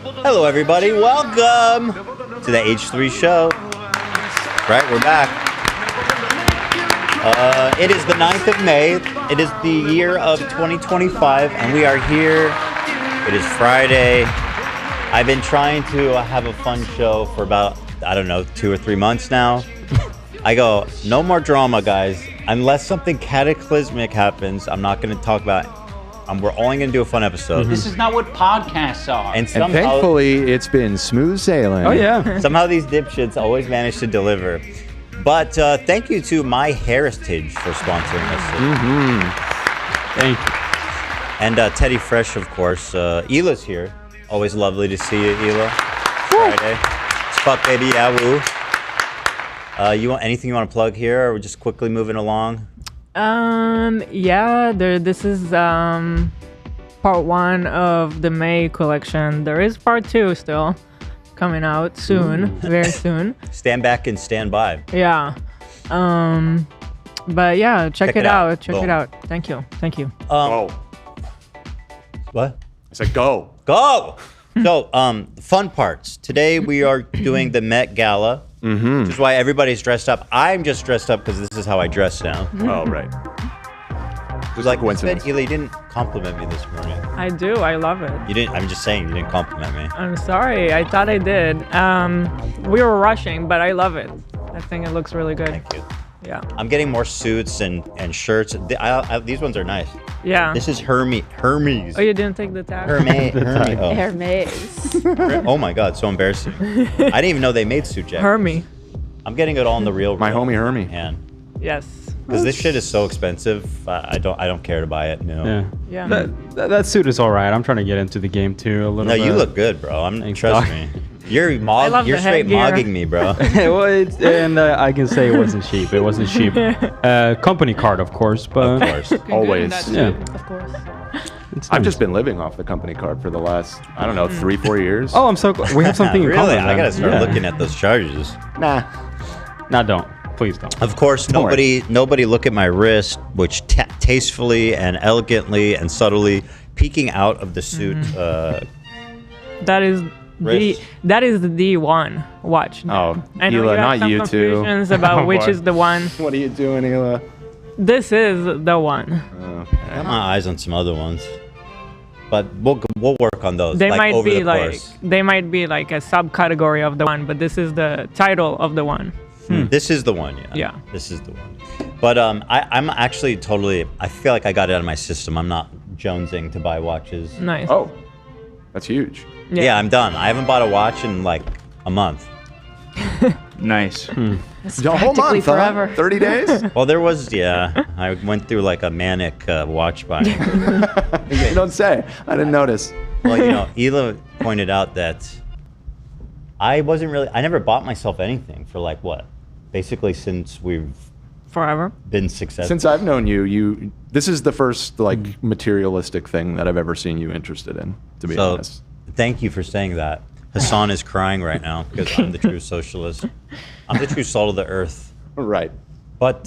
Hello, everybody. Welcome to the H3 show. Right, we're back. It is the 9th of May. It is the year of 2025, and we are here. It is Friday. I've been trying to have a fun show for about, I don't know, 2 or 3 months now. I go, no more drama, guys. Unless something cataclysmic happens, I'm not going to talk about it. We're only going to do a fun episode. This is not what podcasts are. And thankfully, it's been smooth sailing. Oh, yeah. Somehow these dipshits always manage to deliver. But thank you to My Heritage for sponsoring us. Thank you. And Teddy Fresh, of course. Hila's here. Always lovely to see you, Hila. Friday. It's fuck, baby. Yeah, woo. You want anything you want to plug here, or we're just quickly moving along? Yeah, this is part 1 of the May collection. There is part 2 still coming out soon, very soon. Stand back and stand by. Yeah. But yeah, check it out. Check Boom. it out. Thank you. Go. What? I said go. Go! So, fun parts. Today we are doing the Met Gala, which is why everybody's dressed up. I'm just dressed up because this is how I dress now. Oh, right. It was like, coincidence. Hila, you didn't compliment me this morning. I do. I love it. You didn't. I'm just saying you didn't compliment me. I'm sorry. I thought I did. We were rushing, but I love it. I think it looks really good. Thank you. Yeah. I'm getting more suits and shirts. These ones are nice. Yeah. This is Hermes. Oh, you didn't take the tag? Hermes. Oh. Hermes. Oh my God, so embarrassing. I didn't even know they made suit jackets. Hermes. I'm getting it all in the real. My homie Hermie. hand. Yes. Because this shit is so expensive. I don't care to buy it. No. Yeah. Yeah. That suit is all right. I'm trying to get into the game too a little No, bit. you look good, bro. Thanks, Trust dog. me. You're love you're the straight headgear. mogging me, bro. Well, I can say it wasn't cheap. It wasn't cheap. Company card, of course, but Of course. Always. That too, Yeah. Of course. it's I've nice. just been living off the company card for the last, I don't know, 3-4 years. Oh, I'm so glad. We have something in Really? common. I then. gotta start Yeah. looking at those charges. Nah. No, don't. Please don't. Of course, Don't worry. nobody look at my wrist, which tastefully and elegantly and subtly peeking out of the suit. That is Wrist. that is the one. Watch. Oh, I know Hila, you have not some you two. confusions about which What? is the one. What are you doing, Hila? This is the one. I got my eyes on some other ones, but we'll work on those. They like, might over be the like course. they might be like a subcategory of the one, but this is the title of the one. This is the one, yeah. Yeah. This is the one. But I'm actually totally. I feel like I got it out of my system. I'm not jonesing to buy watches. Nice. Oh, that's huge. Yeah, I'm done. I haven't bought a watch in like a month. Nice. It's A whole practically month, huh? forever. 30 days? Well, there was, yeah. I went through like a manic watch buying. You don't say. I didn't notice. Well, you know, Hila pointed out that I never bought myself anything for like what? Basically since we've Forever. been successful. Since I've known you, this is the first like materialistic thing that I've ever seen you interested in, to be So honest. thank you for saying that. Hassan is crying right now because I'm the true socialist. I'm the true salt of the earth. Right. But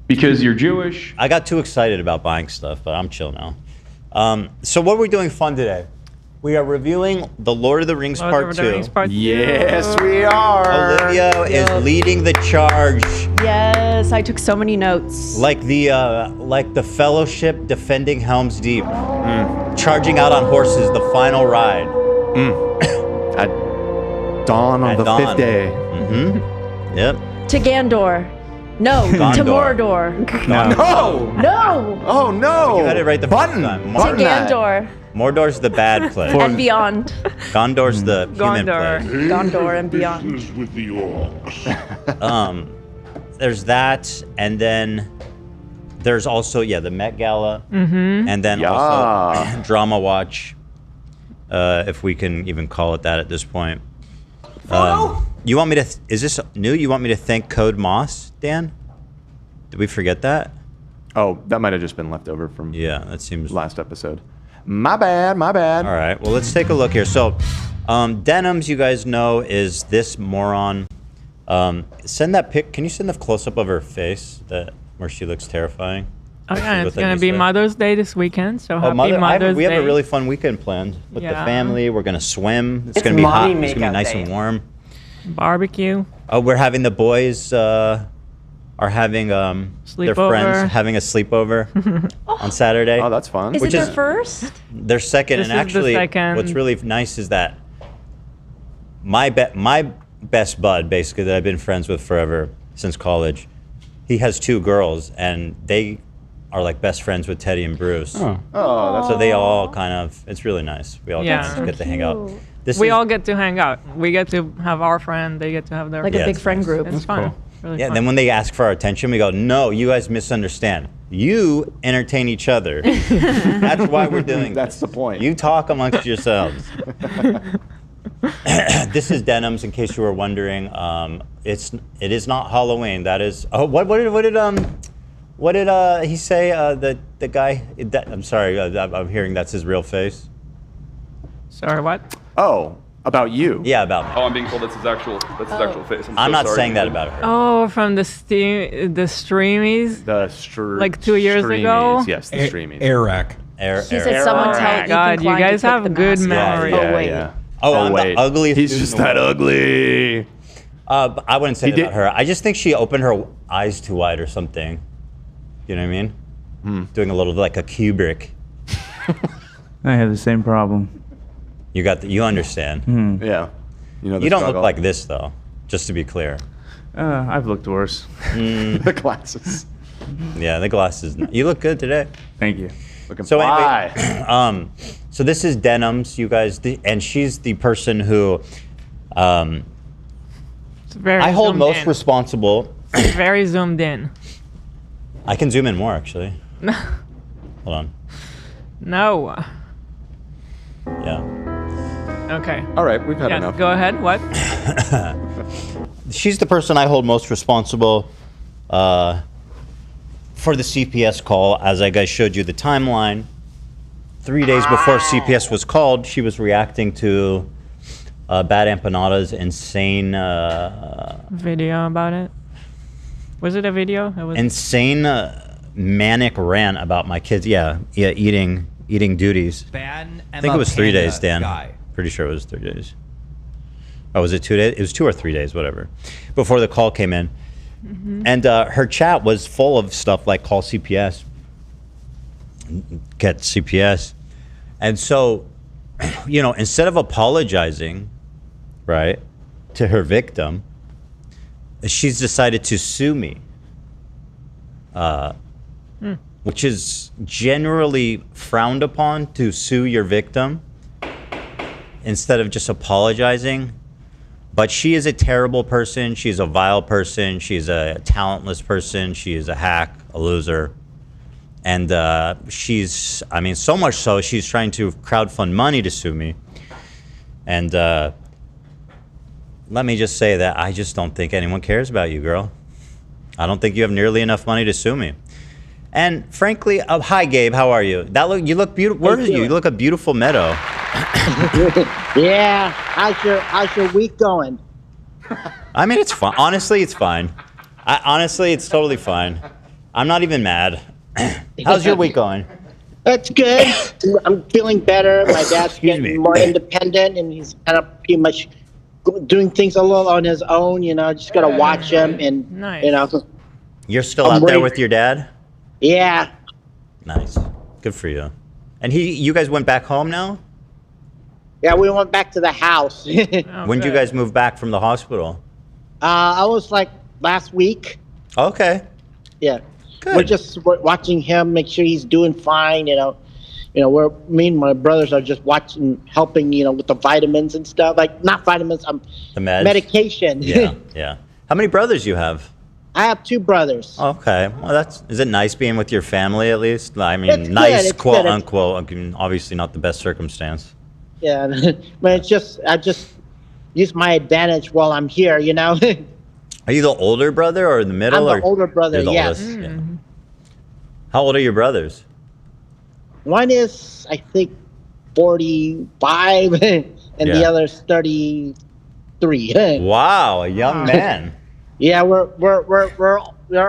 Because you're Jewish. I got too excited about buying stuff, but I'm chill now. So what are we doing fun today? We are reviewing The Lord of the Rings Lord Part of the 2. Rings Part 2. Yes, we are. Olivia is leading the charge Yes, I took so many notes. like the Fellowship defending Helm's Deep. Charging out on horses, the final ride. At dawn on At the dawn. 5th day. Yep. To Gandor. No, to Gondor. Mordor. No. No, Oh no. You had it right the first time. to Button that. Gandor Mordor's the bad place. and beyond. Gondor's the human Gondor. place. Gondor and beyond. with the orcs. There's that, and then there's also the Met Gala, and then also Yeah. Drama Watch, if we can even call it that at this point. You want me to? Is this new? You want me to thank Code Moss, Dan? Did we forget that? Oh, that might have just been left over from Yeah, that seems. last episode. My bad, my bad. All right. Well, let's take a look here. So, Denims, you guys know, is this moron. Send that pic. Can you send the close up of her face where she looks terrifying? Oh yeah, With it's a gonna new be stuff. Mother's Day this weekend. So Oh, happy we Mother's Day. have a really fun weekend planned with the Yeah. family. We're gonna swim. It's It's gonna be hot. mommy It's gonna be makeout nice day. and warm. Barbecue. Oh, we're having the boys are having their Sleepover. friends having a sleeper on Saturday. Oh, that's fun. Is Which it is- their first? Their second, This and is the actually, second. what's really nice is that my best bud, basically that I've been friends with forever since college, he has 2 girls, and they are like best friends with Teddy and Bruce. Oh. Oh, that's So they all kind of, it's really nice. We all Yeah. kind of So get to hang out. cute. This We is- all get to hang out. We get to have our friend. They get to have their Like Yeah, a big it's friend nice. group. It's fun. Really Yeah, fun. then when they ask for our attention, we go, no, you guys misunderstand. You entertain each other. That's why we're doing That's this. the point. You talk amongst yourselves. This is Denims, in case you were wondering. It is not Halloween. That is. Oh, what did he say? The guy. I'm sorry. I'm hearing that's his real face. Sorry, what? Oh, about you. Yeah, about me. Oh, I'm being told that's his actual face. I'm so not sorry. saying that about her. Oh, from the streamies. Like 2 years ago? Yes, the streamies. Eric. She said someone Oh tell my Ethan God, you Klein to guys take have the good mask off. memory. Oh, wait. Yeah. Oh, I'm wait. the ugliest He's dude in just the that world. ugly. But I wouldn't say He that did- about her. I just think she opened her eyes too wide or something. You know what I mean? Doing a little like a Kubrick. I have the same problem. You understand. Yeah. You know the You don't struggle. look like this though. Just to be clear. I've looked worse. the glasses. Yeah, the glasses. You look good today. Thank you. Looking So fly. anyway, so this is Denims, you guys, and she's the person who It's very I hold zoomed most in. responsible. It's very zoomed in. I can zoom in more actually. Hold on. No. Yeah. Okay. All right, we've had Yeah, enough. go ahead. What? She's the person I hold most responsible for the CPS call. As I guys showed you the timeline, 3 days before CPS was called, she was reacting to Bad Empanada's insane, Video about it. Was it a video? It was. insane manic rant about my kids. Yeah, eating duties. Ban I think it was 3 days, Dan. Pretty sure it was 3 days. Oh, was it 2 days? It was 2 or 3 days, whatever, before the call came in. And her chat was full of stuff like call CPS, get CPS. And so, you know, instead of apologizing, right, to her victim, she's decided to sue me, which is generally frowned upon, to sue your victim instead of just apologizing. But she is a terrible person. She's a vile person. She's a talentless person. She is a hack, a loser. And she's, I mean, so much so, she's trying to crowdfund money to sue me. And let me just say that I just don't think anyone cares about you, girl. I don't think you have nearly enough money to sue me. And frankly, hi, Gabe, how are you? You look beautiful. Where are you? You look a beautiful meadow. Yeah, how's your week going? I mean, it's fine. Honestly, it's fine. Honestly, it's totally fine. I'm not even mad. How's your week going? That's good. I'm feeling better. My dad's Excuse getting me. more independent, and he's kind of pretty much doing things a little on his own. You know, just gotta watch him, and Nice. you know, You're still I'm out there waiting. with your dad? yeah, Nice. Good for you. And you guys went back home now? yeah. We went back to the house. Oh, When did you good. guys move back from the hospital? I was like last week. Okay. Yeah, Good. we're just watching him, make sure he's doing fine. You know, me and my brothers are just watching, helping. You know, with the vitamins and stuff. Like not vitamins, The meds? medication. Yeah, yeah. How many brothers you have? I have 2 brothers. Okay. Well, is it nice being with your family at least? I mean, It's good, nice, it's quote good. unquote. I mean, obviously not the best circumstance. Yeah, but it's just I just use my advantage while I'm here. You know, Are you the older brother or the middle? I'm the or older brother. You're the Yes, oldest, yeah. How old are your brothers? one is I think 45, and the Yeah. other's 33. Wow, a young man. Yeah, we're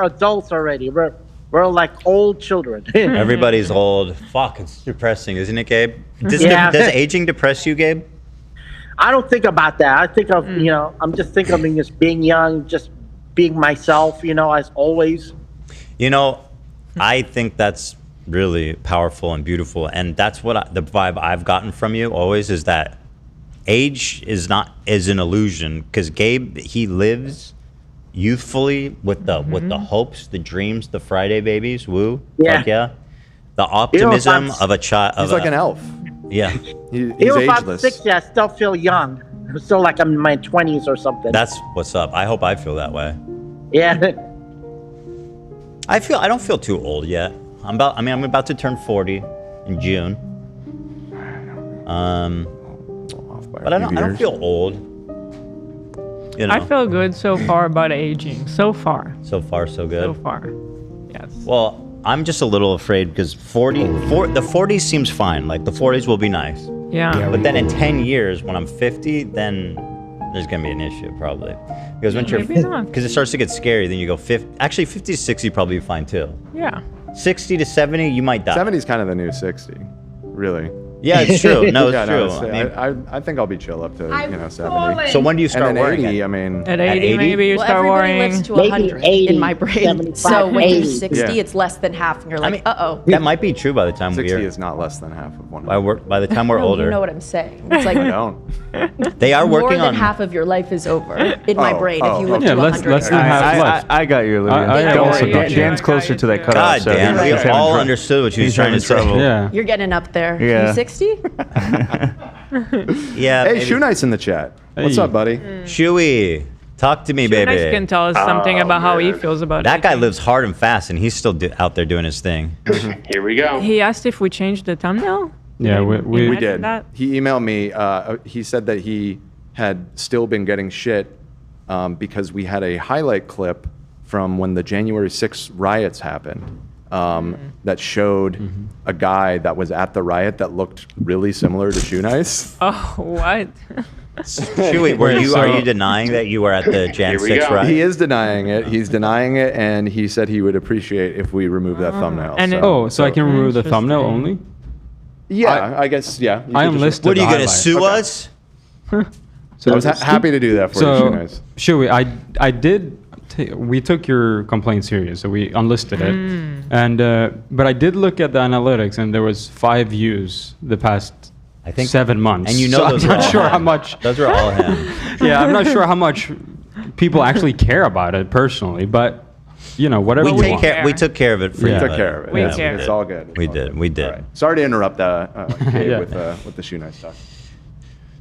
adults already. We're We're like old children. Everybody's old. Fuck, it's depressing, isn't it, Gabe? Does aging depress you, Gabe? I don't think about that. I think of, I'm just thinking of just being young, just being myself, as always. I think that's really powerful and beautiful. And that's what the vibe I've gotten from you always is that age is an illusion, because Gabe, he lives youthfully with the hopes, the dreams, the Friday babies. Woo. Yeah. Fuck yeah. The optimism of a child. He's like an elf. Yeah. He's Even if I'm ageless. 60, I still feel young. I'm still like I'm in my 20s or something. That's what's up. I hope I feel that way. Yeah. I don't feel too old yet. I'm about to turn 40 in June. But I don't feel old. I feel good so far about aging. So far. So far, so good. So far. Yes. Well, I'm just a little afraid because the 40s seems fine. Like the 40s will be nice. Yeah. But then in 10 years, when I'm 50, then there's gonna be an issue probably. Because when because it starts to get scary, then you go 50. Actually, 50 to 60 probably be fine too. Yeah. 60 to 70, you might die. 70 is kind of the new 60, really. Yeah, it's true. No, it's true. I think I'll be chill up to 70. So when do you start and then worrying? 80, I mean, At 80, maybe you start everybody worrying. lives to Maybe 100 80, in my brain. 75, So when you're 80. 60, Yeah. it's less than half, and you're like, uh-oh. That might be true by the time 60 we're is not less than half of 100. by the time we're No, older. you know what I'm saying. It's like I don't. They are more working than on half of your life is over in my brain if you live Yeah, to less 100. than half left. I got you, Olivia. Don't worry, Dan's closer to that God cutoff. so damn, we he's having all trou- understood what you was he's trying to having say. trouble. Yeah. You're getting up there. Yeah. You 60? Yeah. Hey, maybe. Shoe Nice in the chat. What's Hey. up, buddy? Shuey, talk to me, baby. Nice can tell us something about how he feels about That it. guy lives hard and fast, and he's still out there doing his thing. Here we go. He asked if we changed the thumbnail. Yeah, we We Imagine did. that. He emailed me. He said that he had still been getting shit because we had a highlight clip from when the January 6th riots happened that showed a guy that was at the riot that looked really similar to Shoe Nice. Oh, what? Shuey, are you denying that you were at the Jan Here we 6 go. riot? He is denying it. He's denying it, and he said he would appreciate if we remove that thumbnail. And it- so I can remove the thumbnail only? Yeah, I guess, yeah. you I could just- enlisted. What are you the gonna highlight. sue us? I was happy to do that for you, Shoe Nice. Shuey, I did. We took your complaint serious, so we unlisted it. And but I did look at the analytics, and there was 5 views the past I think 7 months. And you know so those I'm are not all sure him. how much. Those are all him. Yeah, I'm not sure how much people actually care about it personally, but whatever. We you take want. care. We took care of it for Yeah. you. Took buddy. care of it. We Yeah, care. It's all good. We did. We did. All right. Sorry to interrupt Gabe Yeah. with the Shoe Nice talk.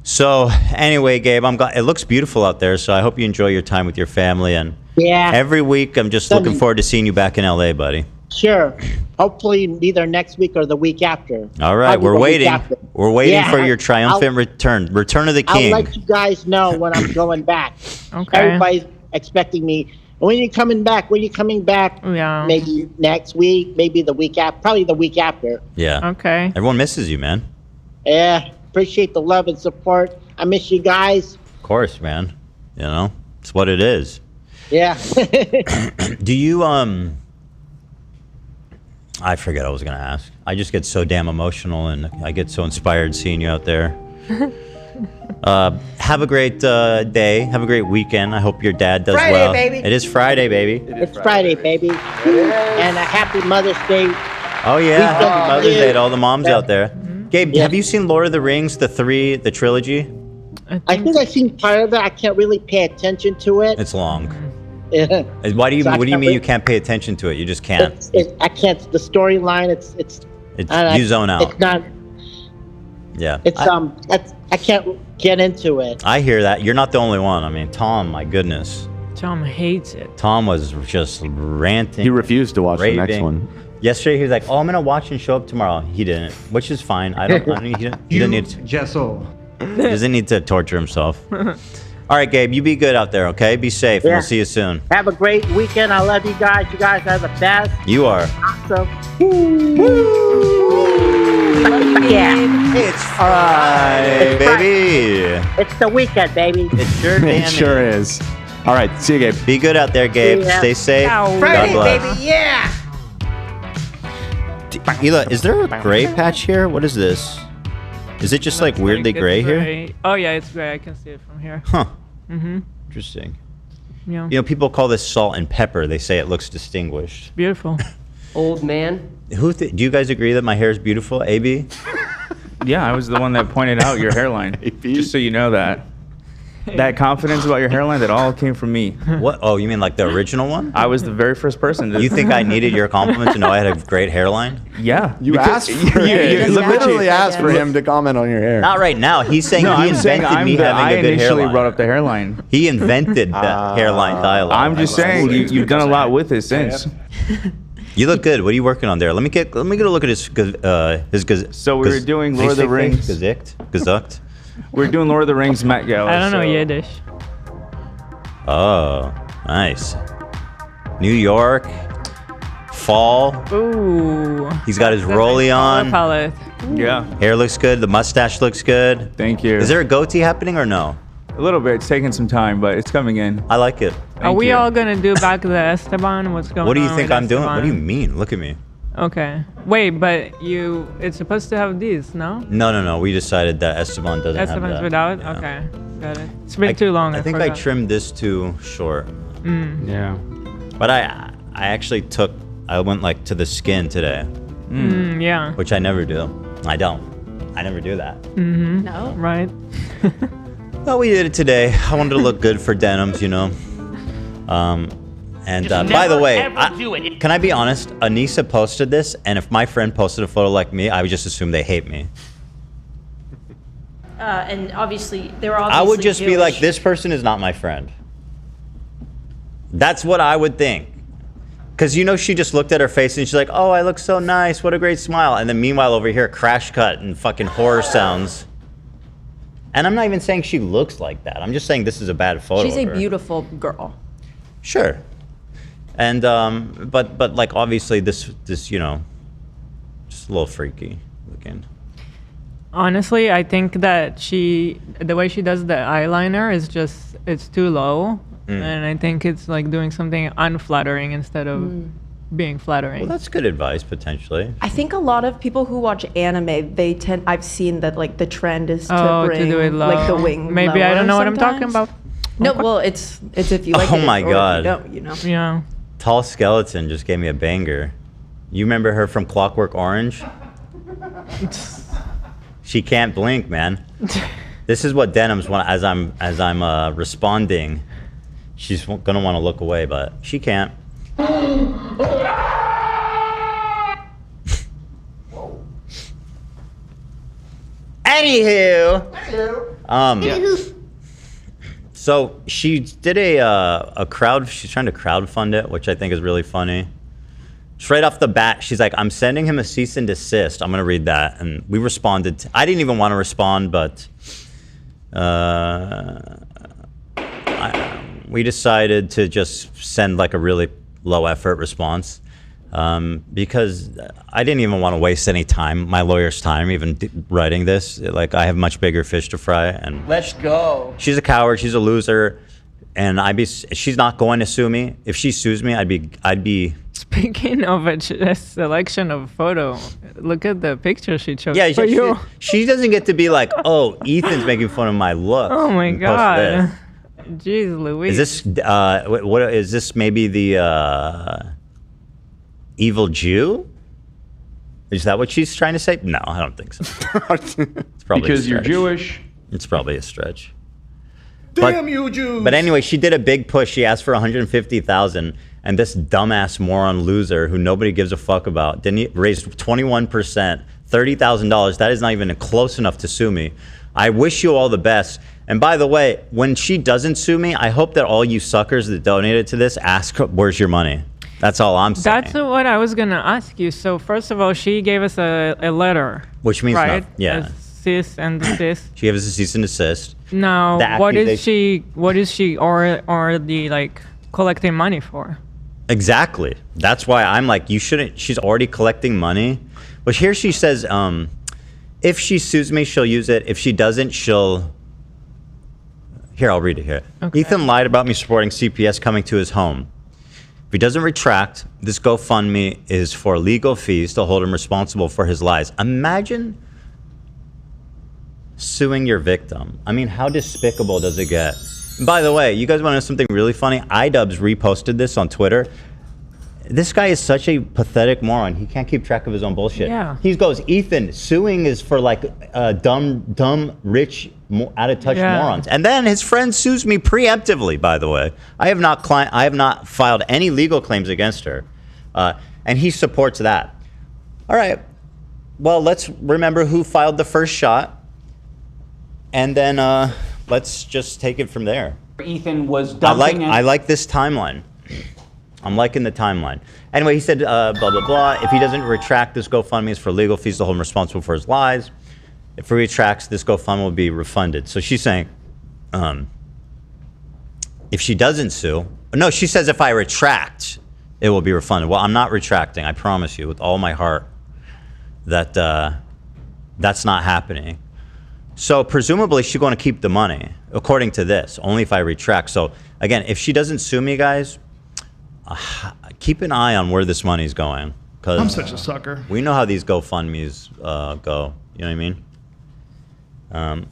So anyway, Gabe, I'm glad it looks beautiful out there. So I hope you enjoy your time with your family. And Yeah. every week, I'm just looking forward to seeing you back in LA, buddy. Sure. Hopefully either next week or the week after. All right, Probably we're the week waiting. after. We're waiting Yeah, for your triumphant return of the I'll king. let you guys know when I'm going back. Okay. Everybody's expecting me. When are you coming back? When are you coming back? Yeah. Maybe next week, maybe the week after, probably the week after. Yeah. Okay. Everyone misses you, man. Yeah. Appreciate the love and support. I miss you guys. Of course, man. It's what it is. Yeah. Do you I forget what I was gonna ask. I just get so damn emotional and I get so inspired seeing you out there. Have a great day. Have a great weekend. I hope your dad does Friday, well. baby. It is Friday, baby. It's Friday, baby. And a happy Mother's Day. Oh yeah, happy Weekend. Mother's Day to all the moms out there. Gabe, Yeah. have you seen Lord of the Rings, the trilogy? I think I've seen part of it. I can't really pay attention to it. It's long. Yeah. Why do you? So I What do you can't mean re- you can't pay attention to it? You just can't. I can't. The storyline. It's. You zone out. It's not. Yeah. It's I can't get into it. I hear that. You're not the only one. I mean, Tom, my goodness. Tom hates it. Tom was just ranting. He refused to watch the next raving. one. Yesterday, he was like, "Oh, I'm gonna watch and show up tomorrow." He didn't, which is fine. He doesn't need to torture himself. All right, Gabe, you be good out there, okay? Be safe, and Yeah. we'll see you soon. Have a great weekend. I love you guys. You guys are the best. You are. Awesome. Yeah. It's Friday, It's Friday. baby. It's the weekend, baby. It sure damn It sure is. All right. See you, Gabe. Be good out there, Gabe. See ya. Stay safe. Ciao. God bless. Yeah. Hila, is there a gray patch here? What is this? Is it just like weirdly gray here? Oh yeah, it's gray. I can see it from here. Huh. Mm-hmm. Interesting. Yeah. You know, people call this salt and pepper. They say it looks distinguished. Beautiful. Old man. Do you guys agree that my hair is beautiful, AB? Yeah, I was the one that pointed out your hairline. Just so you know that. That confidence about your hairline, that all came from me. What? Oh, you mean like the original one? I was the very first person. You think I needed your compliment to know I had a great hairline? Yeah. You asked for you literally asked for him to comment on your hair. Not right now. He's saying No, he I'm saying invented me having I a good initially hairline. brought up the hairline. He invented the hairline dialogue. I'm just saying you've done a lot with it since. You look good. What are you working on there? Let me get a look at his So we were doing Lord of the Rings. Gazucked. We're doing Lord of the Rings Met Gala. I don't know Yiddish. Oh, nice. New York, fall. Ooh. He's got his That's a rollie nice on. color palette. Yeah. Hair looks good. The mustache looks good. Thank you. Is there a goatee happening or no? A little bit. It's taking some time, but it's coming in. I like it. Are we all gonna do back the Esteban? What's going on? What do you think with I'm doing? Esteban? What do you mean? Look at me. Okay. Wait, but it's supposed to have these, no? No. We decided that Esteban doesn't have Esteban's that. without? Yeah. Okay. Got it. It's been too long. I think I forgot. trimmed this too short. Yeah. But I actually I went like to the skin today, Yeah. which I never do. I never do that. No. Right. Well, we did it today. I wanted to look good for Denims, you know. And by the way, can I be honest? Anissa posted this, and if my friend posted a photo like me, I would just assume they hate me. And obviously, they were all. I would just be like, this person is not my friend. That's what I would think. Because, you know, she just looked at her face and she's like, oh, I look so nice. What a great smile. And then meanwhile, over here, crash cut and fucking horror sounds. And I'm not even saying she looks like that. I'm just saying this is a bad photo. She's a of her. beautiful girl. Sure. And, but like, obviously, this, you know, just a little freaky looking. Honestly, I think that the way she does the eyeliner is it's too low. And I think it's like doing something unflattering instead of being flattering. Well, that's good advice, potentially. I think a lot of people who watch anime, I've seen that like the trend is to bring do it low. like the wing. Maybe I don't know what I'm sometimes. talking about. No, well, it's if you like Oh it my or if God. you don't, you know. Yeah. Tall Skeleton just gave me a banger. You remember her from Clockwork Orange? She can't blink, man. This is what Denims want as I'm responding. She's gonna want to look away, but she can't. Anywho. So she did a crowd. She's trying to crowdfund it, which I think is really funny. Straight off the bat, she's like, "I'm sending him a cease and desist." I'm gonna read that, and we responded. I didn't even want to respond, but we decided to just send like a really low effort response because I didn't even want to waste any time, my lawyer's time, even writing this. Like, I have much bigger fish to fry. And Let's go. she's a coward. She's a loser, and she's not going to sue me. If she sues me, I'd be. Speaking of a selection of photo, look at the picture she chose Yeah, for you. she doesn't get to be like, oh, Ethan's making fun of my look. Oh my and post this. God. Jeez Louise. Is this what is this? Maybe the evil Jew? Is that what she's trying to say? No, I don't think so. It's probably Because a you're stretch. Jewish. It's probably a stretch. Damn you, Jews! But anyway, she did a big push. She asked for $150,000, and this dumbass moron loser who nobody gives a fuck about raised 21%, $30,000. That is not even close enough to sue me. I wish you all the best. And by the way, when she doesn't sue me, I hope that all you suckers that donated to this ask, where's your money? That's all I'm saying. That's what I was gonna ask you. So first of all, she gave us a letter, Which means right? nothing. Yeah. A cease and desist. She gave us a cease and desist. Now, The what is accusation- she already like collecting money for? Exactly. That's why I'm like, you shouldn't. She's already collecting money. But here she says, if she sues me, she'll use it. If she doesn't, she'll. Here, I'll read it here. Okay. Ethan lied about me supporting CPS coming to his home. If he doesn't retract, this GoFundMe is for legal fees to hold him responsible for his lies. Imagine suing your victim. I mean, how despicable does it get? By the way, you guys want to know something really funny? iDubbbz reposted this on Twitter. This guy is such a pathetic moron. He can't keep track of his own bullshit. Yeah. He goes, Ethan, suing is for like dumb, rich, out of touch morons. And then his friend sues me preemptively. By the way, I have not filed any legal claims against her, and he supports that. All right. Well, let's remember who filed the first shot, and then let's just take it from there. Ethan was dumping. I like this timeline. I'm liking the timeline. Anyway, he said, blah, blah, blah. If he doesn't retract, this GoFundMe is for legal fees to hold him responsible for his lies. If he retracts, this GoFundMe will be refunded. So she's saying, if she doesn't sue, no, she says if I retract, it will be refunded. Well, I'm not retracting. I promise you with all my heart that that's not happening. So presumably she's going to keep the money, according to this, only if I retract. So again, if she doesn't sue me, guys, keep an eye on where this money's going. Cause I'm such a sucker. We know how these GoFundMes go. You know what I mean?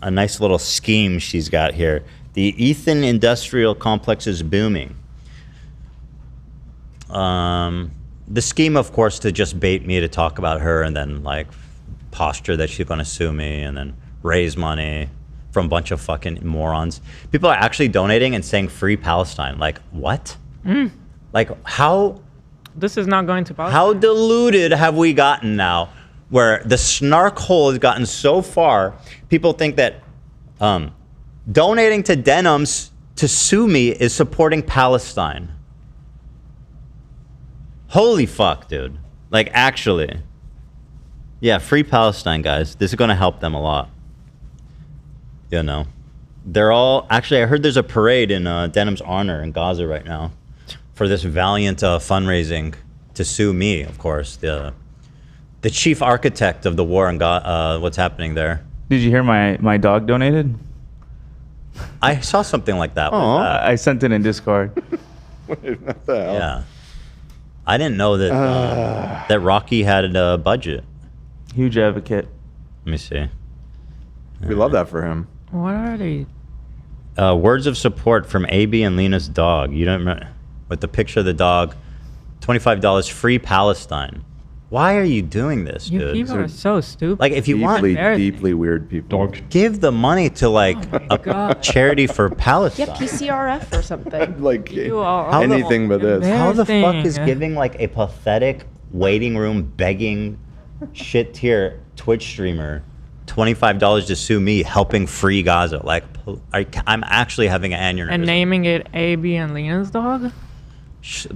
A nice little scheme she's got here. The Ethan Industrial Complex is booming. The scheme, of course, to just bait me to talk about her and then like posture that she's going to sue me and then raise money from a bunch of fucking morons. People are actually donating and saying free Palestine. Like, what? Like, how? This is not going to Palestine. How deluded have we gotten now where the snark hole has gotten so far, people think that donating to Denims to sue me is supporting Palestine. Holy fuck, dude. Like, actually. Yeah, free Palestine, guys. This is going to help them a lot. You know. They're all... Actually, I heard there's a parade in Denim's honor in Gaza right now for this valiant fundraising to sue me, of course. The chief architect of the war and what's happening there. Did you hear my dog donated? I saw something like that. I sent it in Discord. Wait, what the hell? Yeah. I didn't know that that Rocky had a budget. Huge advocate. Let me see. We love that for him. What are they? Words of support from AB and Lena's dog. You don't remember? With the picture of the dog. $25 free Palestine. Why are you doing this, You dude? people are so stupid. Like, if you want, deeply weird people. give the money to like a charity for Palestine. Yeah, PCRF or something. Like You are anything but this. How the fuck is Embarrassing. giving like a pathetic waiting room begging shit tier Twitch streamer $25 to sue me helping free Gaza? Like, I'm actually having an aneurysm. And naming it AB and Lena's dog?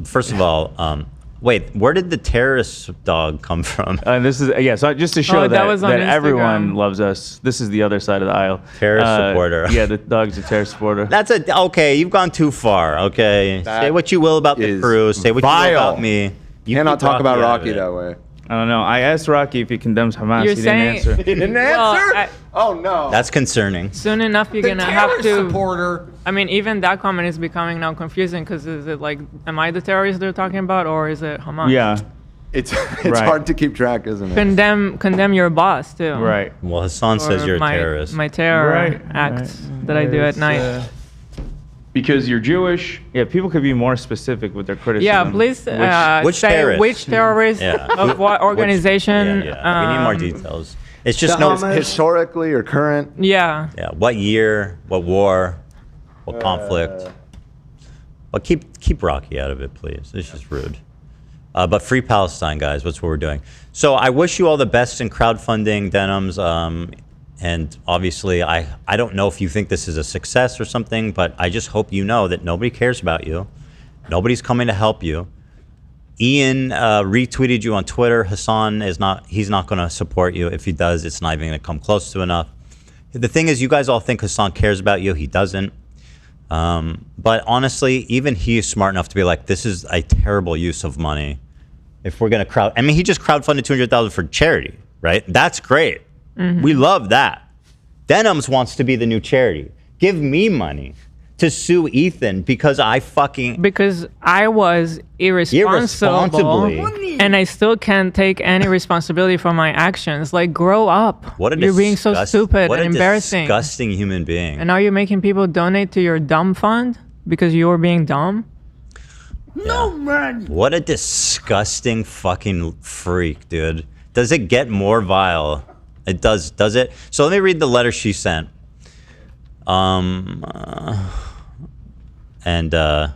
First of all, wait, where did the terrorist dog come from? This is so just to show that was on that everyone Instagram. loves us. This is the other side of the aisle. Terrorist supporter. Yeah, the dog's a terrorist supporter. That's okay. You've gone too far. Okay, say what you will about the crew. Say what you will about me. You cannot keep talk about out of Rocky it. that way. I don't know. I asked Rocky if he condemns Hamas. You're He saying- didn't answer. He didn't Well, answer? Oh no. That's concerning. Soon enough, you're gonna have Terrorist to. supporter. I mean, even that comment is becoming now confusing because is it like, am I the terrorist they're talking about, or is it Hamas? Yeah, It's Right. hard to keep track, isn't it? Condemn your boss too. right. Well, Hassan says Or you're a my, terrorist. My terror Right, acts right. that I do at It's, night. Because you're Jewish. Yeah, people could be more specific with their criticism. Yeah, please which say terrorist? which terrorist Yeah. of what organization. Yeah. We need more details. It's just historically or current. Yeah. Yeah. What year? What war? What conflict? Well, keep Rocky out of it, please. It's just rude. But free Palestine, guys. That's what we're doing. So I wish you all the best in crowdfunding, Denims. And obviously, I don't know if you think this is a success or something, but I just hope you know that nobody cares about you. Nobody's coming to help you. Ian retweeted you on Twitter. Hassan he's not going to support you. If he does, it's not even going to come close to enough. The thing is, you guys all think Hassan cares about you. He doesn't. But honestly, even he is smart enough to be like, this is a terrible use of money. If we're going to I mean, he just crowdfunded $200,000 for charity, right? That's great. We love that. Denims wants to be the new charity. Give me money to sue Ethan because I was irresponsible and I still can't take any responsibility for my actions. Like, grow up. You're being so stupid and embarrassing. What a disgusting human being. And now you're making people donate to your dumb fund because you're being dumb? No, man. What a disgusting fucking freak, dude. Does it get more vile? It does it? So let me read the letter she sent. And then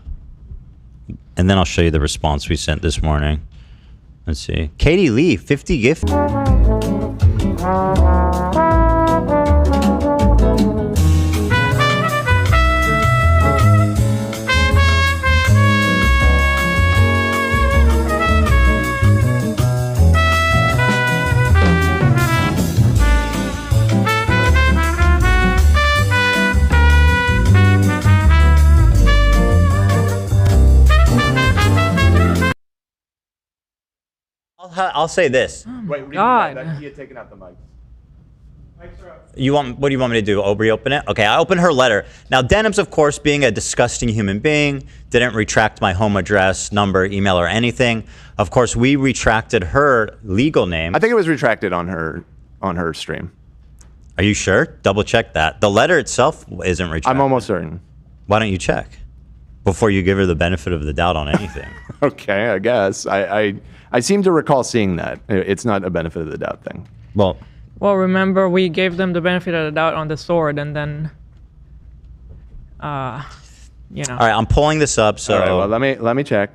I'll show you the response we sent this morning. Let's see. Katie Lee, 50 gift. I'll say this. Wait, God. He had taken out the mic. What do you want me to do? Reopen it? Okay, I opened her letter. Now, Denims, of course, being a disgusting human being, didn't retract my home address, number, email, or anything. Of course, we retracted her legal name. I think it was retracted on her stream. Are you sure? Double check that. The letter itself isn't retracted. I'm almost certain. Why don't you check before you give her the benefit of the doubt on anything? Okay, I guess. I seem to recall seeing that. It's not a benefit of the doubt thing. Well, remember we gave them the benefit of the doubt on the sword, and then, All right, I'm pulling this up. So all right, well, let me check.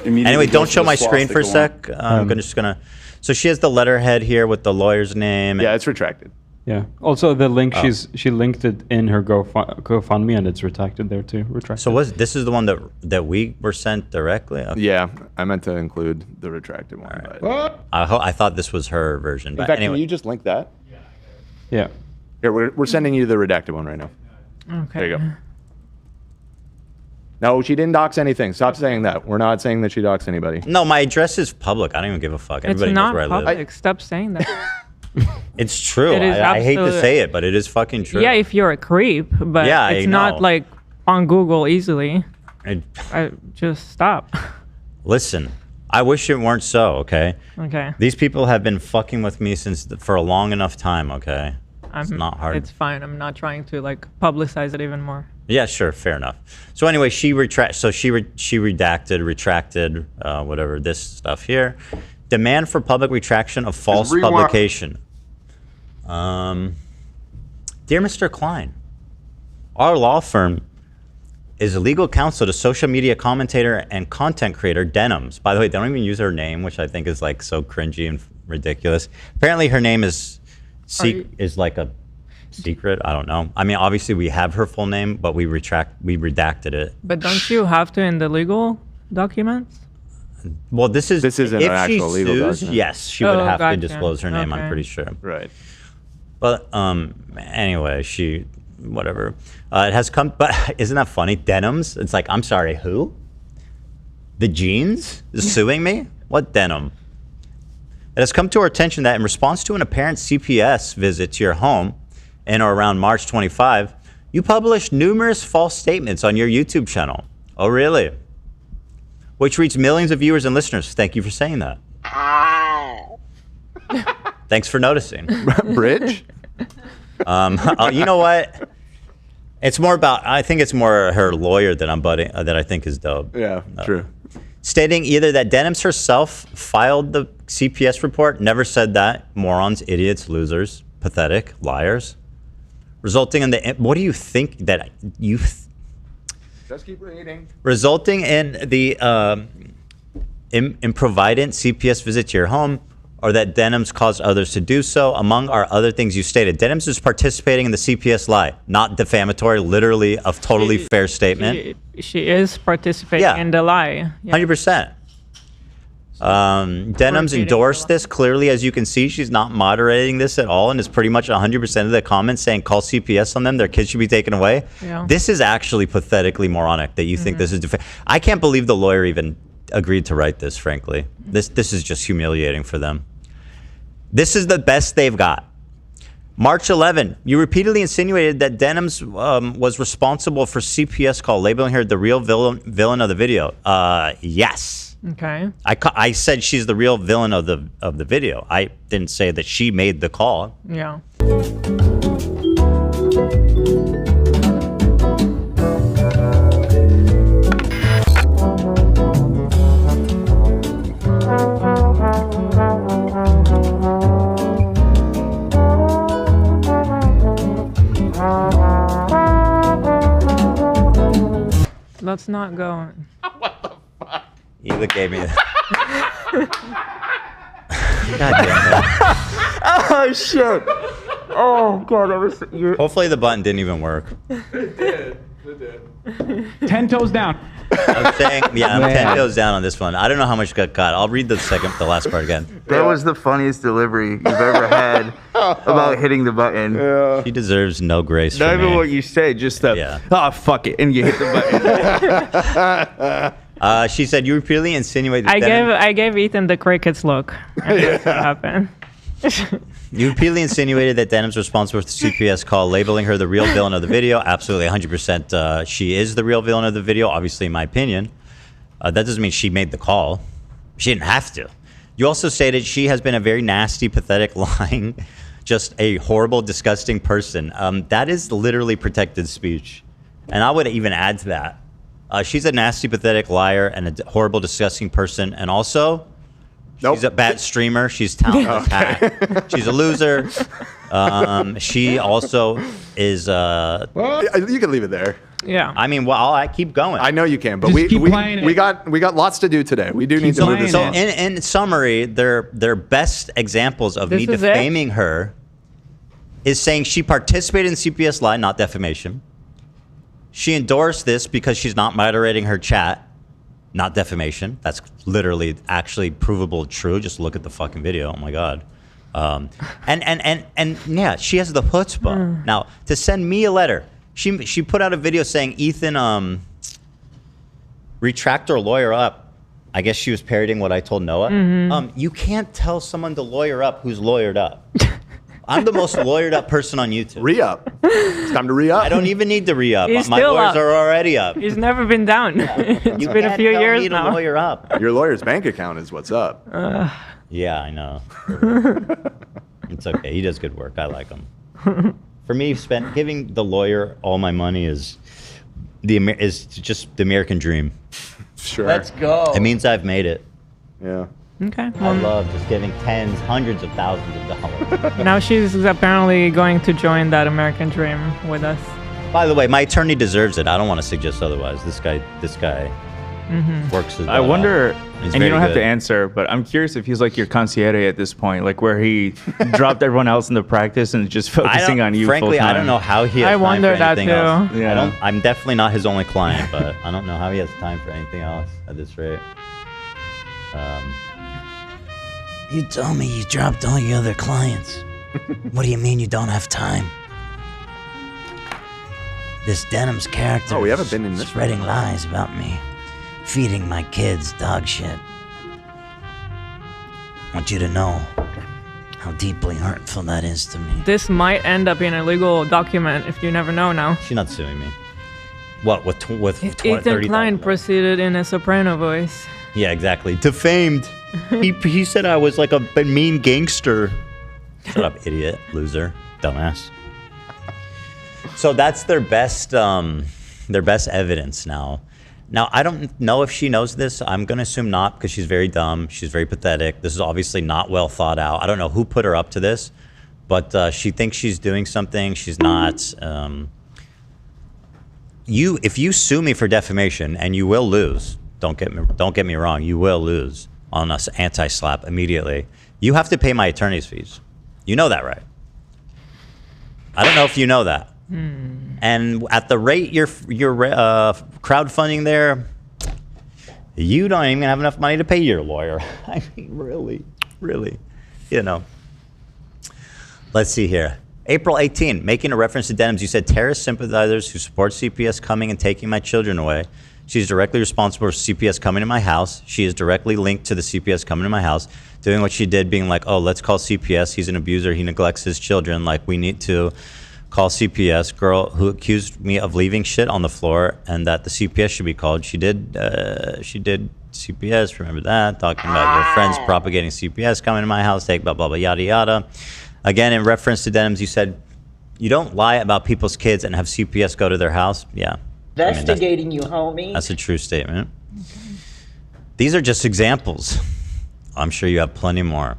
Anyway, don't show my screen for a sec. I'm just gonna. So she has the letterhead here with the lawyer's name. Yeah, it's retracted. Yeah. Also, the link she linked it in her GoFundMe, and it's retracted there too. Retracted. So this is the one that we were sent directly? Okay. Yeah, I meant to include the retracted one. Right. But I thought this was her version. in fact, can you just link that? Yeah. Here, we're sending you the redacted one right now. Okay. There you go. No, she didn't dox anything. Stop saying that. We're not saying that she doxed anybody. No, my address is public. I don't even give a fuck. Everybody knows where I live. It's not public. Stop saying that. It's true. It is I hate to say it, but it is fucking true. Yeah, if you're a creep, but it's not like on Google easily. I just stop. Listen, I wish it weren't so, okay? Okay. These people have been fucking with me for a long enough time, okay? It's not hard. It's fine. I'm not trying to publicize it even more. Yeah, sure, fair enough. So anyway, she redacted, retracted, whatever this stuff here. Demand for public retraction of false publication. Dear Mr. Klein, our law firm is a legal counsel to social media commentator and content creator Denims. By the way, they don't even use her name, which I think is so cringy and ridiculous. Apparently her name is like a secret. I don't know. I mean, obviously we have her full name, but we redacted it. But don't you have to in the legal documents? Well, this isn't an actual legal document. Yes, she would have to disclose her name. Okay. I'm pretty sure. Right. But anyway, whatever. It has come. But isn't that funny? Denims. It's like, I'm sorry, who? The jeans is suing me? What denim? It has come to our attention that in response to an apparent CPS visit to your home in or around March 25, you published numerous false statements on your YouTube channel. Oh, really? Which reached millions of viewers and listeners. Thank you for saying that. Thanks for noticing. Bridge? You know what? It's more about, I think it's more her lawyer that I think is dope. Yeah, true. Stating either that Denims herself filed the CPS report, never said that, morons, idiots, losers, pathetic, liars, resulting in what do you think that you... Just keep reading. Resulting in the improvident CPS visit to your home, or that Denims caused others to do so, among our other things you stated. Denims is participating in the CPS lie, not defamatory, literally a totally fair statement. She is participating in the lie. Yeah. 100%. Denims endorsed this clearly, as you can see. She's not moderating this at all, and it's pretty much 100% of the comments saying call CPS on them. Their kids should be taken away. Yeah. This is actually pathetically moronic that you think this is. I can't believe the lawyer even agreed to write this. Frankly, this is just humiliating for them. This is the best they've got. March 11, you repeatedly insinuated that Denims was responsible for CPS call, labeling her the real villain of the video. Yes. Okay. I said she's the real villain of the video. I didn't say that she made the call. Yeah. Let's not go. What the fuck? You gave me that. God damn it. Oh shit. Oh god, that was. Hopefully the button didn't even work. It did. It did. 10 toes down. I'm saying, yeah, I'm 10 toes down on this one. I don't know how much got cut. I'll read the last part again. That was the funniest delivery you've ever had about hitting the button. Yeah. She deserves no grace. Not from even me. what you said, just the oh fuck it, and you hit the button. She said you repeatedly insinuated. I gave Ethan the crickets look. And that's what happened. You repeatedly insinuated that Denim's responsible for the CPS call, labeling her the real villain of the video. Absolutely, 100%. She is the real villain of the video, obviously, in my opinion. That doesn't mean she made the call. She didn't have to. You also stated she has been a very nasty, pathetic, lying, just a horrible, disgusting person. That is literally protected speech. And I would even add to that. She's a nasty, pathetic liar and a horrible, disgusting person. And also... Nope. She's a bad streamer. She's talentless. Hack. She's a loser. She also is. Well, you can leave it there. Yeah. I mean, well, I keep going. I know you can, but Just we got lots to do today. We do need to move this on. So, in summary, their best examples of me defaming her is saying she participated in CPS lie, not defamation. She endorsed this because she's not moderating her chat. Not defamation. That's literally actually provable true. Just look at the fucking video. Oh my god. And yeah, she has the chutzpah. Now to send me a letter. She put out a video saying Ethan retract or lawyer up. I guess she was parodying what I told Noah. You can't tell someone to lawyer up who's lawyered up. I'm the most lawyered up person on YouTube. Re-up. It's time to re-up. I don't even need to re-up. He's My still lawyers up. are already up. He's never been down. It's You been a can't few tell years me to now. lawyer up. Your lawyer's bank account is what's up. Yeah, I know. It's okay. He does good work. I like him. For me, giving the lawyer all my money is just the American dream. Sure. Let's go. It means I've made it. Yeah. Okay. I love just giving tens, hundreds of thousands of dollars. Now she's apparently going to join that American dream with us. By the way, my attorney deserves it. I don't want to suggest otherwise. This guy works his butt I wonder, off. He's and you very don't have good. to answer, but I'm curious if he's like your concierge at this point, like where he dropped everyone else in the practice and is just focusing on you. Frankly, full-time. I don't know how he has I time wonder for that anything too. else. Yeah. I'm definitely not his only client, but I don't know how he has time for anything else at this rate. You told me you dropped all your other clients. What do you mean you don't have time? This Denims character Oh, we haven't been in this spreading lies about me, feeding my kids dog shit. I want you to know how deeply hurtful that is to me. This might end up in a legal document if you never know now. She's not suing me. What, with Ethan Klein proceeded in a soprano voice. Yeah, exactly. Defamed. He said I was like a mean gangster. Shut up, idiot, loser, dumbass. So that's their best evidence now. Now, I don't know if she knows this. I'm going to assume not because she's very dumb. She's very pathetic. This is obviously not well thought out. I don't know who put her up to this, but she thinks she's doing something. She's not. If you sue me for defamation, and you will lose, don't get me wrong, you will lose on us anti-slap immediately. You have to pay my attorney's fees. You know that, right? I don't know if you know that. And at the rate you're crowdfunding there, you don't even have enough money to pay your lawyer. I mean, really, you know. Let's see here. April 18, making a reference to Denims, you said terrorist sympathizers who support CPS coming and taking my children away She's directly responsible for CPS coming to my house. She is directly linked to the CPS coming to my house, doing what she did, being like, oh, let's call CPS. He's an abuser. He neglects his children. Like, we need to call CPS. Girl who accused me of leaving shit on the floor and that the CPS should be called. She did CPS, remember that? Talking about your friends propagating CPS coming to my house, take blah, blah, blah, yada, yada. Again, in reference to Denims, you said, you don't lie about people's kids and have CPS go to their house. Yeah. Investigating you, homie. That's a true statement. These are just examples. I'm sure you have plenty more.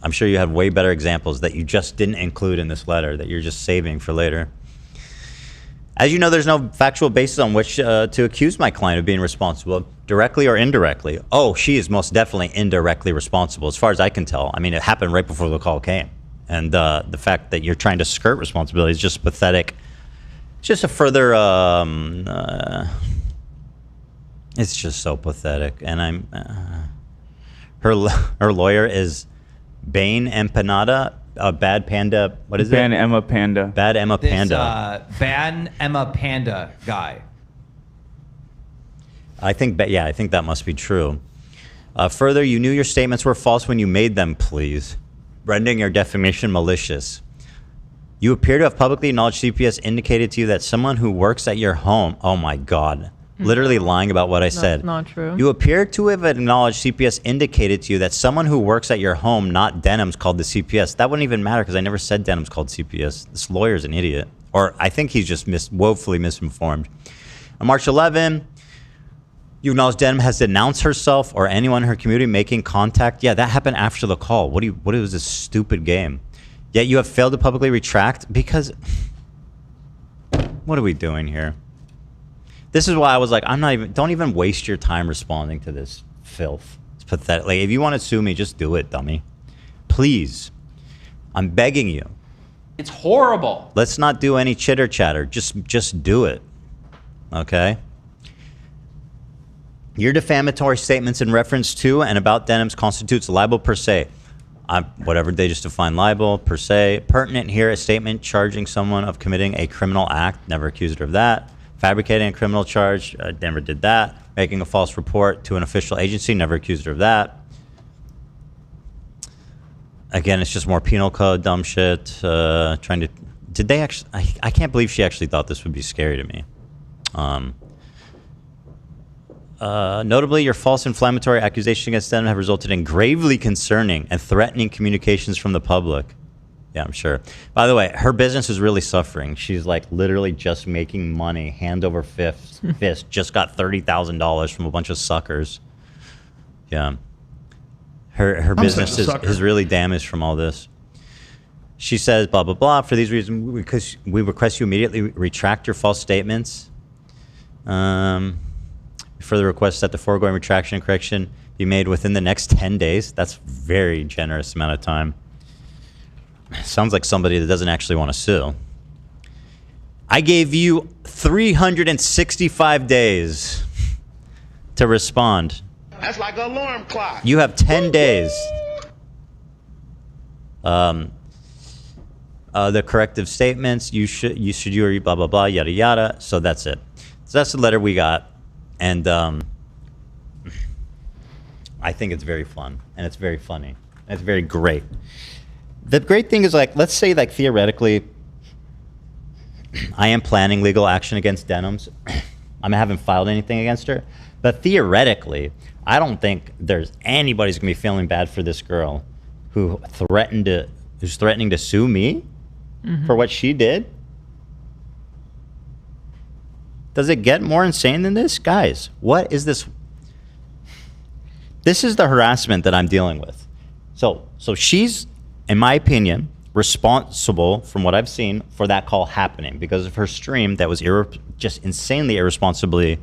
I'm sure you have way better examples that you just didn't include in this letter that you're just saving for later. As you know, there's no factual basis on which to accuse my client of being responsible, directly or indirectly. Oh, she is most definitely indirectly responsible, as far as I can tell. I mean, it happened right before the call came. And the fact that you're trying to skirt responsibility is just pathetic. It's just a further, it's just so pathetic. And her lawyer is Bane Empanada, Bad Panda, what is it? Ban Emma Panda. Bad Emma Panda. Ban Emma Panda guy. I think that must be true. Further, you knew your statements were false when you made them, please. Rendering your defamation malicious. You appear to have publicly acknowledged CPS indicated to you that someone who works at your home, oh my God, literally lying about what I said. That's not true. You appear to have acknowledged CPS indicated to you that someone who works at your home, not Denims, called the CPS. That wouldn't even matter because I never said Denims called CPS. This lawyer's an idiot. Or I think he's just woefully misinformed. On March 11, you acknowledge Denim has denounced herself or anyone in her community making contact. Yeah, that happened after the call. What was this stupid game? Yet you have failed to publicly retract because what are we doing here? This is why I was like, don't even waste your time responding to this filth. It's pathetic. Like, if you want to sue me, just do it, dummy. Please. I'm begging you. It's horrible. Let's not do any chitter chatter. Just do it. Okay? Your defamatory statements in reference to and about Denims constitutes libel per se. Whatever they just define libel per se. Pertinent here, a statement charging someone of committing a criminal act. Never accused her of that. Fabricating a criminal charge. Never did that. Making a false report to an official agency. Never accused her of that. Again, it's just more penal code, dumb shit. Trying to... Did they actually... I can't believe she actually thought this would be scary to me. Notably, your false inflammatory accusations against them have resulted in gravely concerning and threatening communications from the public. Yeah, I'm sure. By the way, her business is really suffering. She's like literally just making money, hand over fist. Just got $30,000 from a bunch of suckers. Yeah. Her business is really damaged from all this. She says, blah, blah, blah. For these reasons, because we request you immediately retract your false statements. Further request that the foregoing retraction and correction be made within the next 10 days. That's a very generous amount of time. Sounds like somebody that doesn't actually want to sue. I gave you 365 days to respond. That's like an alarm clock. You have 10 days. The corrective statements, you should blah, blah, blah, yada, yada. So that's it. So that's the letter we got. And I think it's very fun, and it's very funny, and it's very great. The great thing is, like, let's say, like, theoretically, I am planning legal action against Denims. I haven't filed anything against her, but theoretically, I don't think there's anybody's gonna be feeling bad for this girl who's threatening to sue me for what she did. Does it get more insane than this? Guys, what is this? This is the harassment that I'm dealing with. So she's, in my opinion, responsible, from what I've seen, for that call happening because of her stream that was just insanely irresponsibly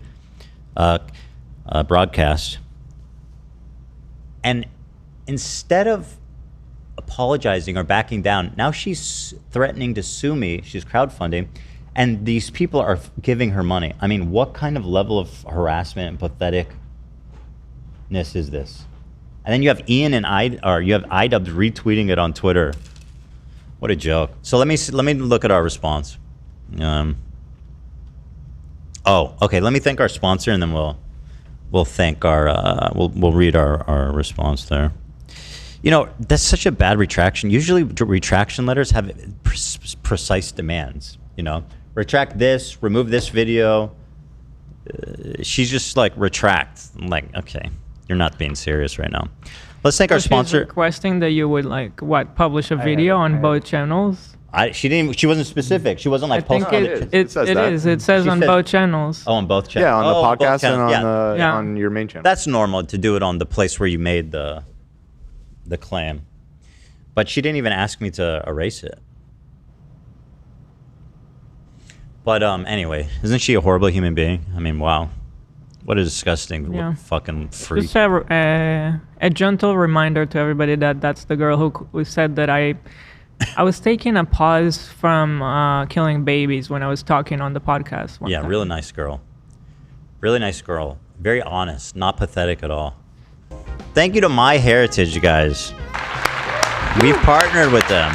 broadcast. And instead of apologizing or backing down, now she's threatening to sue me. She's crowdfunding. And these people are giving her money. I mean, what kind of level of harassment and patheticness is this? And then you have Ian and you have iDubbbz retweeting it on Twitter. What a joke. So let me look at our response. Oh, okay. Let me thank our sponsor, and then we'll thank our we'll read our response there. You know, that's such a bad retraction. Usually, retraction letters have precise demands. You know, retract this, remove this video. She's just like retract. I'm like, okay, you're not being serious right now. Let's thank our sponsor. She's requesting that you would publish a video on both channels. She wasn't specific. She wasn't like posting. It says on both channels. Oh, on both channels. Yeah, on the podcast and on your main channel. That's normal to do it on the place where you made the claim. But she didn't even ask me to erase it. But anyway, isn't she a horrible human being? I mean, wow. What a disgusting fucking freak. Just a gentle reminder to everybody that that's the girl who said that I was taking a pause from killing babies when I was talking on the podcast. Yeah, really nice girl. Really nice girl. Very honest, not pathetic at all. Thank you to MyHeritage, you guys. We've partnered with them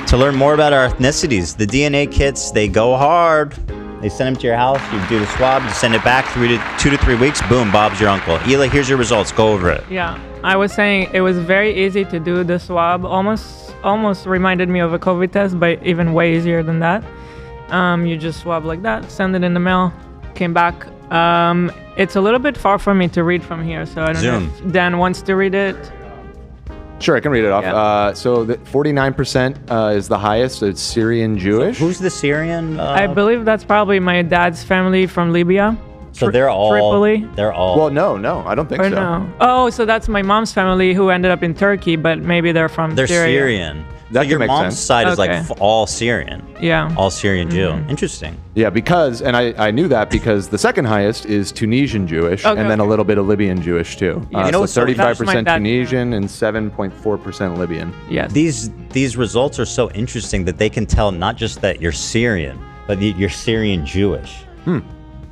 to learn more about our ethnicities. The DNA kits, they go hard. They send them to your house. You do the swab. You send it back 2 to 3 weeks. Boom, Bob's your uncle. Eli, here's your results. Go over it. Yeah, I was saying it was very easy to do the swab. Almost reminded me of a COVID test, but even way easier than that. You just swab like that, send it in the mail, came back. It's a little bit far for me to read from here, so I don't know if Dan wants to read it. Sure, I can read it off. Yeah. So 49% is the highest. So it's Syrian Jewish. So who's the Syrian? I believe that's probably my dad's family from Libya. So they're all Tripoli. They're all. Well, no, I don't think so. No. Oh, so that's my mom's family who ended up in Turkey, but maybe they're from They're Syria. Syrian. That so your makes mom's sense. side is like all Syrian. Yeah. All Syrian Jew. Interesting. Yeah, because, and I knew that because the second highest is Tunisian Jewish, and then a little bit of Libyan Jewish too. Yeah. So 35% dad, Tunisian and 7.4% Libyan. Yes. These results are so interesting that they can tell not just that you're Syrian, but you're Syrian Jewish.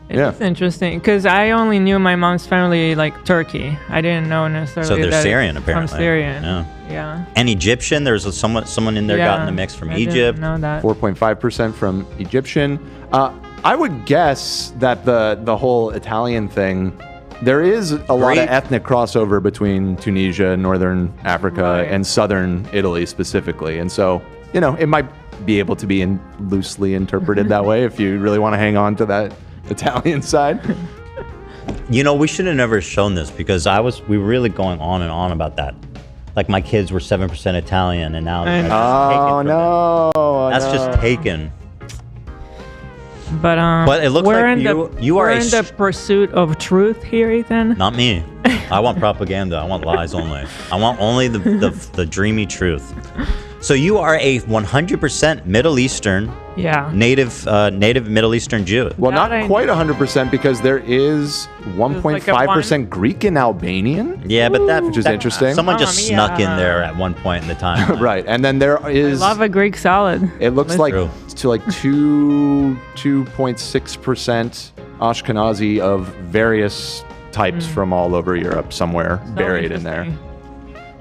It's interesting because I only knew my mom's family like Turkey. I didn't know necessarily. So they're that Syrian, apparently. From Syrian. Yeah. And Egyptian. There's someone in there got in the mix from Egypt. Know that. 4.5% from Egyptian. I would guess that the whole Italian thing, there is a lot of ethnic crossover between Tunisia, Northern Africa, and Southern Italy specifically. And so, it might be able to be loosely interpreted that way if you really want to hang on to that Italian side. We should have never shown this because we were really going on and on about that. Like my kids were 7% Italian, and now that's just taken. But it looks we're like you are in the pursuit of truth here, Ethan. Not me. I want propaganda. I want lies only. I want only the dreamy truth. So you are a 100% Middle Eastern, native Middle Eastern Jew. Well, not quite 100% because there is 1.5% Greek and Albanian. Yeah, but which is interesting. Someone just snuck in there at one point in the time. Right, and then there is. I love a Greek salad. It looks like to like 2.6% Ashkenazi of various types from all over Europe somewhere buried in there.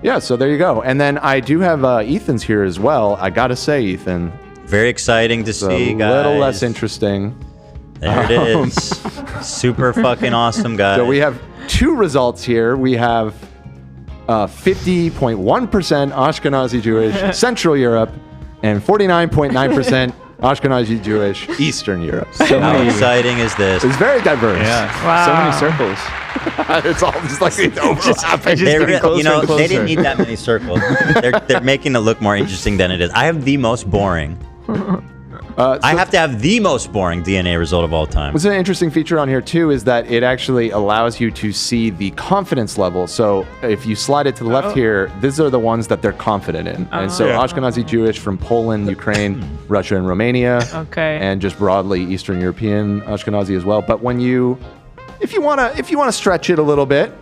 Yeah, so there you go. And then I do have Ethan's here as well. I gotta say, Ethan. Very exciting to see, guys. A little less interesting. There it is. Super fucking awesome, guys. So we have two results here. We have 50.1% Ashkenazi Jewish, Central Europe, and 49.9% Ashkenazi Jewish, Eastern Europe. So how exciting is this? It's very diverse. Yeah. Wow. So many circles. It's all just like overlapping. They didn't need that many circles. They're making it look more interesting than it is. I have the most boring. I have to have the most boring DNA result of all time. What's an interesting feature on here too is that it actually allows you to see the confidence level. So if you slide it to the left here, these are the ones that they're confident in. And so Ashkenazi Jewish from Poland, Ukraine, Russia, and Romania. Okay. And just broadly Eastern European Ashkenazi as well. But if you wanna stretch it a little bit,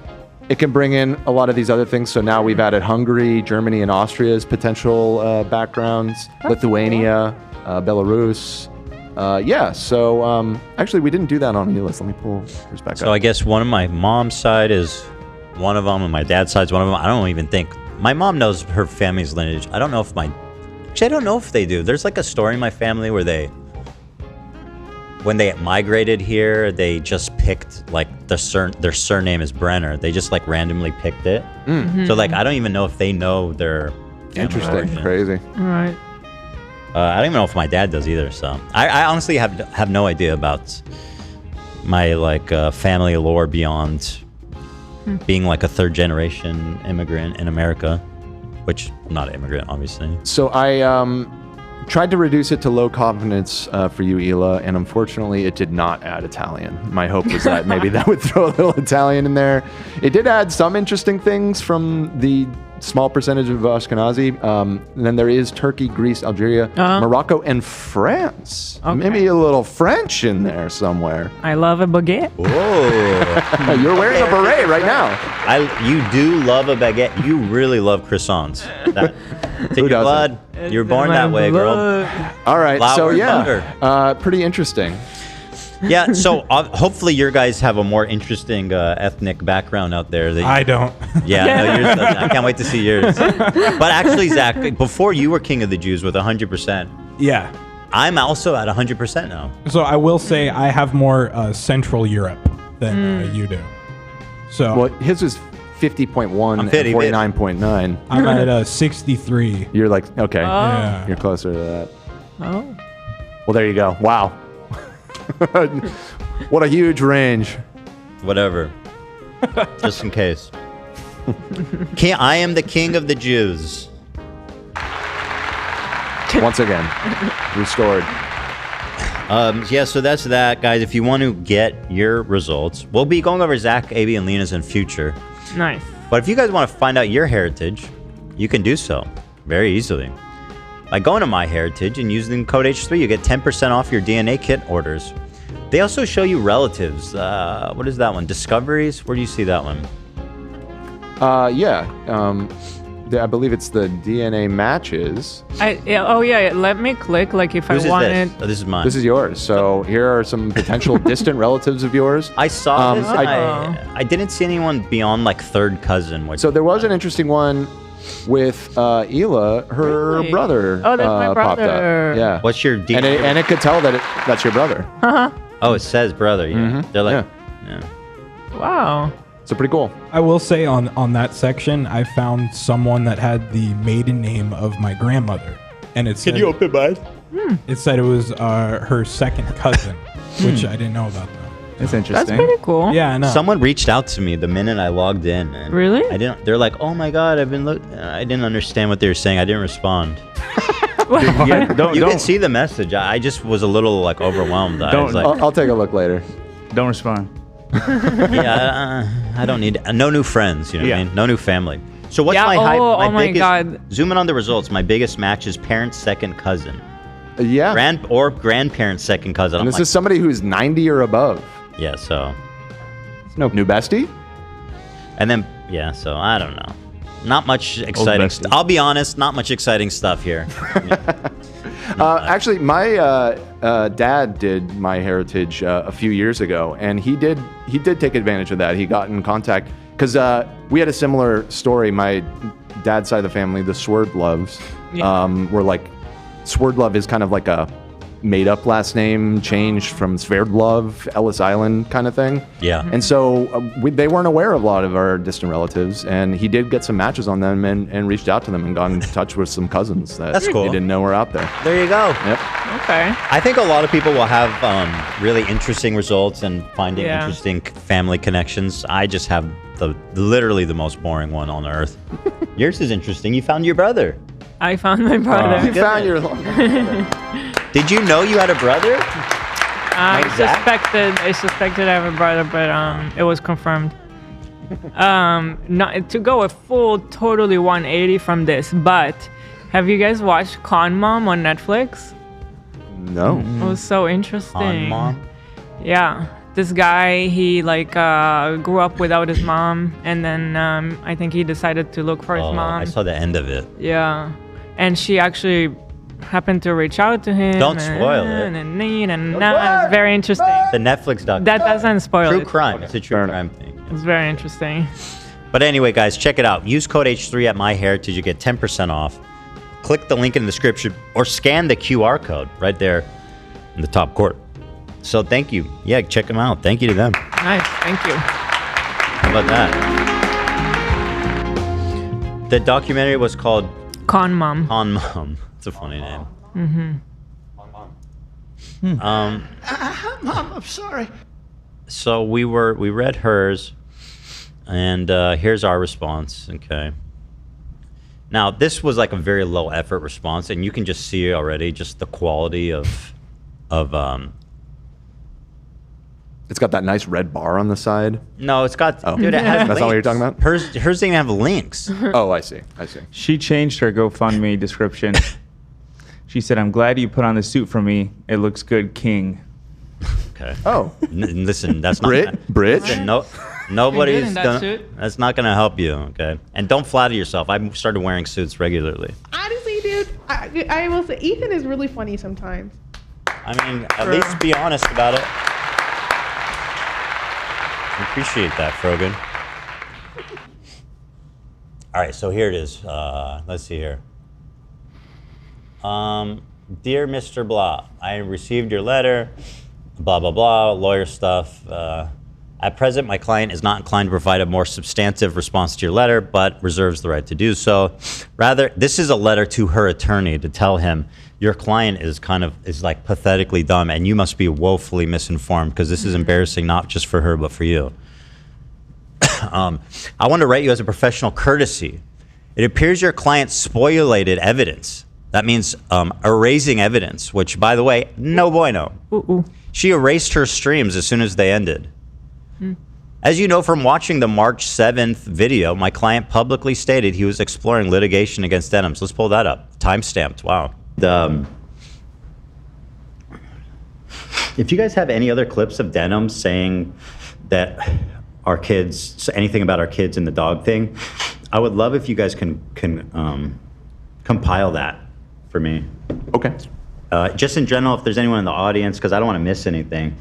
it can bring in a lot of these other things. So now we've added Hungary, Germany, and Austria's potential backgrounds, Lithuania, Belarus. So actually we didn't do that on Elis. Let me pull yours back up. So I guess one of my mom's side is one of them, and my dad's side's one of them. I don't even think. My mom knows her family's lineage. I don't know if I don't know if they do. There's like a story in my family where when they migrated here, they just picked like their surname is Brenner. They just like randomly picked it. So like I don't even know if they know their Interesting, origin. crazy. All right. I don't even know if my dad does either. So I honestly have no idea about my like family lore beyond being like a third generation immigrant in America, which I'm not an immigrant, obviously. So I tried to reduce it to low confidence for you, Hila, and unfortunately it did not add Italian. My hope was that maybe that would throw a little Italian in there. It did add some interesting things from the small percentage of Ashkenazi. And then there is Turkey, Greece, Algeria, Morocco, and France. Okay. Maybe a little French in there somewhere. I love a baguette. Whoa. You're wearing a beret right now. You do love a baguette. You really love croissants. It's in your doesn't? blood. You were born that way, girl. All right, Flour so and yeah, pretty interesting. Yeah, so hopefully your guys have a more interesting ethnic background out there. I don't. Yeah, no, yours doesn't. I can't wait to see yours. But actually, Zach, before you were king of the Jews with 100%. Yeah. I'm also at 100% now. So I will say I have more Central Europe than you do. So well, his was 50.1 and 49.9. I'm at 63. You're like, okay, Yeah. you're closer to that. Oh. Well, there you go. Wow. What a huge range. Whatever. Just in case. I am the king of the Jews. Once again, restored. Yeah, so that's that, guys. If you want to get your results, we'll be going over Zach, AB, and Lena's in future. Nice. But if you guys want to find out your heritage, you can do so very easily. By going to MyHeritage and using code H3, you get 10% off your DNA kit orders. They also show you relatives. What is that one? Discoveries? Where do you see that one? I believe it's the DNA matches. Let me click like if Whose I is wanted. this? Oh, this is mine. This is yours. So here are some potential distant relatives of yours. I saw this. I didn't see anyone beyond like third cousin. Which So there was an interesting one with Hila, her brother. Oh, that's my popped brother. up. Yeah. What's your DNA? And it could tell that that's your brother. Oh, it says brother. Yeah. They're like, yeah. Wow. So pretty cool. I will say on that section, I found someone that had the maiden name of my grandmother, and it said, Can you open mine? It said it was her second cousin, which I didn't know about that. That's interesting. That's pretty cool. Yeah, I know. Someone reached out to me the minute I logged in. And Really? I didn't. They're like, "Oh my god, I've been I didn't understand what they were saying. I didn't respond." Yeah, You can see the message. I just was a little like overwhelmed. I was like, I'll take a look later. Don't respond. I don't need no new friends. You know what I mean? No new family. So what's Yeah, my my biggest? God. Zoom in on the results. My biggest match is parent's second cousin. Yeah. Grandparent's second cousin. And this is somebody who's 90 or above. Yeah. So. No new bestie. And then so I don't know. Not much exciting stuff. I'll be honest, not much exciting stuff here. Actually, my dad did MyHeritage a few years ago, and he did take advantage of that. He got in contact because we had a similar story. My dad's side of the family, the Swerdloves, were like Swerdlove is kind of like a made-up last name, changed from Sverdlov, Ellis Island kind of thing. Yeah. And so they weren't aware of a lot of our distant relatives, and he did get some matches on them and reached out to them and got in touch with some cousins that That's cool. he didn't know were out there. There you go. Yep. Okay. I think a lot of people will have really interesting results and finding interesting family connections. I just have literally the most boring one on earth. Yours is interesting. You found your brother. I found my brother. You found your Did you know you had a brother? I suspected I have a brother, but it was confirmed. Not to go a full totally 180 from this, but have you guys watched Con Mom on Netflix? No. It was so interesting. Con Mom? Yeah. This guy, he grew up without his mom, and then I think he decided to look for his mom. I saw the end of it. Yeah. And she actually happened to reach out to him. Don't spoil it. It's very interesting. The Netflix doc. That doesn't spoil True it. crime. It's a true crime thing. It's very interesting. But anyway, guys, check it out. Use code H3 at MyHeritage. You get 10% off. Click the link in the description or scan the QR code right there in the top corner. So thank you. Yeah, check them out. Thank you to them. Nice. Thank you. How about that? The documentary was called Con Mom. Con Mom. It's a funny name. Mom, I'm sorry. So we read hers, and here's our response. Okay. Now this was like a very low effort response, and you can just see already just the quality of. It's got that nice red bar on the side. No, it's got. Oh. Dude, it has. That's not what you're talking about. Hers didn't have links. Oh, I see. She changed her GoFundMe description. She said, "I'm glad you put on the suit for me. It looks good, King." Okay. Oh. Listen, that's not Brit. Listen, nobody's done. That's not gonna help you. Okay. And don't flatter yourself. I started wearing suits regularly. Honestly, dude, I will say Ethan is really funny sometimes. I mean, at least be honest about it. I appreciate that, Frogan. All right, so here it is. Let's see here. Dear Mr. Blah, I received your letter, blah, blah, blah, lawyer stuff. At present, my client is not inclined to provide a more substantive response to your letter, but reserves the right to do so. Rather, this is a letter to her attorney to tell him your client is like pathetically dumb and you must be woefully misinformed because this is embarrassing not just for her, but for you. I want to write you as a professional courtesy. It appears your client spoliated evidence. That means erasing evidence, which, by the way, no bueno. She erased her streams as soon as they ended. As you know from watching the March 7th video, my client publicly stated he was exploring litigation against Denims. Let's pull that up. Timestamped. Wow. If you guys have any other clips of Denims saying that our kids, anything about our kids and the dog thing, I would love if you guys can compile that for me. Okay. Just in general, if there's anyone in the audience, because I don't want to miss anything.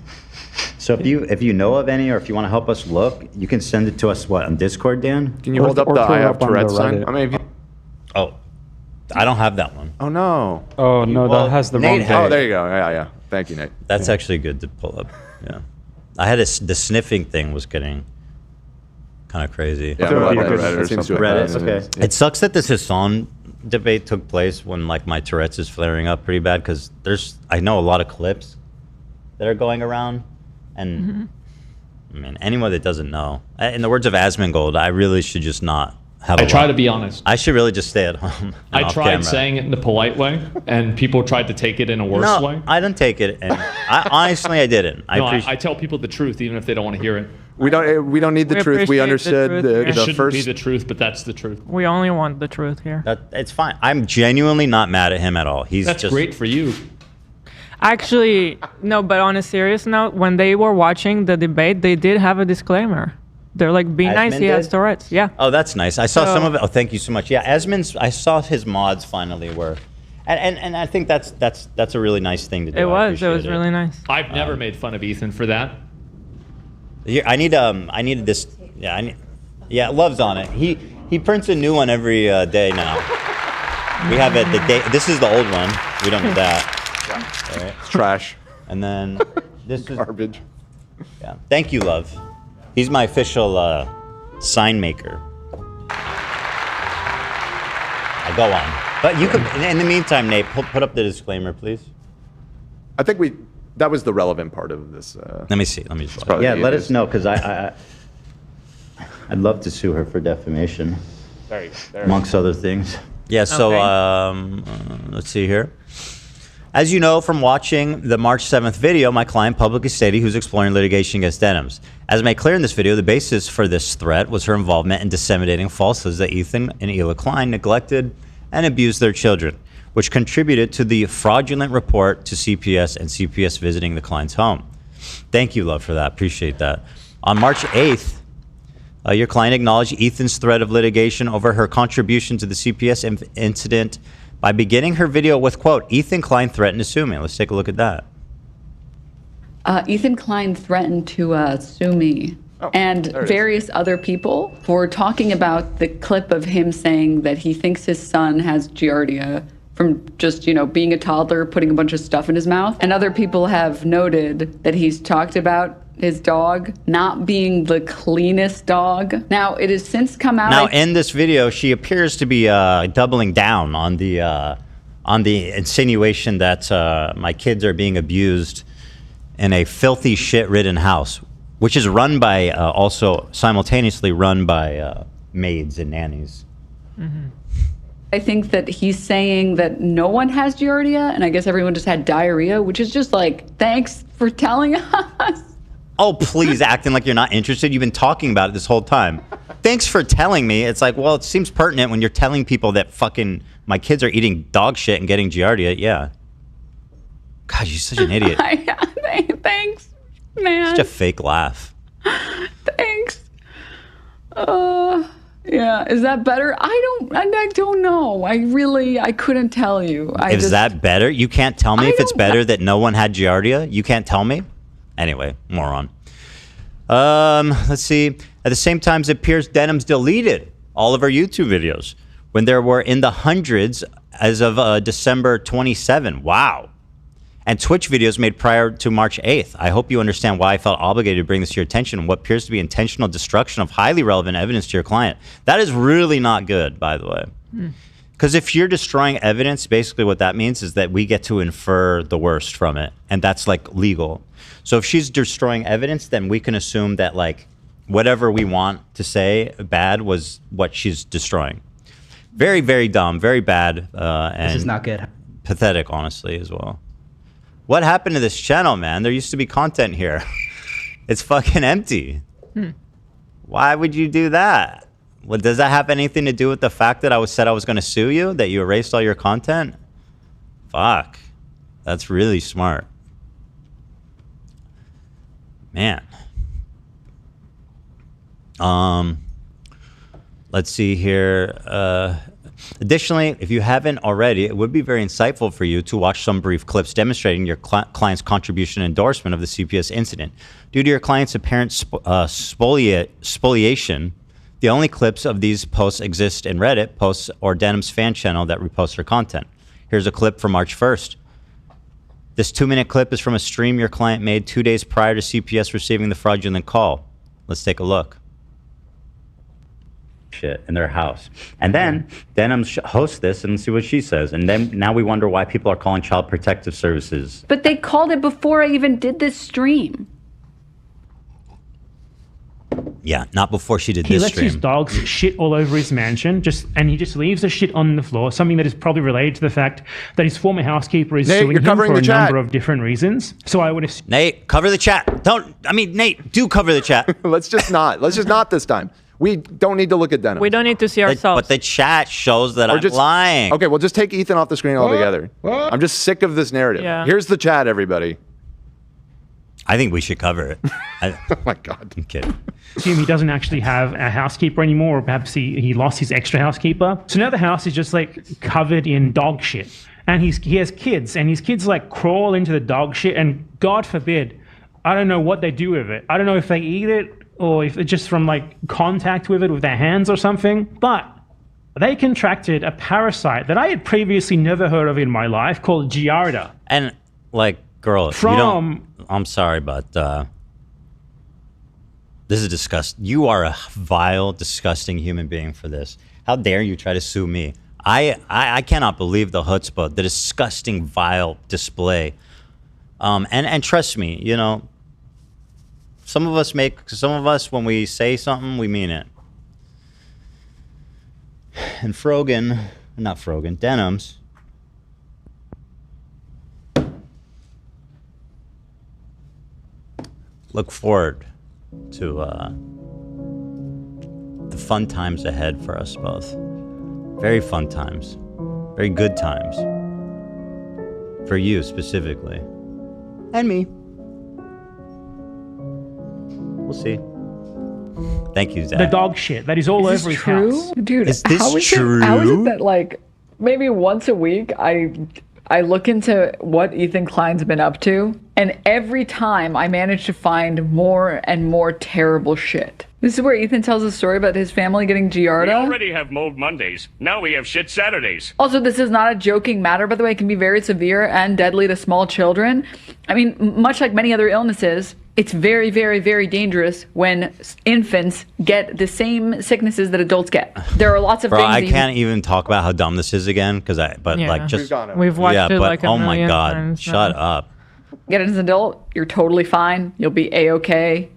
So if you know of any, or if you want to help us look, you can send it to us, what, on Discord, Dan? Can you hold up the I have Tourette's sign? I mean, oh, I don't have that one. Oh, no. Oh, no, that has the wrong date. Oh, there you go. Yeah. Thank you, Nate. That's actually good to pull up. Yeah. I had the sniffing thing was getting kind of crazy. Yeah, Reddit, okay. Yeah. It sucks that this Hassan debate took place when like my Tourette's is flaring up pretty bad because I know a lot of clips that are going around, and I mean anyone that doesn't know. In the words of Asmongold, I really should just not have. I try to be honest. I should really just stay at home. I tried saying it in the polite way, and people tried to take it in a worse way. I didn't take it, and honestly, I didn't. I tell people the truth even if they don't want to hear it. We don't need the truth. We understood it the shouldn't first. be the truth, but that's the truth. We only want the truth here. It's fine. I'm genuinely not mad at him at all. That's just great for you. Actually, no, but on a serious note, when they were watching the debate, they did have a disclaimer. They're like, be nice, he has Tourette's. Yeah. Oh, that's nice. I saw some of it. Oh, thank you so much. Yeah, I saw his mods finally were. And I think that's a really nice thing to do. It was really nice. I've never made fun of Ethan for that. I need this. Yeah, Love's on it. He prints a new one every day now. We have it the day. This is the old one. We don't need that. All right. It's trash. And then this is garbage. Yeah. Thank you, Love. He's my official sign maker. I go on. But you could, in the meantime, Nate, put up the disclaimer, please. I think that was the relevant part of this. Let me see. Let me just. Let us know, because I'd love to sue her for defamation. There you go. Amongst other things. Yeah. So let's see here. As you know from watching the March 7th video, my client publicly stated he was exploring litigation against Denims. As made clear in this video, the basis for this threat was her involvement in disseminating falsehoods that Ethan and Hila Klein neglected and abused their children, which contributed to the fraudulent report to CPS and CPS visiting the Klein's home. Thank you, Love, for that. Appreciate that. On March 8th, your client acknowledged Ethan's threat of litigation over her contribution to the CPS incident by beginning her video with, quote, Ethan Klein threatened to sue me. Let's take a look at that. Ethan Klein threatened to sue me and various other people for talking about the clip of him saying that he thinks his son has Giardia from just, being a toddler, putting a bunch of stuff in his mouth. And other people have noted that he's talked about his dog not being the cleanest dog. Now, it has since come out. Now, in this video, she appears to be doubling down on the insinuation that my kids are being abused in a filthy, shit-ridden house, which is run by, also simultaneously run by maids and nannies. Mm-hmm. I think that he's saying that no one has Giardia, and I guess everyone just had diarrhea, which is just like, thanks for telling us. Oh, please, acting like you're not interested. You've been talking about it this whole time. Thanks for telling me. It's like, well, it seems pertinent when you're telling people that fucking my kids are eating dog shit and getting Giardia. Yeah. God, you're such an idiot. Thanks, man. Such a fake laugh. Thanks. Yeah, is that better? I don't know. I couldn't tell you. Is that better? You can't tell me if it's better that no one had Giardia? You can't tell me? Anyway, moron. Let's see. At the same time, it appears Denims deleted all of our YouTube videos when there were in the hundreds as of December 27. Wow. And Twitch videos made prior to March 8th. I hope you understand why I felt obligated to bring this to your attention and what appears to be intentional destruction of highly relevant evidence to your client. That is really not good, by the way. Because if you're destroying evidence, basically what that means is that we get to infer the worst from it. And that's like legal. So if she's destroying evidence, then we can assume that like whatever we want to say bad was what she's destroying. Very, very dumb, very bad. And this is not good. Pathetic, honestly, as well. What happened to this channel, man? There used to be content here. It's fucking empty. Why would you do that? Well, does that have anything to do with the fact that I said I was going to sue you? That you erased all your content? Fuck. That's really smart. Man. Let's see here. Additionally, if you haven't already, it would be very insightful for you to watch some brief clips demonstrating your client's contribution and endorsement of the CPS incident. Due to your client's apparent spoliation, the only clips of these posts exist in Reddit posts or Denims fan channel that reposts her content. Here's a clip from March 1st. This 2-minute clip is from a stream your client made 2 days prior to CPS receiving the fraudulent call. Let's take a look. Shit in their house. And then Denims hosts this and see what she says. And then now we wonder why people are calling Child Protective Services. But they called it before I even did this stream. Yeah, not before she did He this lets stream. his dogs shit all over his mansion, and he just leaves the shit on the floor, something that is probably related to the fact that his former housekeeper is suing him for a number of different reasons. So I would assume... Nate, cover the chat. Nate, do cover the chat. Let's just not this time. We don't need to look at Denims. We don't need to see ourselves. But the chat shows that I'm lying. Okay, well, just take Ethan off the screen altogether. I'm just sick of this narrative. Yeah. Here's the chat, everybody. I think we should cover it. Oh my God. I'm kidding. Assume he doesn't actually have a housekeeper anymore, or perhaps he lost his extra housekeeper. So now the house is just like covered in dog shit. And he has kids, and his kids like crawl into the dog shit, and God forbid, I don't know what they do with it. I don't know if they eat it, or if it's just from like contact with it with their hands or something, but they contracted a parasite that I had previously never heard of in my life called Giardia. And like, girl, I'm sorry, but this is disgusting. You are a vile, disgusting human being for this. How dare you try to sue me? I cannot believe the chutzpah, the disgusting, vile display. And trust me, some of us, when we say something, we mean it. And Denims. Look forward to the fun times ahead for us both. Very fun times. Very good times. For you specifically. And me. We'll see. Thank you, Zach. The dog shit that is all over his house. Dude, is this how is true? How is it that like maybe once a week I I look into what Ethan Klein's been up to, and every time I manage to find more and more terrible shit. This is where Ethan tells a story about his family getting Giardia. We already have mold Mondays. Now we have shit Saturdays. Also, this is not a joking matter, by the way. It can be very severe and deadly to small children. I mean, much like many other illnesses, it's very, very, very dangerous when infants get the same sicknesses that adults get. There are lots of Bro, things. I can't even talk about how dumb this is again We've watched it like a oh my million god, times shut now. up. Get it as an adult, you're totally fine. You'll be A-okay.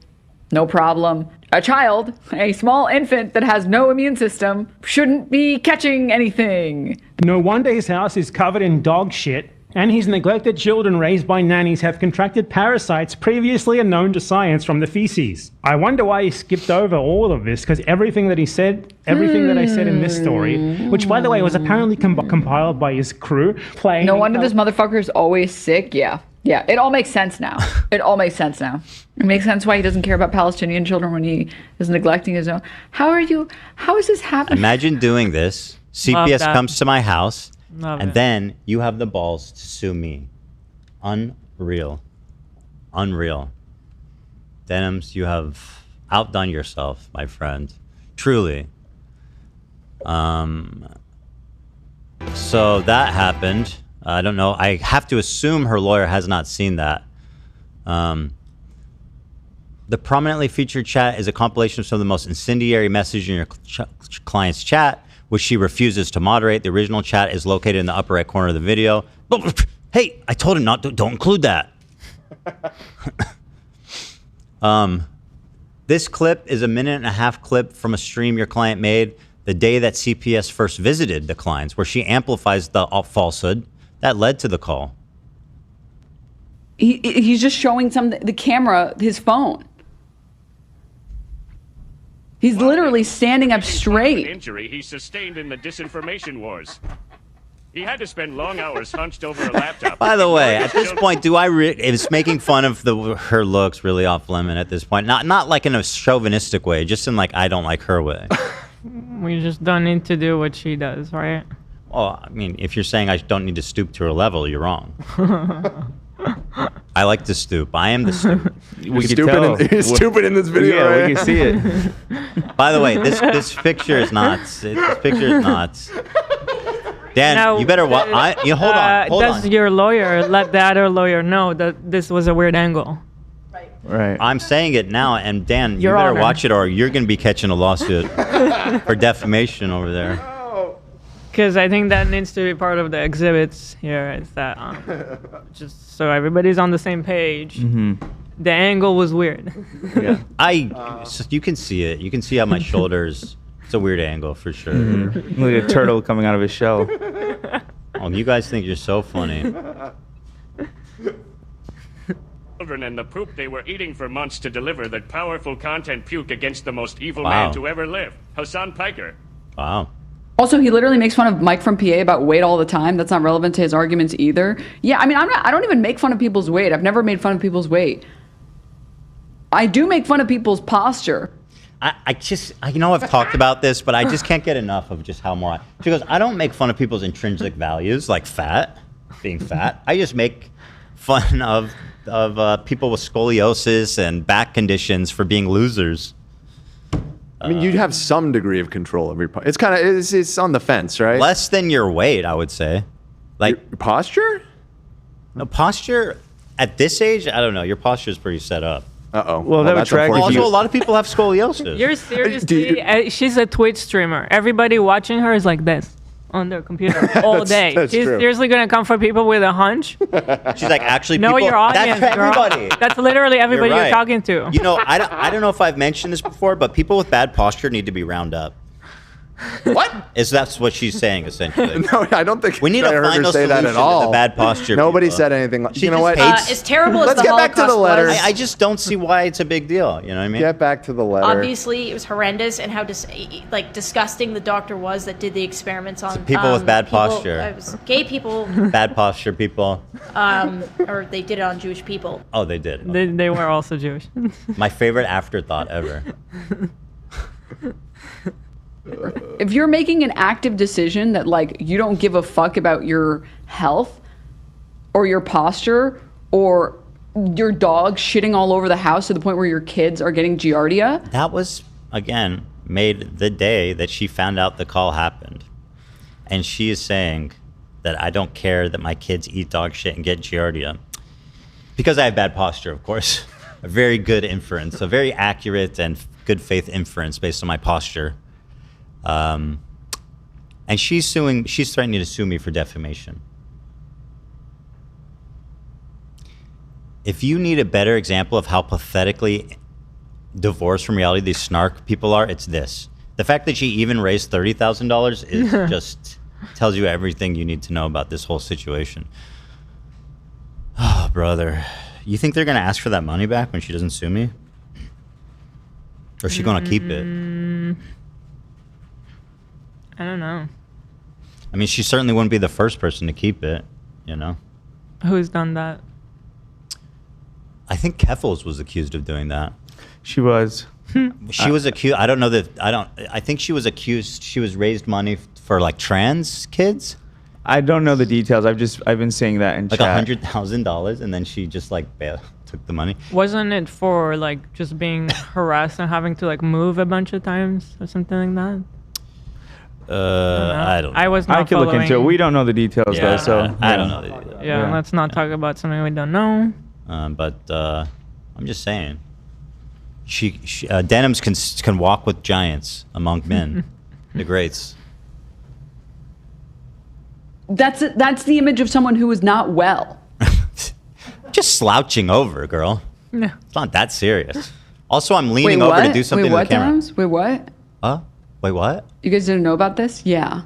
No problem. A child, a small infant that has no immune system, shouldn't be catching anything. No wonder his house is covered in dog shit, and his neglected children raised by nannies have contracted parasites previously unknown to science from the feces. I wonder why he skipped over all of this, because everything that I said in this story, which by the way was apparently compiled by his crew, playing. No wonder this motherfucker is always sick. Yeah, it all makes sense now. It all makes sense now. It makes sense why he doesn't care about Palestinian children when he is neglecting his own. How is this happening? Imagine doing this. CPS comes to my house, and then you have the balls to sue me. Unreal. Denims, you have outdone yourself, my friend. Truly. So that happened. I don't know. I have to assume her lawyer has not seen that. The prominently featured chat is a compilation of some of the most incendiary messages in your client's chat, which she refuses to moderate. The original chat is located in the upper right corner of the video. Hey, I told him not to. Don't include that. This clip is a 1.5-minute clip from a stream your client made the day that CPS first visited the clients, where she amplifies the falsehood that led to the call. He's just showing the camera his phone. He's literally standing up straight. Injury he sustained in the disinformation wars. He had to spend long hours hunched over a laptop. By the way, at this point, is making fun of her looks really off limit at this point? Not like in a chauvinistic way, just in like I don't like her way. We just don't need to do what she does, right? Well, I mean, if you're saying I don't need to stoop to her level, you're wrong. I like to stoop. I am the stoop. He's stupid in this video. Yeah, right? we can see it. By the way, this picture is nuts. This picture is nuts. Dan, Now, you better hold on. Does your lawyer let the other lawyer know that this was a weird angle? Right. I'm saying it now, and Dan, Your you better Honor. watch it, or you're going to be catching a lawsuit for defamation over there. Because I think that needs to be part of the exhibits here. Is that just so everybody's on the same page? The angle was weird. Yeah, so you can see it. You can see how my shoulders. It's a weird angle for sure. Like a turtle coming out of his shell. Oh, you guys think you're so funny. Children and the poop they were eating for months to deliver that powerful content puke against the most evil Wow. man to ever live, Hassan Piker. Wow. Also, he literally makes fun of Mike from PA about weight all the time. That's not relevant to his arguments either. Yeah, I mean, I don't even make fun of people's weight. I've never made fun of people's weight. I do make fun of people's posture. I know I've talked about this, but I just can't get enough of just how she goes, I don't make fun of people's intrinsic values, like being fat. I just make fun of people with scoliosis and back conditions for being losers. I mean, you'd have some degree of control of your. It's kind of it's on the fence, right? Less than your weight, I would say. Like your posture? No, posture at this age, I don't know. Your posture is pretty set up. Well, that would track. Also, a lot of people have scoliosis. You're seriously. She's a Twitch streamer. Everybody watching her is like this on their computer all day. That's She's true. seriously gonna come for people with a hunch. She's like, actually, Know people, your audience, that's girl. everybody. That's literally everybody You're you're talking to. You know, I don't know if I've mentioned this before, but people with bad posture need to be round up. What? That's what she's saying, essentially. No, I don't think We need I to heard find her a say that solution at all. to the bad posture. Nobody people. said anything. She You know just what? hates- As terrible as Let's the get back to the Holocaust letter. was, I just don't see why it's a big deal. You know what I mean? Get back to the letter. obviously it was horrendous, and how disgusting the doctor was that did the experiments on people with bad posture. It was gay people, Bad posture people. or they did it on Jewish people. Oh, they did. They were also Jewish. My favorite afterthought ever. If you're making an active decision that like you don't give a fuck about your health, or your posture or your dog shitting all over the house to the point where your kids are getting giardia. That was, again, made the day that she found out the call happened. And she is saying that I don't care that my kids eat dog shit and get giardia. Because I have bad posture, of course. A very good inference, a very accurate and good faith inference based on my posture. And she's threatening to sue me for defamation. If you need a better example of how pathetically divorced from reality these snark people are, it's this. The fact that she even raised $30,000 is just tells you everything you need to know about this whole situation. Oh, brother. You think they're going to ask for that money back when she doesn't sue me? Or is she going to keep it? I don't know. I mean, she certainly wouldn't be the first person to keep it, you know? Who's done that? I think Keffels was accused of doing that. She was. She was accused. I don't know that. I think she was accused. She was raised money for like trans kids. I don't know the details. I've been seeing that in like chat. $100,000, and then she just like took the money. Wasn't it for like just being harassed and having to like move a bunch of times or something like that? I don't know. I was not I could look into it. We don't know the details though, so I don't know the details. Yeah, let's not talk about something we don't know. But I'm just saying, she Denims can walk with giants among men, the greats. That's the image of someone who is not well. Just slouching over, girl. No. It's not that serious. Also, I'm leaning over to do something to the camera. Denims? Wait, what? Wait, what? You guys didn't know about this? Yeah.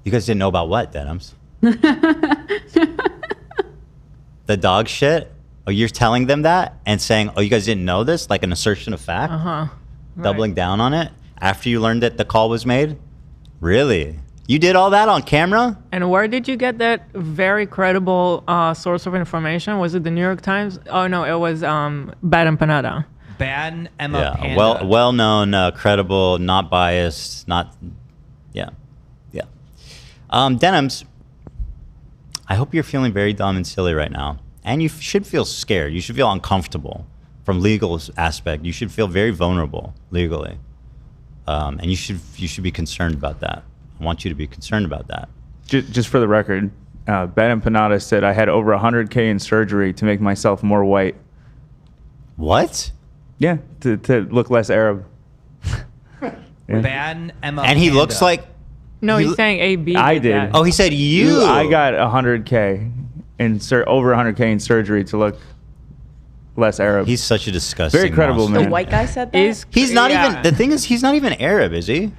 You guys didn't know about what, Denims? The dog shit? Oh, you're telling them that and saying, oh, you guys didn't know this? Like an assertion of fact? Doubling down on it after you learned that the call was made? Really? You did all that on camera? And where did you get that very credible source of information? Was it the New York Times? Oh, no, it was Bad Empanada. Bad Emma Panda. Well-known, credible, not biased, yeah. Denims, I hope you're feeling very dumb and silly right now. And you should feel scared. You should feel uncomfortable from legal aspect. You should feel very vulnerable legally. And you should be concerned about that. I want you to be concerned about that. Just for the record, Ben Empanada said I had over 100K in surgery to make myself more white. What? Yeah, to look less Arab. Bad Emma And he Panda. looks like... No, he's saying AB. I did. That. Oh, he said you. I got 100K over 100K in surgery to look less Arab. He's such a disgusting Very credible monster. man. The white guy said that? He's not even... The thing is, he's not even Arab, is he?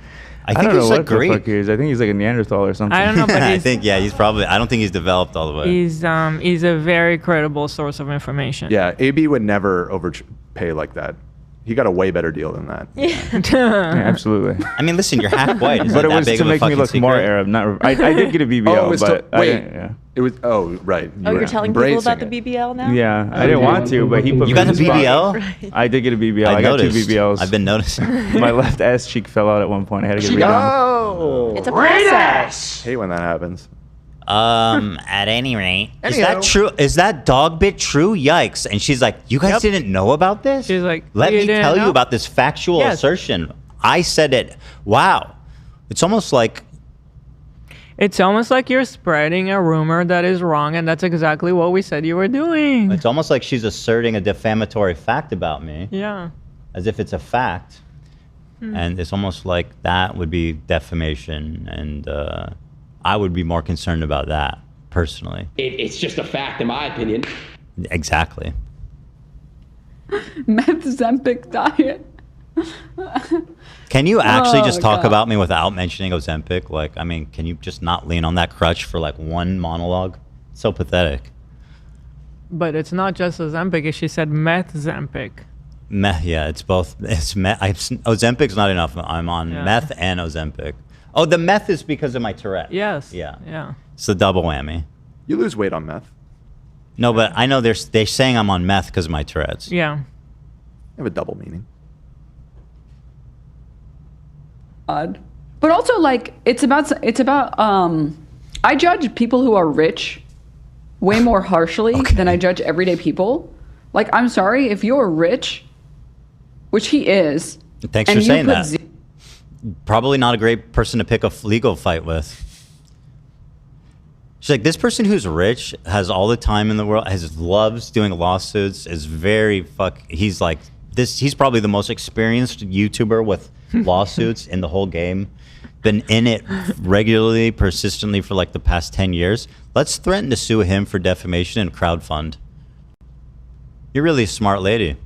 I think don't know he's what like the Greek. fuck he is. I think he's like a Neanderthal or something. I don't know, but I think, he's probably... I don't think he's developed all the way. He's a very credible source of information. Yeah, AB would never overpay like that. He got a way better deal than that. Yeah, absolutely. I mean, listen, you're half white. Isn't But it that was big to of a make me fucking look more secret? Arab. Not. I did get a BBL, Oh, it was but wait. yeah. It was. Oh, right. Oh, you're telling people about the BBL now? Yeah, I didn't want to, but he put You me got in the spot. BBL? Right. I did get a BBL. I got noticed. 2 BBLs. I've been noticing. My left ass cheek fell out at one point. I had to get it redone. Oh, It's a process. hate when that happens. At any rate, is Anyhow. that true? Is that dog bit true? Yikes! And she's like, "You guys didn't know about this?" She's like, "Let "You me didn't tell you know?" about this factual Yes. assertion. I said it. Wow, it's almost like It's almost like you're spreading a rumor that is wrong, and that's exactly what we said you were doing. it's almost like she's asserting a defamatory fact about me, Yeah. as if it's a fact, and it's almost like that would be defamation, and I would be more concerned about that personally. It's just a fact, in my opinion. Exactly. Meth Zempic diet. Can you actually Oh, just talk God. about me without mentioning Ozempic? Like, I mean, can you just not lean on that crutch for like one monologue? So pathetic. But it's not just Ozempic. She said meth Zempic. Yeah, it's both. It's Ozempic's not enough. I'm on meth and Ozempic. Oh, the meth is because of my Tourette. Yes. Yeah. Yeah. It's the double whammy. You lose weight on meth. No, but I know they're saying I'm on meth because of my Tourette's. Yeah. You have a double meaning. Odd. But also, like, it's about I judge people who are rich way more harshly than I judge everyday people. Like, I'm sorry, if you're rich, which he is. Thanks for saying that. Probably not a great person to pick a legal fight with. She's like, this person who's rich, has all the time in the world, loves doing lawsuits, is very he's like this. He's probably the most experienced YouTuber with lawsuits in the whole game. Been in it regularly, persistently for like the past 10 years. Let's threaten to sue him for defamation and crowdfund. You're really a smart lady.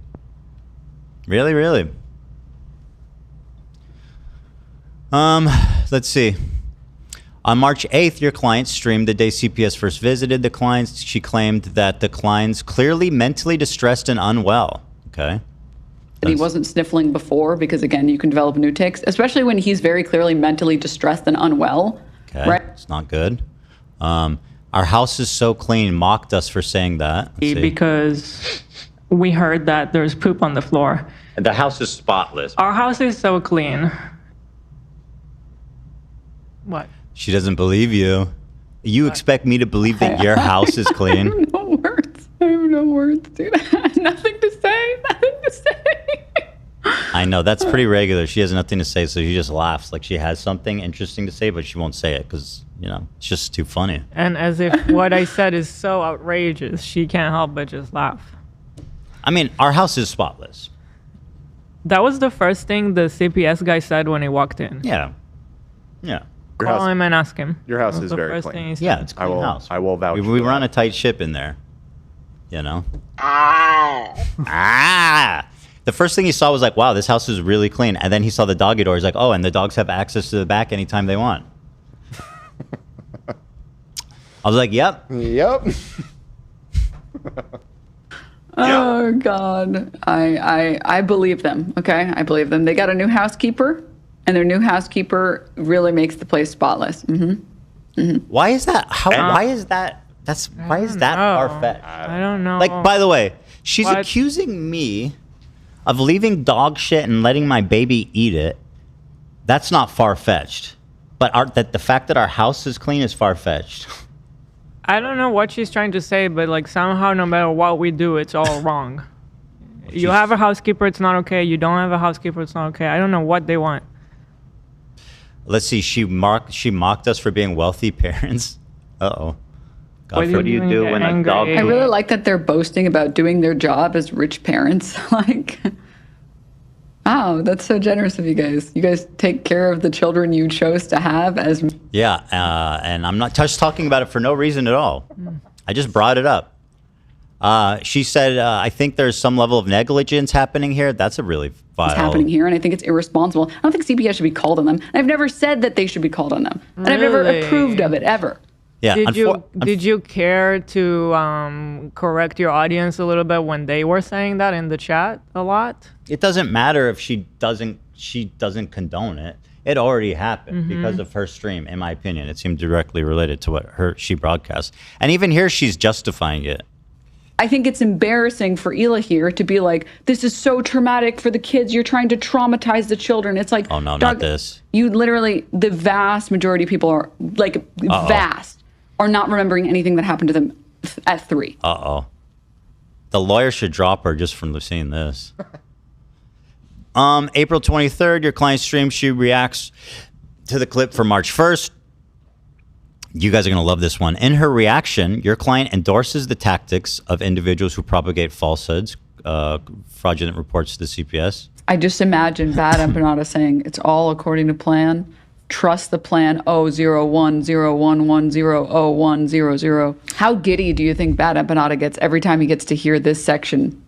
Really, really. Let's see. On March 8th, your client streamed the day CPS first visited the clients. She claimed that the client's clearly mentally distressed and unwell. Okay. That he wasn't sniffling before, because again, you can develop new tics, especially when he's very clearly mentally distressed and unwell. Okay. Right? It's not good. Our house is so clean. Mocked us for saying that. Let's see. Because we heard that there's poop on the floor. The house is spotless. Our house is so clean. What? She doesn't believe you. You expect me to believe that your house is clean? I have no words. I have no words, dude. I have nothing to say. Nothing to say. I know. That's pretty regular. She has nothing to say, so she just laughs like she has something interesting to say, but she won't say it because, you know, it's just too funny. And as if what I said is so outrageous, she can't help but just laugh. I mean, our house is spotless. That was the first thing the CPS guy said when he walked in. Yeah. Yeah. Call him and ask him. Your house That was is the very first clean. thing he said. Yeah, it's a clean house. I will vouch. We run a tight ship in there. You know? The first thing he saw was like, wow, this house is really clean. And then he saw the doggy door. He's like, oh, and the dogs have access to the back anytime they want. I was like, yep. Yep. Oh God, I believe them. Okay, I believe them. They got a new housekeeper, and their new housekeeper really makes the place spotless. Why is that? Why is that? Why is that far-fetched? I don't know. Like, by the way, she's accusing me of leaving dog shit and letting my baby eat it. That's not far-fetched. But the fact that our house is clean is far-fetched. I don't know what she's trying to say, but like somehow no matter what we do, it's all wrong. You have a housekeeper, it's not okay. You don't have a housekeeper, it's not okay. I don't know what they want. Let's see. She mocked us for being wealthy parents. Uh-oh. God, what do you do when a dog... I really like that they're boasting about doing their job as rich parents. Like, wow, that's so generous of you guys. You guys take care of the children you chose to have as... Yeah, and I'm not just talking about it for no reason at all. I just brought it up. She said, I think there's some level of negligence happening here. That's a really vile... It's happening here, and I think it's irresponsible. I don't think CPS should be called on them. I've never said that they should be called on them. And I've never approved of it, ever. Yeah, did you care to correct your audience a little bit when they were saying that in the chat a lot? It doesn't matter if she doesn't condone it. It already happened because of her stream, in my opinion. It seemed directly related to what she broadcast. And even here, she's justifying it. I think it's embarrassing for Hila here to be like, this is so traumatic for the kids. You're trying to traumatize the children. It's like, oh, no, not this. You literally, the vast majority of people are like, are not remembering anything that happened to them at 3. Uh-oh. The lawyer should drop her just from seeing this. April 23rd, your client stream, she reacts to the clip from March 1st. You guys are going to love this one. In her reaction, your client endorses the tactics of individuals who propagate falsehoods, fraudulent reports to the CPS. I just imagine Bad Empanada saying, it's all according to plan. Trust the plan 00101100100. How giddy do you think Bad Empanada gets every time he gets to hear this section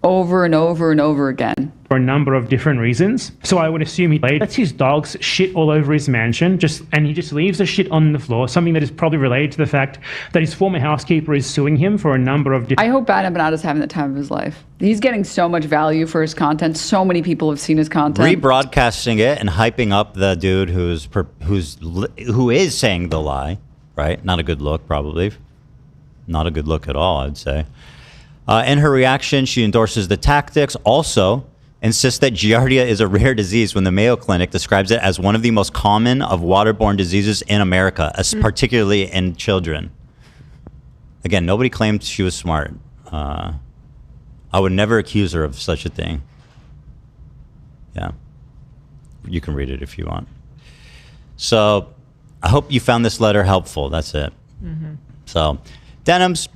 over and over and over again? For a number of different reasons. So I would assume he lets his dogs shit all over his mansion, and he just leaves the shit on the floor, something that is probably related to the fact that his former housekeeper is suing him for a number of different... I hope Bad Empanada's having the time of his life. He's getting so much value for his content. So many people have seen his content. Rebroadcasting it and hyping up the dude who is saying the lie, right? Not a good look, probably. Not a good look at all, I'd say. In her reaction, she endorses the tactics. Also, insists that Giardia is a rare disease when the Mayo Clinic describes it as one of the most common of waterborne diseases in America, particularly in children. Again, nobody claimed she was smart. I would never accuse her of such a thing. Yeah. You can read it if you want. So I hope you found this letter helpful. That's it. Mm-hmm. So, Denims,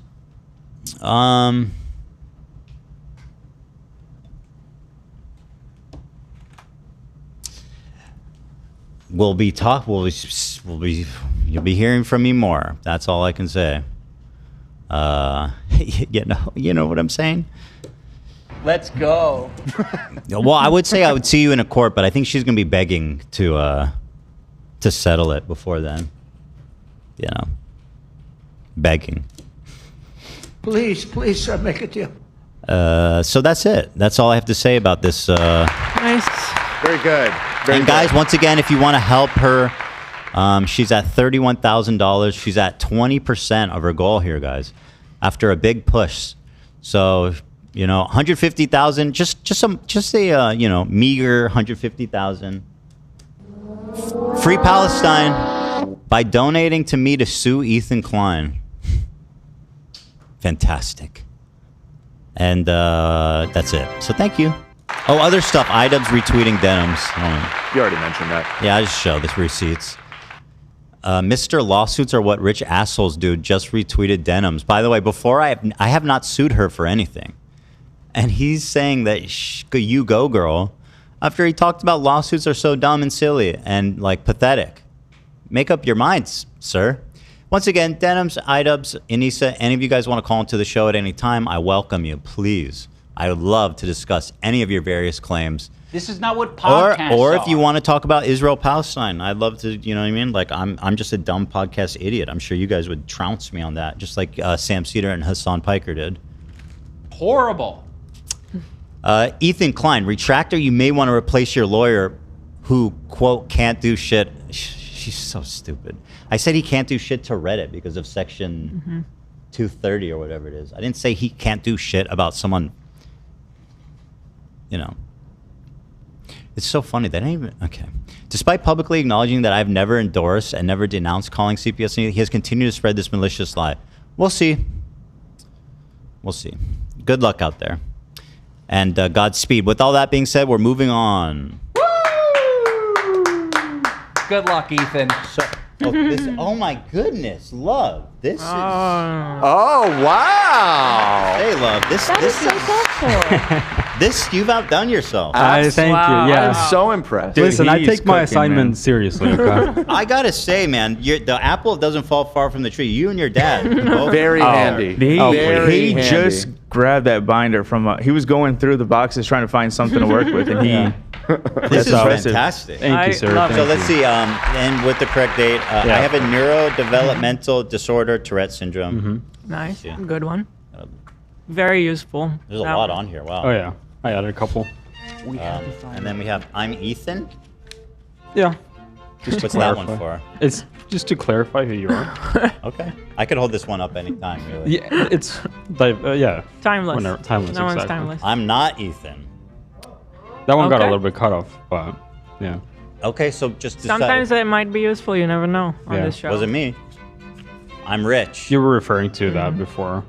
you'll be hearing from me more. That's all I can say. You know what I'm saying? Let's go. Well, I would say I would see you in a court, but I think she's gonna be begging to settle it before then. You know, begging. Please, sir, make a deal. So that's it. That's all I have to say about this. Nice. Very good. And guys, once again, if you want to help her, she's at $31,000. She's at 20% of her goal here, guys, after a big push. So, you know, 150,000, just a meager 150,000. Free Palestine by donating to me to sue Ethan Klein. Fantastic. And that's it. So thank you. Oh, other stuff. Idubs retweeting Denims. You already mentioned that. Yeah, I just show the receipts. Mr. Lawsuits are what rich assholes do. Just retweeted Denims. By the way, before I have not sued her for anything. And he's saying that you go, girl. After he talked about lawsuits are so dumb and silly and like pathetic. Make up your minds, sir. Once again, Denims, Idubs, Anissa, any of you guys want to call into the show at any time, I welcome you, please. I would love to discuss any of your various claims. This is not what podcasts Or are. if you want to talk about Israel-Palestine, I'd love to, you know what I mean? Like, I'm just a dumb podcast idiot. I'm sure you guys would trounce me on that, just like Sam Cedar and Hassan Piker did. Horrible. Ethan Klein, retractor, you may want to replace your lawyer who, quote, can't do shit. She's so stupid. I said he can't do shit to Reddit because of section 230 or whatever it is. I didn't say he can't do shit about someone, you know. It's so funny. They don't even, okay. Despite publicly acknowledging that I've never endorsed and never denounced calling CPS, he has continued to spread this malicious lie. We'll see. We'll see. Good luck out there. And Godspeed. With all that being said, we're moving on. Good luck, Ethan. So, oh my goodness, Love. This is. Oh wow! Hey, Love. This is so thoughtful. This you've outdone yourself. Thank you. Yeah, I'm so impressed. Dude, listen, I take my assignment seriously. Okay? I gotta say, man, the apple doesn't fall far from the tree. You and your dad. Very handy. He just grabbed that binder from. He was going through the boxes trying to find something to work with, and he. This is fantastic. Thank you, sir. So let's see, and with the correct date, I have a neurodevelopmental disorder, Tourette syndrome. Nice. Good one. Very useful. There's a lot on here. Wow. Oh yeah, I added a couple. And then we have I'm Ethan. Yeah. Just what's that one for? It's just to clarify who you are. Okay. I could hold this one up anytime, really. Yeah, it's yeah. Timeless. Whenever, timeless. That one's exactly. timeless. I'm not Ethan. That one got a Okay. little bit cut off, but yeah. Okay, so just decide. Sometimes it might be useful. You never know on Yeah. this show. Wasn't me. I'm rich. You were referring to that before.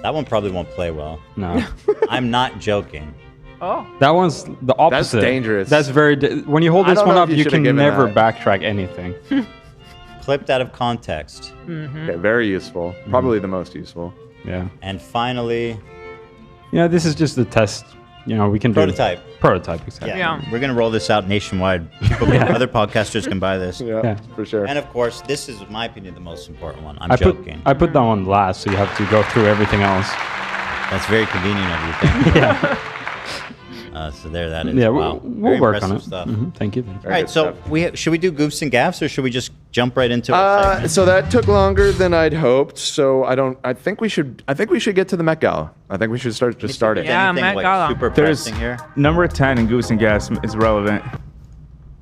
That one probably won't play well. No. I'm not joking. Oh. That one's the opposite. That's dangerous. That's very. When you hold I this don't one know up, if you you should've can given never that. backtrack anything. Clipped out of context. Okay, very useful. Probably the most useful. Yeah. And finally, This is just a test. We can Prototype. do prototype. Exactly. Yeah. We're gonna roll this out nationwide. Other podcasters can buy this. Yeah, for sure. And of course, this is, in my opinion, the most important one. I'm I joking. put that one last, so you have to go through everything else. That's very convenient of you. Thank you. Yeah. So there that is. Yeah, Wow. we'll Very work on impressive it. stuff. Thank you. All right, so should we do goofs and gaffs, or should we just jump right into it? So that took longer than I'd hoped. So I think we should get to the Met Gala. I think we should start it. Yeah, Met Gala. Super There's pressing here. number 10 in Goose and Gas is relevant.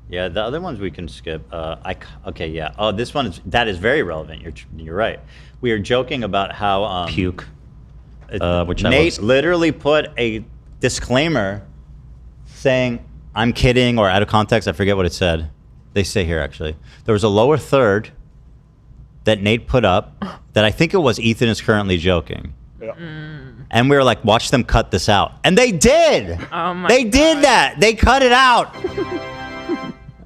Yeah, the other ones we can skip. Okay, yeah. Oh, this one is very relevant. You're right. We are joking about how puke. Which Nate literally put a disclaimer saying, "I'm kidding," or out of context. I forget what it said. They say here actually there was a lower third that Nate put up that I think it was Ethan is currently joking. Yeah. And we were like, watch them cut this out. And they did. Oh my They did that. They cut it out.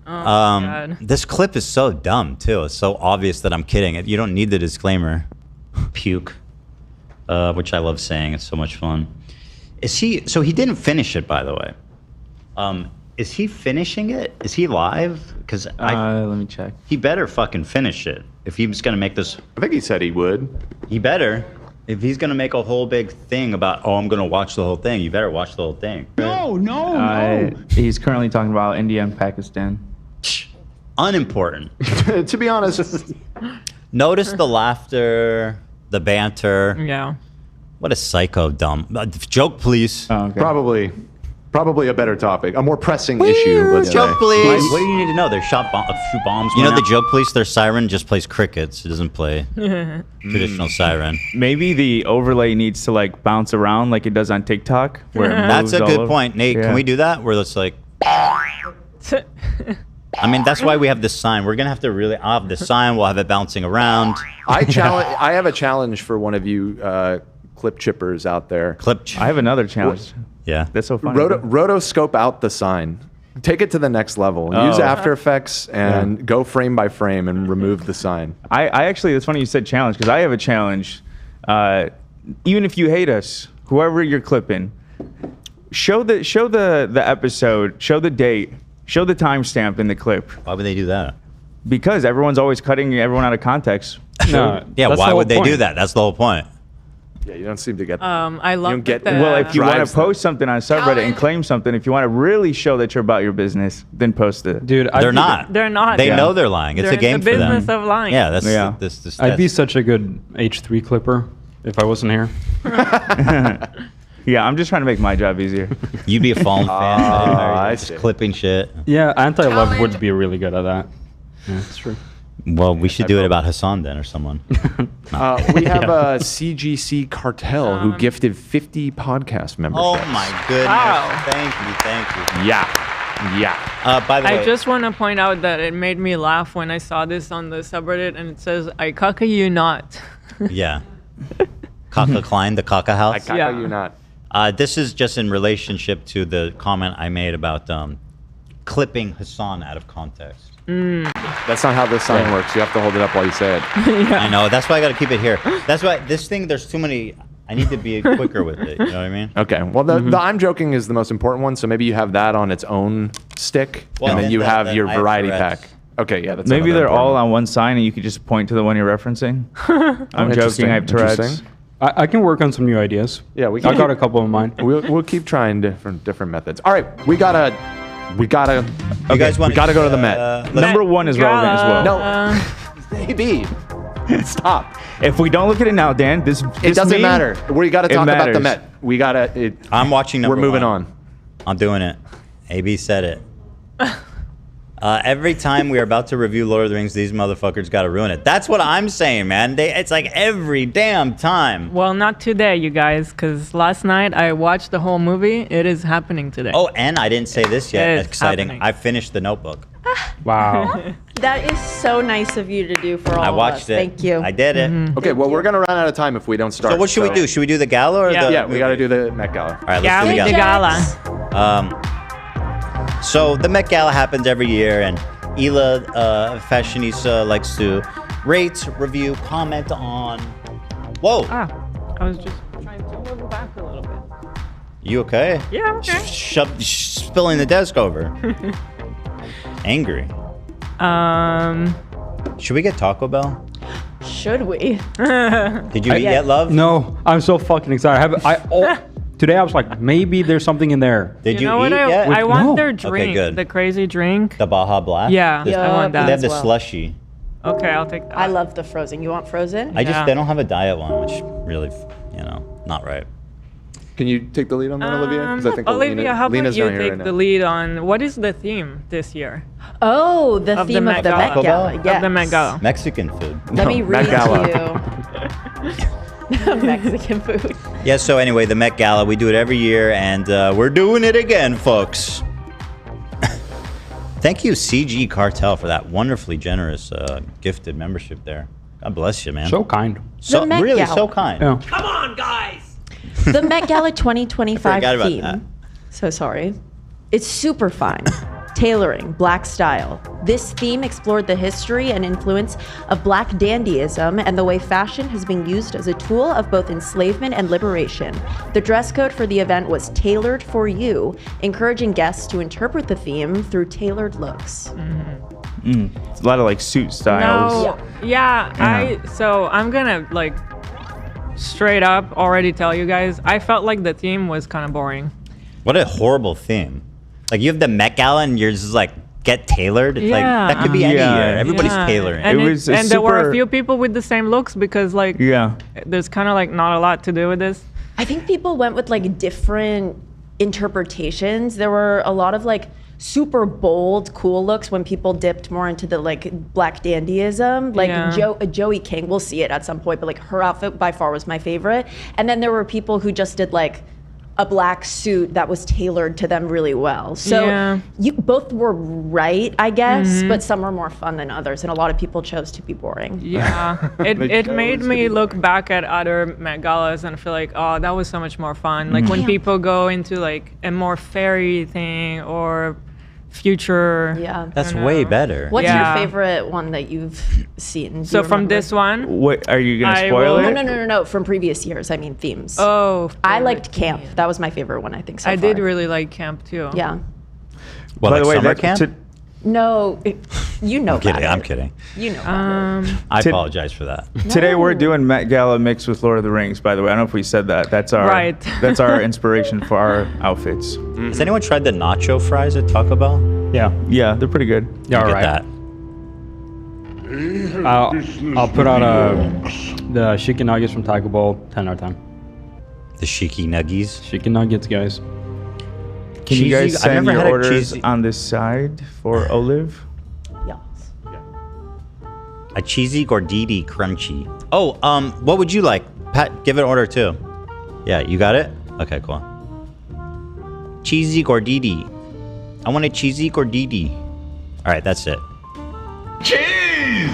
Oh my God. This clip is so dumb too. It's so obvious that I'm kidding. You don't need the disclaimer. Puke. Which I love saying. It's so much fun. So he didn't finish it, by the way. Is he finishing it? Is he live? Because let me check. He better fucking finish it. If he's gonna make this, I think he said he would. He better. If he's gonna make a whole big thing about, oh, I'm gonna watch the whole thing, you better watch the whole thing. No. He's currently talking about India and Pakistan. Unimportant. To be honest. Notice the laughter, the banter. Yeah. What a psycho dumb. Joke, please. Oh, okay. Probably a better topic, a more pressing issue. Let's Joke, say. please. What do you need to know? There's shoot bombs. You know the joke, please. Their siren just plays crickets. It doesn't play traditional siren. Maybe the overlay needs to like bounce around like it does on TikTok. Where it That's a moves all good over. point, Nate. Yeah. Can we do that? Where it's like. I mean, that's why we have this sign. We're gonna have to really. I'll have the sign. We'll have it bouncing around. I have a challenge for one of you clip chippers out there. I have another challenge. Yeah, that's so funny. Rotoscope out the sign. Take it to the next level. Use After Effects and go frame by frame and remove the sign. I actually, it's funny you said challenge because I have a challenge. Even if you hate us, whoever you're clipping, show the episode, show the date, show the timestamp in the clip. Why would they do that? Because everyone's always cutting everyone out of context. Yeah, why would they do that? That's the whole point. Yeah, you don't seem to get that. I love that. Well, if you want to post something on subreddit and claim something, if you want to really show that you're about your business, then post it. Dude, They're not. They're not. They know they're lying. It's They're a game in the for them. business of lying. Yeah, that's I'd be such a good H3 clipper if I wasn't here. Yeah, I'm just trying to make my job easier. You'd be a Fallen fan. Just clipping shit. Yeah, Anti-Love would be really good at that. Yeah, that's true. Well, we should do it about Hassan then or someone. We have a CGC Cartel who gifted 50 podcast memberships. Oh my goodness. Wow. Thank you. Yeah. By the way, I just want to point out that it made me laugh when I saw this on the subreddit and it says, I cucka you not. Yeah. Kaka Klein, the Kaka house. I cucka you not. This is just in relationship to the comment I made about clipping Hassan out of context. That's not how this sign works. You have to hold it up while you say it. I know. That's why I got to keep it here. That's why this thing, there's too many. I need to be quicker with it. You know what I mean? Okay. Well, the I'm joking is the most important one. So maybe you have that on its own stick, and then you have your variety pack. Okay, yeah. That's Maybe they're all important on one sign, and you could just point to the one you're referencing. I'm joking. I have Tourette's. Interesting. I can work on some new ideas. Yeah, I got a couple of mine. We'll keep trying different methods. All right, we gotta. You guys want? We gotta go to the Met. Number one is relevant as well. No, maybe. Stop. If we don't look at it now, Dan, this It doesn't matter. We gotta talk about the matters. Met. We gotta. I'm watching number We're moving one. on. I'm doing it. AB said it. Every time we are about to review Lord of the Rings, these motherfuckers got to ruin it. That's what I'm saying, man. It's like every damn time. Well, not today, you guys, because last night I watched the whole movie. It is happening today. Oh, and I didn't say this yet. It's Exciting. happening. I finished the Notebook. Wow. That is so nice of you to do for all I of watched us. it. Thank you. I did it. Okay, well, we're gonna run out of time if we don't start. So what should we do? Should we do the gala or the? Yeah, we gotta do the Met Gala. All right, let's do the gala. Gala. So the Met Gala happens every year, and Ela Fashionista likes to rate, review, comment on. Whoa! I was just trying to move back a little bit. You okay? Yeah, I'm okay. Spilling the desk over. Angry. Should we get Taco Bell? Should we? Did you eat yet, love? No, I'm so fucking excited. Today I was like, maybe there's something in there. Did you know eat what yet? I want their Okay, drink, good. the crazy drink. The Baja Blast? Yeah, I want that They have as the well. slushy. Okay, I'll take that. I love the frozen. You want frozen? They don't have a diet one, which really, not right. Can you take the lead on that, Olivia? 'Cause I think Olivia, how about Lena's you not here take right the now. lead on what is the theme this year? Oh, the Of the theme Met of the Gala. Met Gala. Taco Yes. Of the Met Gala. Mexican food. Let me read Met Gala. to you. Mexican food. Yeah, so anyway, the Met Gala, we do it every year, and we're doing it again, folks. Thank you, CG Cartel, for that wonderfully generous gifted membership there. God bless you, man. So kind. So The Met really, Gala. so kind. Yeah. Come on, guys. The Met Gala 2025 I forgot about theme. that. So sorry. It's super fine. Tailoring, black style. This theme explored the history and influence of black dandyism and the way fashion has been used as a tool of both enslavement and liberation. The dress code for the event was tailored for you, encouraging guests to interpret the theme through tailored looks. It's a lot of like suit styles. No, yeah, so I'm gonna like straight up already tell you guys, I felt like the theme was kind of boring. What a horrible theme. Like you have the Met Gala and you're just like get tailored. It's like that could be any year. Everybody's tailoring. And there were a few people with the same looks because like there's kind of like not a lot to do with this. I think people went with like different interpretations. There were a lot of like super bold, cool looks when people dipped more into the like black dandyism. Like Joey King, we'll see it at some point, but like her outfit by far was my favorite. And then there were people who just did like a black suit that was tailored to them really well. So you both were right, I guess, but some were more fun than others, and a lot of people chose to be boring. Yeah, it made me look back at other Met Galas and feel like, oh, that was so much more fun. Like when people go into like a more fairy thing or future. Yeah, that's way better. What's your favorite one that you've seen? Do So you from remember? this one, What are you gonna spoil it? No. From previous years, I mean themes. Oh, I liked Camp. That was my favorite one, I think. So I far. did really like Camp too. Yeah. Well, By the way, summer that- camp? No, you know. I'm kidding. about I'm it. kidding. You know. About it. I apologize for that. Today we're doing Met Gala mixed with Lord of the Rings. By the way, I don't know if we said that. That's our that's our inspiration for our outfits. Has anyone tried the nacho fries at Taco Bell? Yeah, they're pretty good. Yeah, all Get right. that. I'll put out the chicken nuggets from Taco Bell, 10 out of 10. The Shiki Nuggies. Chicken nuggets, guys. Can you guys I've send never your had a orders cheesy- on this side for Olive? A cheesy gorditi crunchy. Oh, what would you like? Pat, give an order too. Yeah, you got it? Okay, cool. Cheesy gorditi. I want a cheesy gorditi. All right, that's it. Cheese!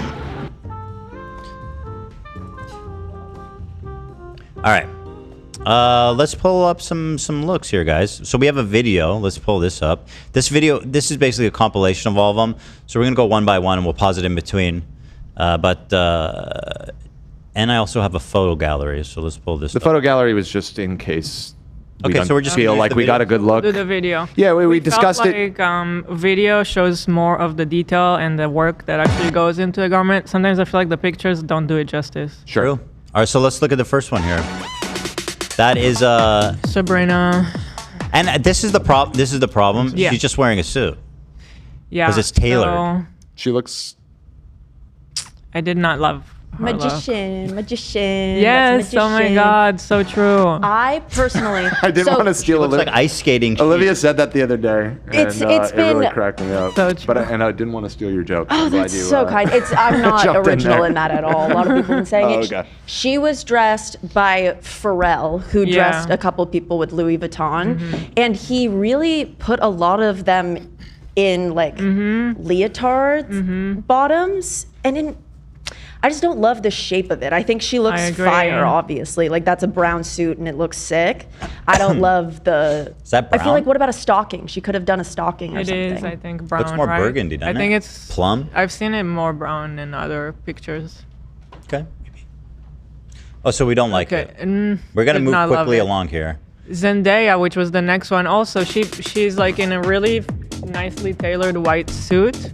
All right. Let's pull up some looks here, guys. So we have a video. Let's pull this up. This is basically a compilation of all of them. So we're gonna go one by one, and we'll pause it in between. And I also have a photo gallery. So let's pull this. The photo gallery was just in case. Okay, so we're just feel gonna use like the we video. got a good look. Do the video. Yeah, we felt discussed it. like, video shows more of the detail and the work that actually goes into a garment. Sometimes I feel like the pictures don't do it justice. Sure. All right, so let's look at the first one here. That is Sabrina. And this is the problem. Yeah. She's just wearing a suit. Yeah. Because it's tailored. so She looks. I did not love her look. Magician. Yes. That's a Oh my magician. God. So true. I personally. I didn't want to steal looks Olivia. like ice skating. Olivia said that the other day. It's and, it's it really been- cracked me up. So true. But I didn't want to steal your joke. Oh, I'm glad that's you, so kind. I'm not jumped in original there. in that at all. A lot of people have been saying Oh, it. okay. She was dressed by Pharrell, who Yeah. dressed a couple people with Louis Vuitton, and he really put a lot of them in like leotards, bottoms, and I just don't love the shape of it. I think she looks agree. fire, obviously. Like that's a brown suit and it looks sick. I don't love the. Is that I feel brown? like what about a stocking? She could have done a stocking or It something. is, I think, brown. Looks more right? burgundy, I doesn't think it? it's Plum? I've seen it more brown in other pictures. Okay. Oh, so we don't like it. We're gonna did move not love quickly it. along here. Zendaya, which was the next one, also she's like in a really nicely tailored white suit,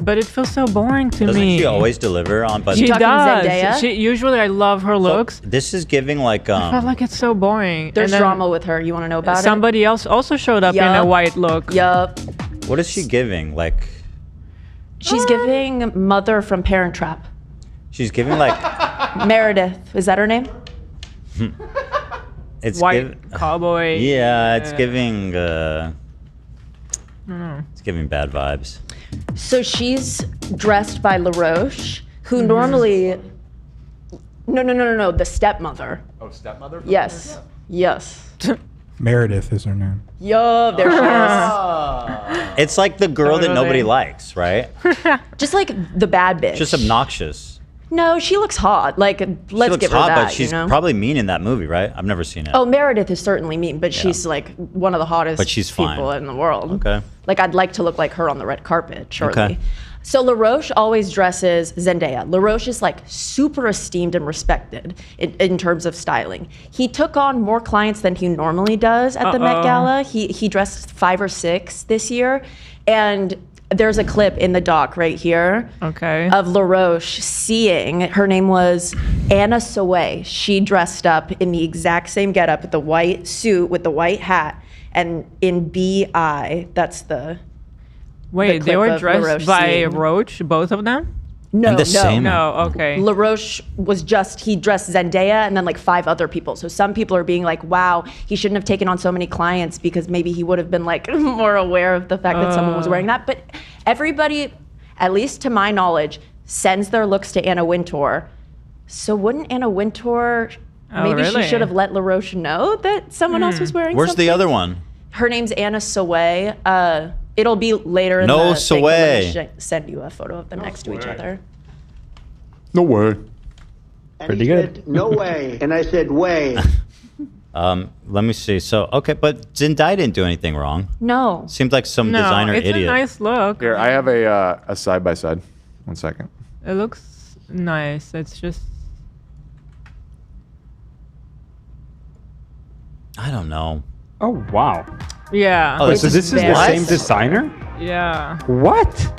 but it feels so boring to Doesn't me. she always deliver on? But She talking does. Zendaya? Usually I love her looks. this is giving like I felt like it's so boring. There's And then drama with her. You want to know about somebody else also showed up in a Yup. white look. it? Yup. what is she giving? Like She's giving Mother from Parent Trap. she's giving like Meredith. Is that her name? it's White cowboy. Yeah, it's giving. I don't know. It's giving bad vibes. So she's dressed by LaRoche, who normally. No. The stepmother. Oh, stepmother? Yes. Yes. Meredith is her name. Yo, there she is. It's like the girl that Totally. nobody likes, right? Just like the bad bitch. Just obnoxious. No, she looks hot. Like, She let's looks give her hot, that. but she's you know? probably mean in that movie, right? I've never seen it. Oh, Meredith is certainly mean, but she's like one of the hottest But she's fine. people in the world. Okay. Like, I'd like to look like her on the red carpet shortly. Okay. So LaRoche always dresses Zendaya. LaRoche is like super esteemed and respected in terms of styling. He took on more clients than he normally does at the Met Gala. He dressed 5 or 6 this year, and there's a clip in the doc right here of LaRoche seeing, her name was Anna Soay. She dressed up in the exact same getup with the white suit with the white hat, and in BI, that's the Wait, they clip were of dressed LaRoche by seeing. Roach, both of them? No, No, okay. LaRoche he dressed Zendaya and then like 5 other people. So some people are being like, wow, he shouldn't have taken on so many clients because maybe he would have been like more aware of the fact that someone was wearing that. But everybody, at least to my knowledge, sends their looks to Anna Wintour. So wouldn't Anna Wintour, maybe really? she should have let LaRoche know that someone else was wearing Where's something? the other one? Her name's Anna Soay. It'll be later in No the thing. I'm Soay. gonna send you a photo of them next to each other. No way. Pretty good. No way. And I said, way. Let me see. So, okay, but Zendaya didn't do anything wrong. No. Seems like some No, designer it's idiot. a nice look. Here, I have a side by side. 1 second. It looks nice. It's just I don't know. Oh, wow. yeah. Oh, Wait, so this is the What? same designer? Yeah. What?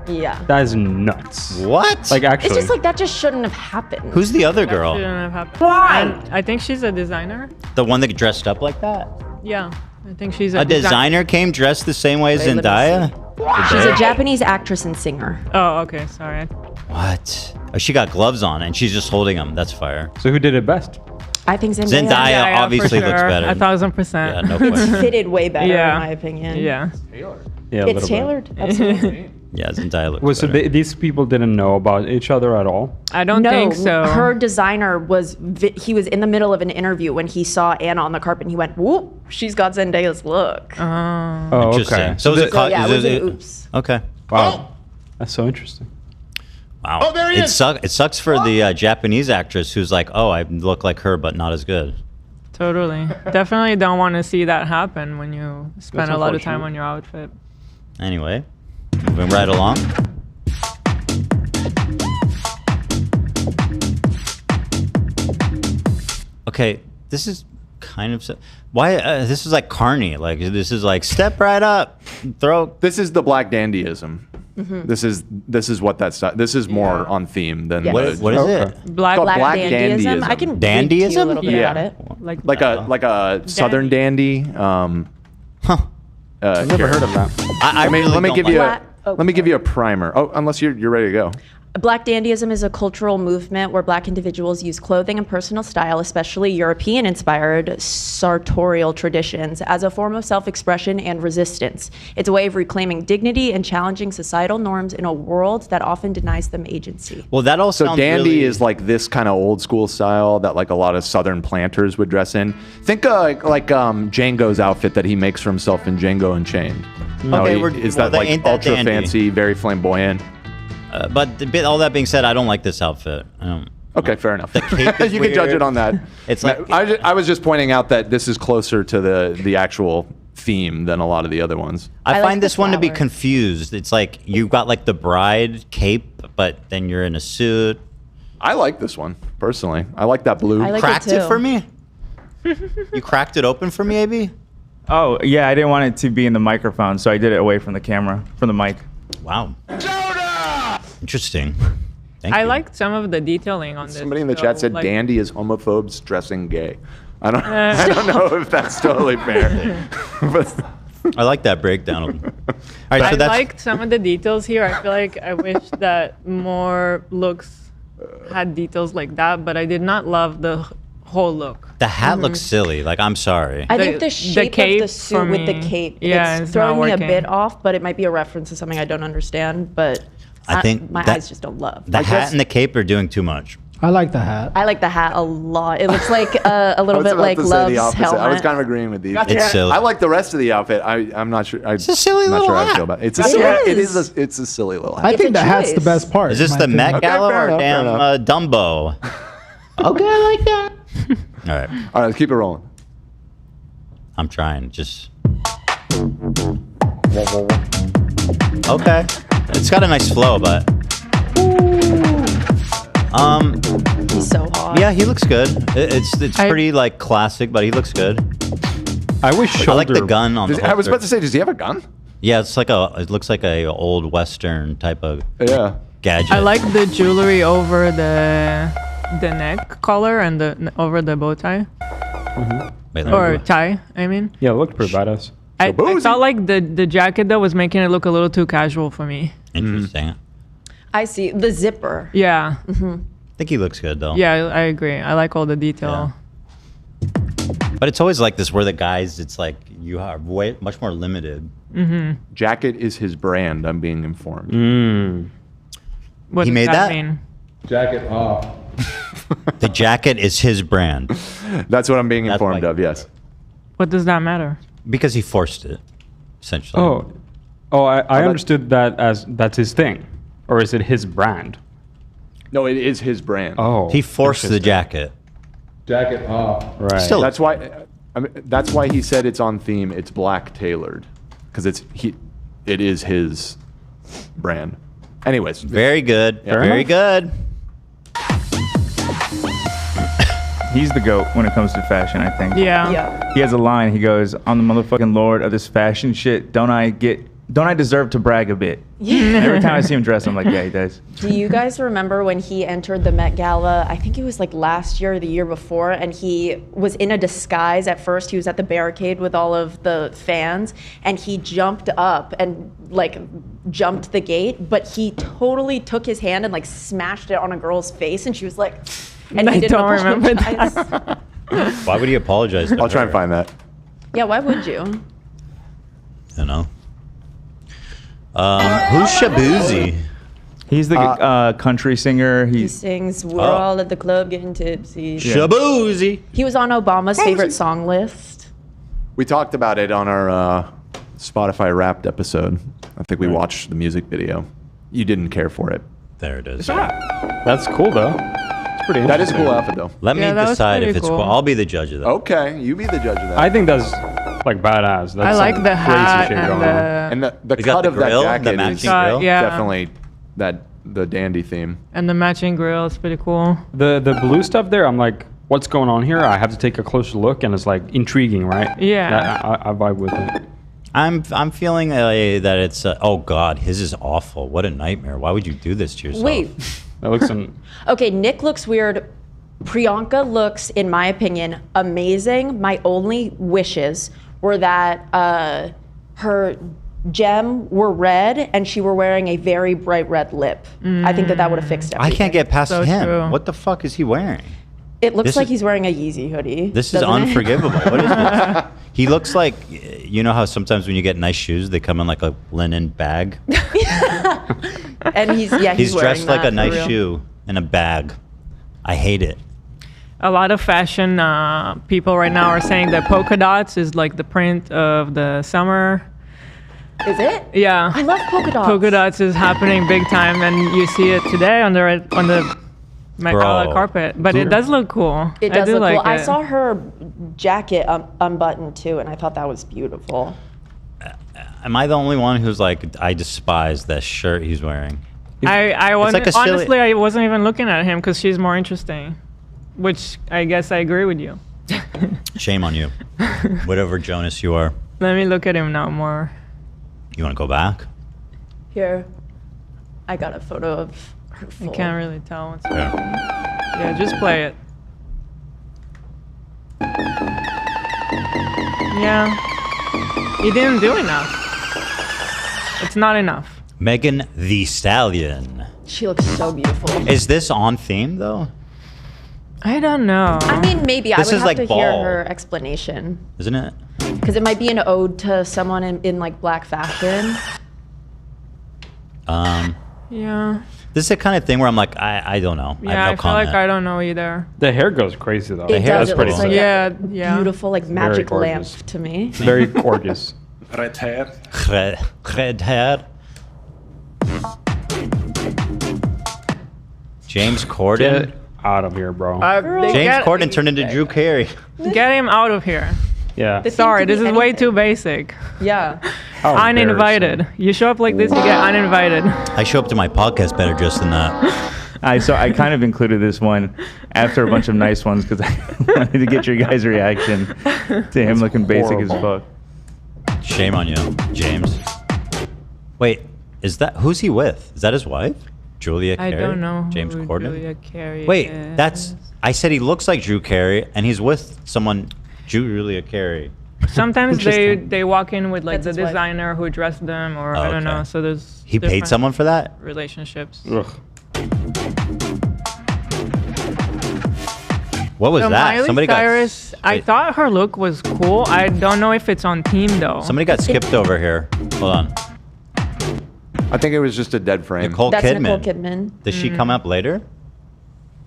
Yeah. That is nuts. What? Like, actually. It's just like that just shouldn't have happened. Who's the other girl? Shouldn't have happened. Why? And I think she's a designer. The one that dressed up like that? Yeah. I think she's A designer came dressed the same way as Wait, let me Zendaya? She's a Japanese actress and singer. Oh, okay. Sorry. What? Oh, she got gloves on and she's just holding them. That's fire. So who did it best? I think Zendaya. Zendaya obviously for looks sure. better. 1,000%. Yeah, no It's question. fitted way better, Yeah. in my opinion. Yeah. Yeah, a It's little bit. tailored. Absolutely. Yeah, Zendaya looks Was so better. these people didn't know about each other at all? I don't think so. Her designer he was in the middle of an interview when he saw Anna on the carpet and he went, whoop, she's got Zendaya's look. Oh, Interesting. okay. So, is it, yeah, it was an oops. Okay. Wow. That's so interesting. Wow. Oh, there he is. It sucks for the Japanese actress who's like, oh, I look like her, but not as good. Totally. Definitely don't want to see that happen when you spend That's a lot of time unfortunate. on your outfit. Anyway, moving right along. Okay, this is kind of why this is like Carney. Like this is like step right up, throw. This is the black dandyism. Mhm. This is what that's. This is more on theme than Yes. the. What is it? It's Black called dandyism. I can read to you a Dandyism? little bit Yeah. about it. like a southern dandy. I've never heard of that. I mean, really let me don't give like you Black- let me give you a primer. Oh, unless you're ready to go. Black dandyism is a cultural movement where black individuals use clothing and personal style, especially European-inspired sartorial traditions, as a form of self-expression and resistance. It's a way of reclaiming dignity and challenging societal norms in a world that often denies them agency. Well, that all So sounds dandy really- is like this kind of old school style that like a lot of southern planters would dress in. Think like Django's outfit that he makes for himself in Django Unchained. Okay, Is well, that like ain't that ultra dandy. fancy, very flamboyant? But all that being said, I don't like this outfit. Okay, fair enough. The cape is You can judge weird. it on that. It's like I was just pointing out that this is closer to the actual theme than a lot of the other ones. I like find the this one to be flowers. confused. It's like you got like the bride cape, but then you're in a suit. I like this one personally. I like that blue. I like Cracked it it too. for me. You cracked it open for me, AB? Oh yeah, I didn't want it to be in the microphone, so I did it away from the camera, from the mic. Wow. Interesting. Thank I you. liked some of the detailing on this. Somebody in the show, chat said like- dandy is homophobes dressing gay. I don't know if that's totally fair. But I like that breakdown. All right, I so that's liked some of the details here. I feel like I wish that more looks had details like that, but I did not love the whole look. the hat looks silly. Like I'm sorry. I think the shape cape of the for suit with the me, cape, yeah, it's it's not throwing me a working. bit off, but it might be a reference to something I don't understand, but I think my that- eyes just don't love. The hat and the cape are doing too much. I like the hat. I like the hat a lot. It looks like a little bit like to say the Love's opposite. helmet. I was kind of agreeing with you. It's silly. I like the rest of the outfit. I'm not sure. It's a silly not little sure how I hat. feel about it. It's a It silly. is. It's a silly little hat. I think a the hat's the choice. best part. Is this in the my Met opinion. Gala fair or enough, fair damn enough. Dumbo? Okay, I like that. All right, All right, let's keep it rolling. I'm trying. Just okay. It's got a nice flow, but He's so hot. yeah, he looks good. It's pretty like classic, but he looks good. I wish I like the shoulder- gun on the I was holster. about to say, does he have a gun? Yeah, it's like it looks like a old Western type of Yeah. gadget. I like the jewelry over the neck collar and over the bow tie Wait, let me or go. tie. I mean, Yeah, it looked pretty badass. I felt like the jacket though was making it look a little too casual for me. Interesting. I see the zipper. Yeah, I think he looks good though. yeah, I agree. I like all the detail. But it's always like this where the guys, it's like you are much more limited. Jacket is his brand. I'm being informed. What He does made that? mean? Jacket off. The jacket is his brand That's what I'm being That's informed like- of. Yes. What does that matter? because he forced it, essentially. I understood that as that's his thing, or is it his brand? No, it is his brand. Oh, He forced the jacket. Jacket off. right. Still, That's why. I mean, that's why he said it's on theme. It's black tailored, because it is his brand. Anyways, very good. Yeah. Very good. He's the GOAT when it comes to fashion, I think. Yeah. He has a line. He goes, "I'm the motherfucking lord of this fashion shit. Don't I deserve to brag a bit?" Every time I see him dress, I'm like, yeah, he does. Do you guys remember when he entered the Met Gala? I think it was like last year or the year before, and he was in a disguise at first. He was at the barricade with all of the fans, and he jumped up and like jumped the gate, but he totally took his hand and like smashed it on a girl's face, and she was like, and I he didn't don't remember apologize. Why would he apologize? I'll try and find that. Yeah, why would you? I don't know. Who's Shabuzi? He's the country singer. He sings, "We're Oh. all at the club getting tipsy." Shabuzi. He was on Obama's favorite song list. We talked about it on our Spotify Wrapped episode. I think we watched the music video. You didn't care for it. There it is. That's cool though. It's pretty. That is a interesting. cool outfit, though. Let me Yeah, that was decide if pretty it's cool. cool. I'll be the judge of that. Okay, you be the judge of that. I think that's like badass. That's I like some the crazy hat shit and going on. And the He's got cut the of grill, that the jacket matching is grill. Yeah. definitely the dandy theme. And the matching grill is pretty cool. The blue stuff there, I'm like, what's going on here? I have to take a closer look, and it's like intriguing, right? Yeah. I vibe with it. I'm feeling that it's oh god, his is awful. What a nightmare. Why would you do this to yourself? Wait. That looks Okay, Nick looks weird. Priyanka looks, in my opinion, amazing. My only wishes were that her gem were red and she were wearing a very bright red lip. I think that would have fixed I everything. can't get past So him. true. What the fuck is he wearing? It looks This like is- he's wearing a Yeezy hoodie. This is doesn't it? unforgivable. What is this? He looks like, you know how sometimes when you get nice shoes, they come in like a linen bag? And he's He's dressed wearing like that a for nice real. shoe in a bag. I hate it. A lot of fashion people right now are saying that polka dots is like the print of the summer. Is it? Yeah. I love polka dots. Polka dots is happening big time, and you see it today on the Met Gala Bro. carpet. But it does look cool. It I does do look like cool. I it. saw her jacket unbuttoned too, and I thought that was beautiful. Am I the only one who's like, I despise that shirt he's wearing? I It's wasn't, like a silly- honestly, I wasn't even looking at him because she's more interesting, which I guess I agree with you. Shame on you. Whatever Jonas you are. Let me look at him now more. You want to go back? Here, I got a photo of her I full. can't really tell what's Yeah. happening. Yeah, just play it. Yeah. He didn't do enough. It's not enough. Megan Thee Stallion. She looks so beautiful. Is this on theme though? I don't know. I mean, maybe I This would is have like to hear ball. her explanation. Isn't it? Because it might be an ode to someone in like black fashion. Yeah. This is the kind of thing where I'm like, I don't know. Yeah, I have no feel comment. like I don't know either. The hair goes crazy though. It does. That's pretty It looks like sick. Yeah, a yeah. beautiful, like magic lamp gorgeous. to me. Very gorgeous. Red hair. Red hair. James Corden. Get out of here, bro. James Corden turned into Drew Carey. Get him out of here. Yeah. Sorry, this is way too basic. Yeah. How Uninvited. You show up like this, you get uninvited. I show up to my podcast better just than that. So I kind of included this one after a bunch of nice ones because I wanted to get your guys' reaction to him looking basic as fuck. Shame on you, James. Wait, who's he with? Is that his wife? Julia I Carey? don't know James who Corden? Julia Carey Wait, is. I said he looks like Drew Carey and he's with someone, Julia Carey. Sometimes they walk in with like That's the his wife. designer who dressed them, or I don't know. So there's He paid different someone for that? relationships. Ugh. What was So that? Miley Somebody Cyrus, I thought her look was cool. I don't know if it's on team though. Somebody got skipped over here. Hold on. I think it was just a dead frame. Nicole That's Kidman. Nicole Kidman. Does she come up later?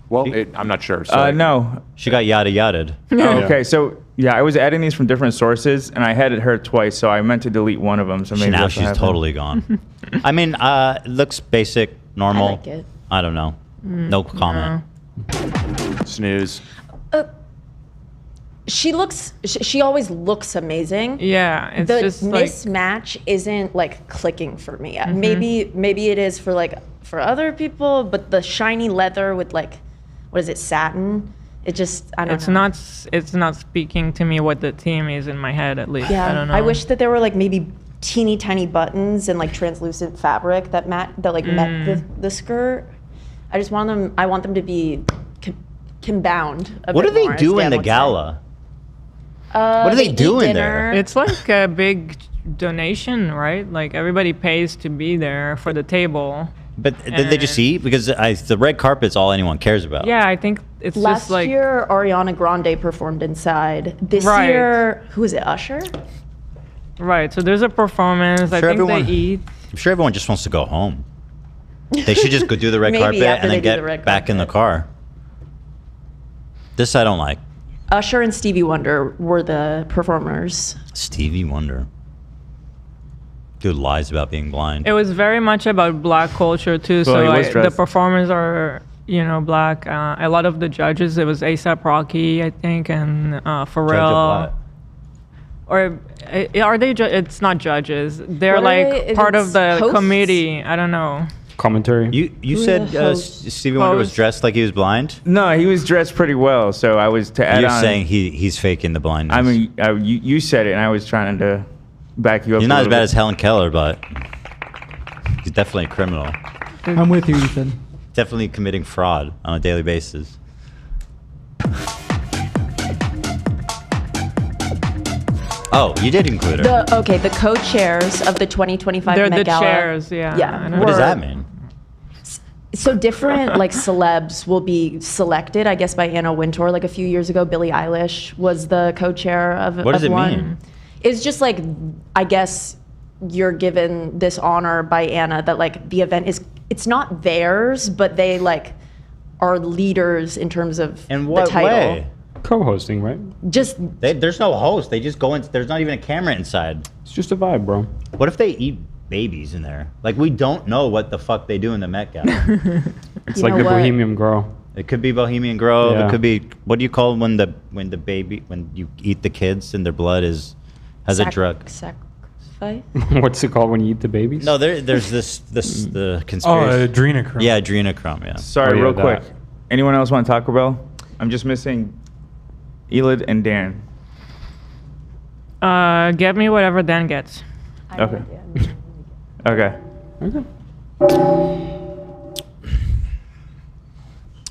Well, I'm not sure. So No. She got yada yada. Oh, okay, so yeah, I was adding these from different sources, and I had it her twice, so I meant to delete one of them. So maybe Now that's what she's happened. totally gone. I mean, it looks basic, normal. I like it. I don't know. No comment. Snooze. She looks. She always looks amazing. Yeah, it's The just like mismatch isn't like clicking for me. Mhm. Maybe it is for other people, but the shiny leather with like, what is it, satin? It just I don't know. it's not speaking to me what the theme is in my head at least. Yeah, I don't know. I wish that there were like maybe teeny tiny buttons and like translucent fabric that met the skirt. I just want them. I want them to be combound. What do they do in the gala? What do they do in there? It's like a big donation, right? Like everybody pays to be there for the table. But did they just eat? Because the red carpet's all anyone cares about. Yeah, I think it's Last just like year, Ariana Grande performed inside. This Right. year, who is it? Usher. right. So there's a performance. I think they eat. I'm sure everyone just wants to go home. They should just go do the red Maybe carpet after and they then do the get red back in the car. This I don't like. Usher and Stevie Wonder were the performers. Stevie Wonder. Dude lies about being blind. It was very much about black culture too. Well, he So was the dressed- performers are, black. A lot of the judges, it was ASAP Rocky, I think, and Pharrell. Or are they? It's not judges. They're What are like they? part It's of the hosts? committee. I don't know. Commentary. You said Stevie Wonder was dressed like he was blind? No, he was dressed pretty well, so I was to add You're on. saying he's faking the blindness. I mean, you said it, and I was trying to back you up. He's a not as little bad bit. as Helen Keller, but he's definitely a criminal. I'm with you, Ethan. Definitely committing fraud on a daily basis. Oh, you did include her. The co-chairs of the 2025 They're Met the Gala. chairs, yeah. Yeah. What does that mean? So different like celebs will be selected, I guess, by Anna Wintour. Like a few years ago, Billie Eilish was the co-chair of What does it one. mean? It's just like, I guess you're given this honor by Anna that like the event it's not theirs, but they like are leaders in terms of In what the title. way? Co-hosting, right? Just there's no host. They just go in. There's not even a camera inside. It's just a vibe, bro. What if they eat babies in there? Like we don't know what the fuck they do in the Met Gala. It's like the Bohemian Grove. It could be Bohemian Grove. Yeah. It could be what do you call when you eat the kids and their blood has a drug. Sacrifice? What's it called when you eat the babies? No, there's the conspiracy. adrenochrome. Yeah, adrenochrome. Yeah. Sorry, real quick. Anyone else want Taco Bell? I'm just missing Elid and Darren. Get me whatever Dan gets. Okay. Okay.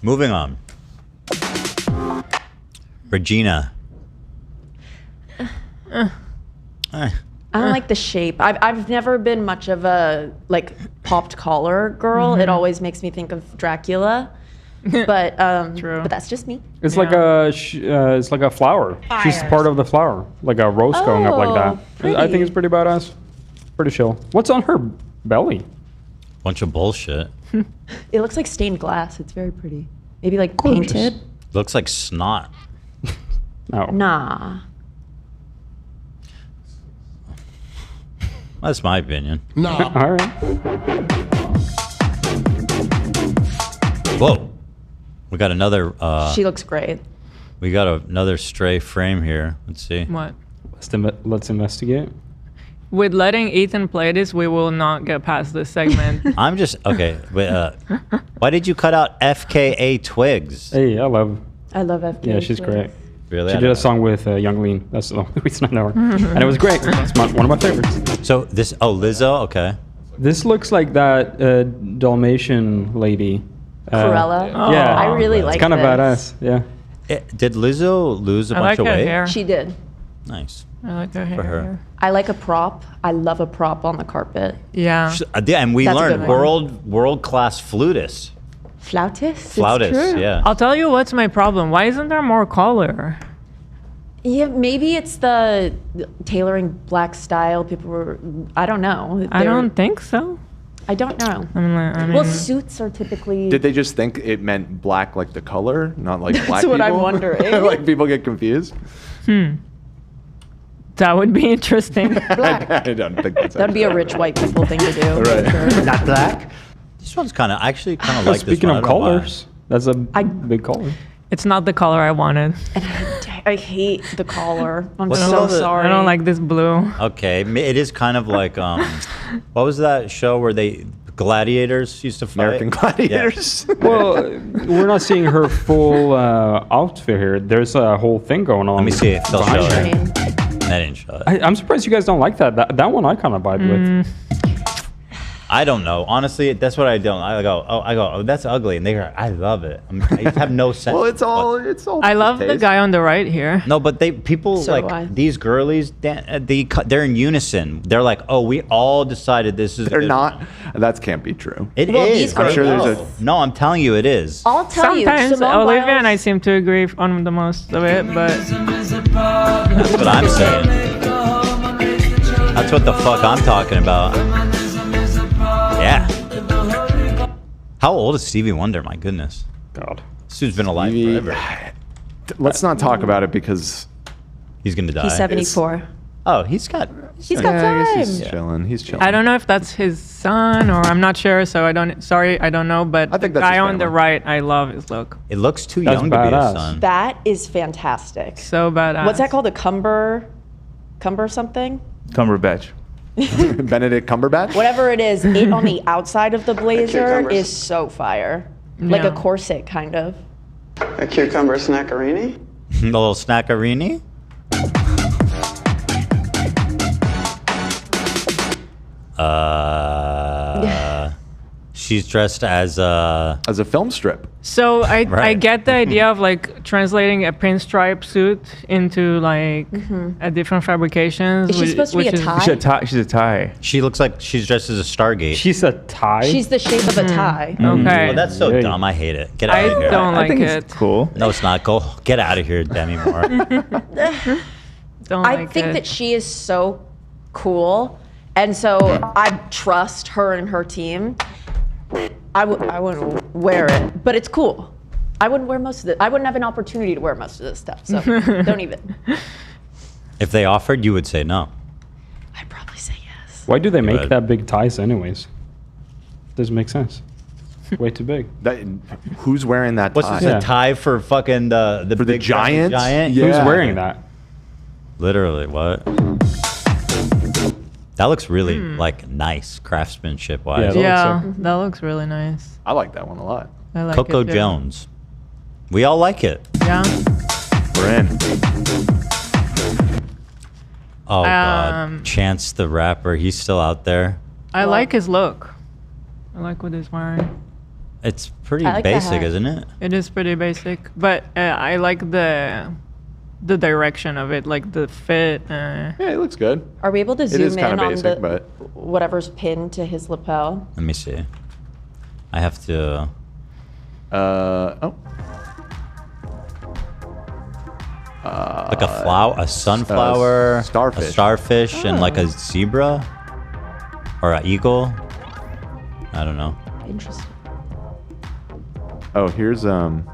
Moving on. Regina. I don't like the shape. I've never been much of a like popped collar girl. It always makes me think of Dracula. But but that's just me. It's like it's like a flower. She's Fires. part of the flower, like a roast going up like that. I pretty. think it's pretty badass. Pretty chill. What's on her belly? Bunch of bullshit. It looks like stained glass. It's very pretty. Maybe like painted. Looks like snot. No. Nah. That's my opinion. Nah. All right. Whoa. We got another. She looks great. We got another stray frame here. Let's see. What? Let's investigate. With letting Ethan play this, we will not get past this segment. I'm just okay. But why did you cut out FKA Twigs? Hey, I love FK. Yeah, she's Twigs. great. Really? She did a song with Young Lean. That's the only reason I know her. And it was great. It's one of my favorites. So this, Lizzo, okay. This looks like that Dalmatian lady. Cruella. Yeah. I really like It's kind of this. badass. Yeah. Did Lizzo lose a I bunch like of her weight? hair. She did. Nice. I like her hair. For her. I like a prop. I love a prop on the carpet. Yeah. And we That's a learned good one. world class flutist. Flautist? Flautist, It's true. yeah. I'll tell you what's my problem. Why isn't there more color? Yeah, maybe it's the tailoring black style. People were, I don't know. I don't think so. I don't know. I mean, Well, suits are typically. Did they just think it meant black like the color, not like black what people? I'm wondering. Like people get confused? that would be interesting. I don't think that's That'd be a rich white people thing to do. Right. for sure. Not black? This one's kind of, I actually kind of like this Speaking one. of I don't know why. colors, that's a big color. It's not the color I wanted. I hate the collar. I'm What's so all the- sorry. I don't like this blue. Okay, it is kind of like, what was that show where gladiators used to fight? American Gladiators. Well, we're not seeing her full outfit here. There's a whole thing going on. Let me see if they'll behind show her. it. That didn't show it. I'm surprised you guys don't like that. That one I kind of vibe with. I don't know. Honestly, that's what I don't. I go, oh, that's ugly. And they go, I love it. I have no sense. Well, it's all. I love the guy on the right here. No, but people So do I. like these girlies. They're in unison. They're like, oh, we all decided this is. They're good. not. That can't be true. It is. Well, these I'm sure there's No. No, I'm telling you, it is. I'll tell Sometimes you. Simone Olivia Biles- and I seem to agree on the most of it, but That's what I'm saying. That's what the fuck I'm talking about. Yeah. How old is Stevie Wonder? My goodness. God. This dude's been alive Stevie- forever. Let's not talk about it because He's gonna die. He's 74. Oh, he's got. He's got Yeah, I time. guess he's chilling. He's chilling. I don't know if that's his son or I'm not sure, so I don't know, but I think the that's guy his on the family. right, I love his look. It looks too That's young to be his badass. son. That is fantastic. So badass. What's that called? A cumber something? Cumberbatch. Benedict Cumberbatch. Whatever it is, it on the outside of the blazer cucumbers. is so fire. Like a Yeah. corset, kind of. A cucumber snackarini? The little snackarini. She's dressed as a film strip. So I Right. get the idea of like translating a pinstripe suit into like a different fabrications. Is she supposed to be a tie? She's a tie. She looks like she's dressed as a Stargate. She's a tie. She's the shape of a tie. Okay. Oh, that's so Yay. dumb. I hate it. Get out I of here. don't I like think it. it's cool. No, it's not. Go get out of here, Demi Moore. Don't I like think it. that she is so cool, and so I trust her and her team. I wouldn't wear it, but it's cool. I wouldn't wear most of it. I wouldn't have an opportunity to wear most of this stuff, so don't even. If they offered, you would say no. I'd probably say yes. Why do they make would. that big ties anyways? Doesn't make sense. Way too big. Who's wearing that What's tie? this, a tie for fucking the For the big Giants? giant? Yeah. Who's wearing that? Literally, what? That looks really like nice craftsmanship wise. Yeah, Yeah, looks that looks really nice. I like that one a lot. I like Coco it too. Jones. We all like it. Yeah. We're in. Oh god, Chance the Rapper. He's still out there. I like his look. I like what he's wearing. It's pretty I like the basic, hat. isn't it? It is pretty basic, but I like the direction of it, like the fit. Yeah, it looks good. Are we able to It zoom is in kinda on basic, the but whatever's pinned to his lapel? Let me see. I have to. oh. Like a flower, a sunflower, starfish. a starfish, and like a zebra or an eagle. I don't know. Interesting. Oh, here's an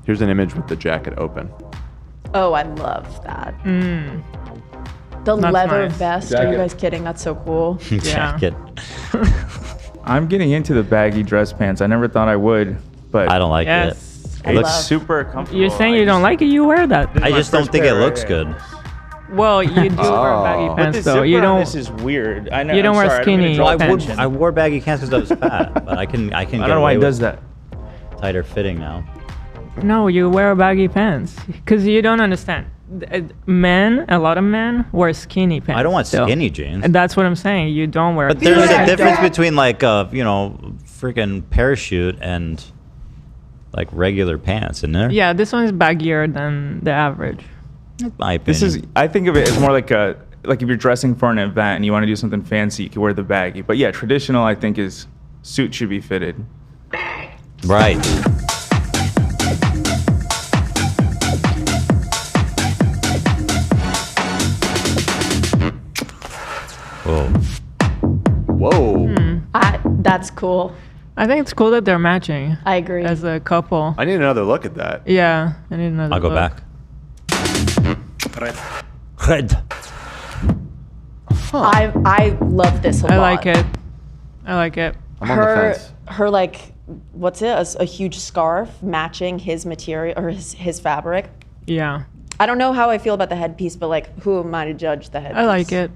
image with the jacket open. Oh, I love that. The That's leather nice. vest. Are Jacket. you guys kidding? That's so cool. Jacket. I'm getting into the baggy dress pants. I never thought I would, but I don't like Yes. it. It looks love- super comfortable. You're saying you don't like it? You wear that. I just don't think it looks good. Well, you do wear baggy But pants the though. zipper You on don't. this is weird. I know. You don't I'm wear sorry, I don't mean to skinny draw pants. attention. I wore baggy pants because I was fat, but I can I get don't know why away it does with that. tighter fitting now. No, you wear baggy pants because you don't understand. Men, a lot of men wear skinny pants. I don't want still. skinny jeans. And that's what I'm saying. You don't wear. But there's a difference between like freaking parachute and like regular pants, isn't there? Yeah, this one is baggier than the average. My This is. I think of it as more like a if you're dressing for an event and you want to do something fancy, you can wear the baggy. But yeah, traditional I think is suit should be fitted. Right. Whoa. Whoa. That's cool. I think it's cool that they're matching I agree. as a couple. I need another look at that. Yeah, I need another. I'll go look. back. Red. I love this a lot. I like it. I like it. I'm on the fence. Her like, what's it? A huge scarf matching his material or his fabric. Yeah, I don't know how I feel about the headpiece, but like, who am I to judge the headpiece? I like it.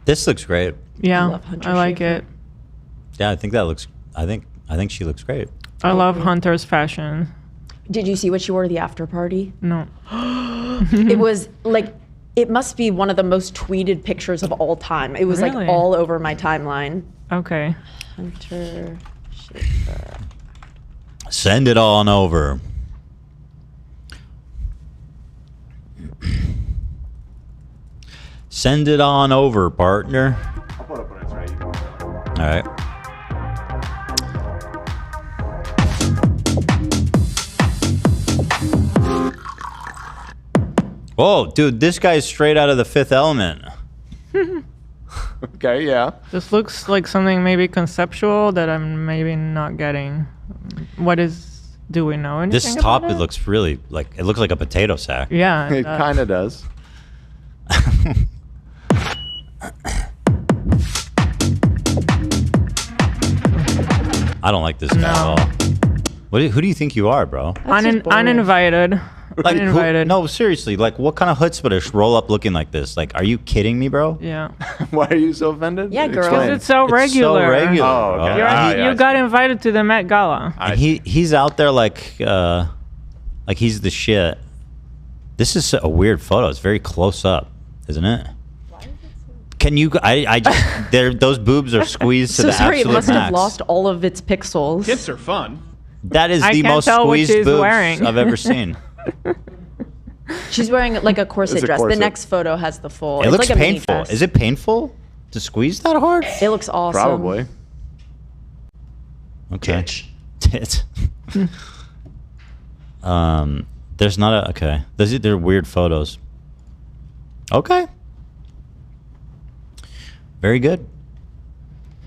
This looks great. Yeah, love Hunter I like Schafer. it. Yeah, I think that looks. I think she looks great. I love Hunter's fashion. Did you see what she wore to the after party? No. It was like, it must be one of the most tweeted pictures of all time. It was Really? like all over my timeline. Okay. Hunter Schafer. Send it on over. Send it on over, partner. I'll put up when it's ready. All right. Whoa, dude, this guy's straight out of The Fifth Element. Okay, yeah. This looks like something maybe conceptual that I'm maybe not getting. What is? Do we know anything? This top, about it looks really like it looks like a potato sack. Yeah. It kind of does. I don't like this guy at all. Who do you think you are, bro? Uninvited. Like, Uninvited. no, seriously. Like, what kind of chutzpah roll up looking like this? Like, are you kidding me, bro? Yeah. Why are you so offended? Yeah, girl. Explain. Because it's so regular. So regular. Oh, bro. okay. You got invited to the Met Gala. And he's out there like he's the shit. This is a weird photo. It's very close up, isn't it? Can you? I just those boobs are squeezed to So the sorry, it absolute must max. have lost all of its pixels. Tits are fun. That is I the can't most tell what squeezed she's boobs wearing. I've ever seen. She's wearing like a corset It's a dress. The corset. next photo has the full. It it's looks like a mini painful. dress. Is it painful to squeeze that hard? It looks awesome. Probably. Okay. Tits. There's not a okay. They're weird photos. Okay. Very good.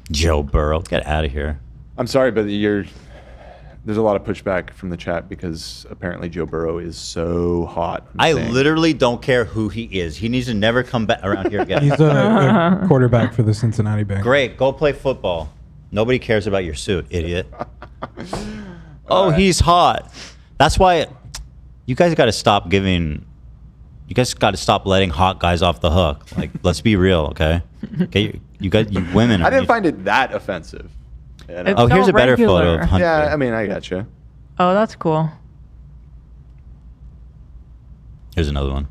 Joe Burrow, get out of here. I'm sorry, but there's a lot of pushback from the chat because apparently Joe Burrow is so hot. I Insane. literally don't care who he is. He needs to never come back around here again. He's a quarterback for the Cincinnati Bengals. Great, go play football. Nobody cares about your suit, idiot. Oh, he's hot. That's why you guys got to stop giving. You guys got to stop letting hot guys off the hook. Like, let's be real, okay? Okay, you women. I didn't find it that offensive. You know? It's Oh, here's so a better photo regular. of Hunter. Yeah, I mean, I gotcha. Oh, that's cool. Here's another one.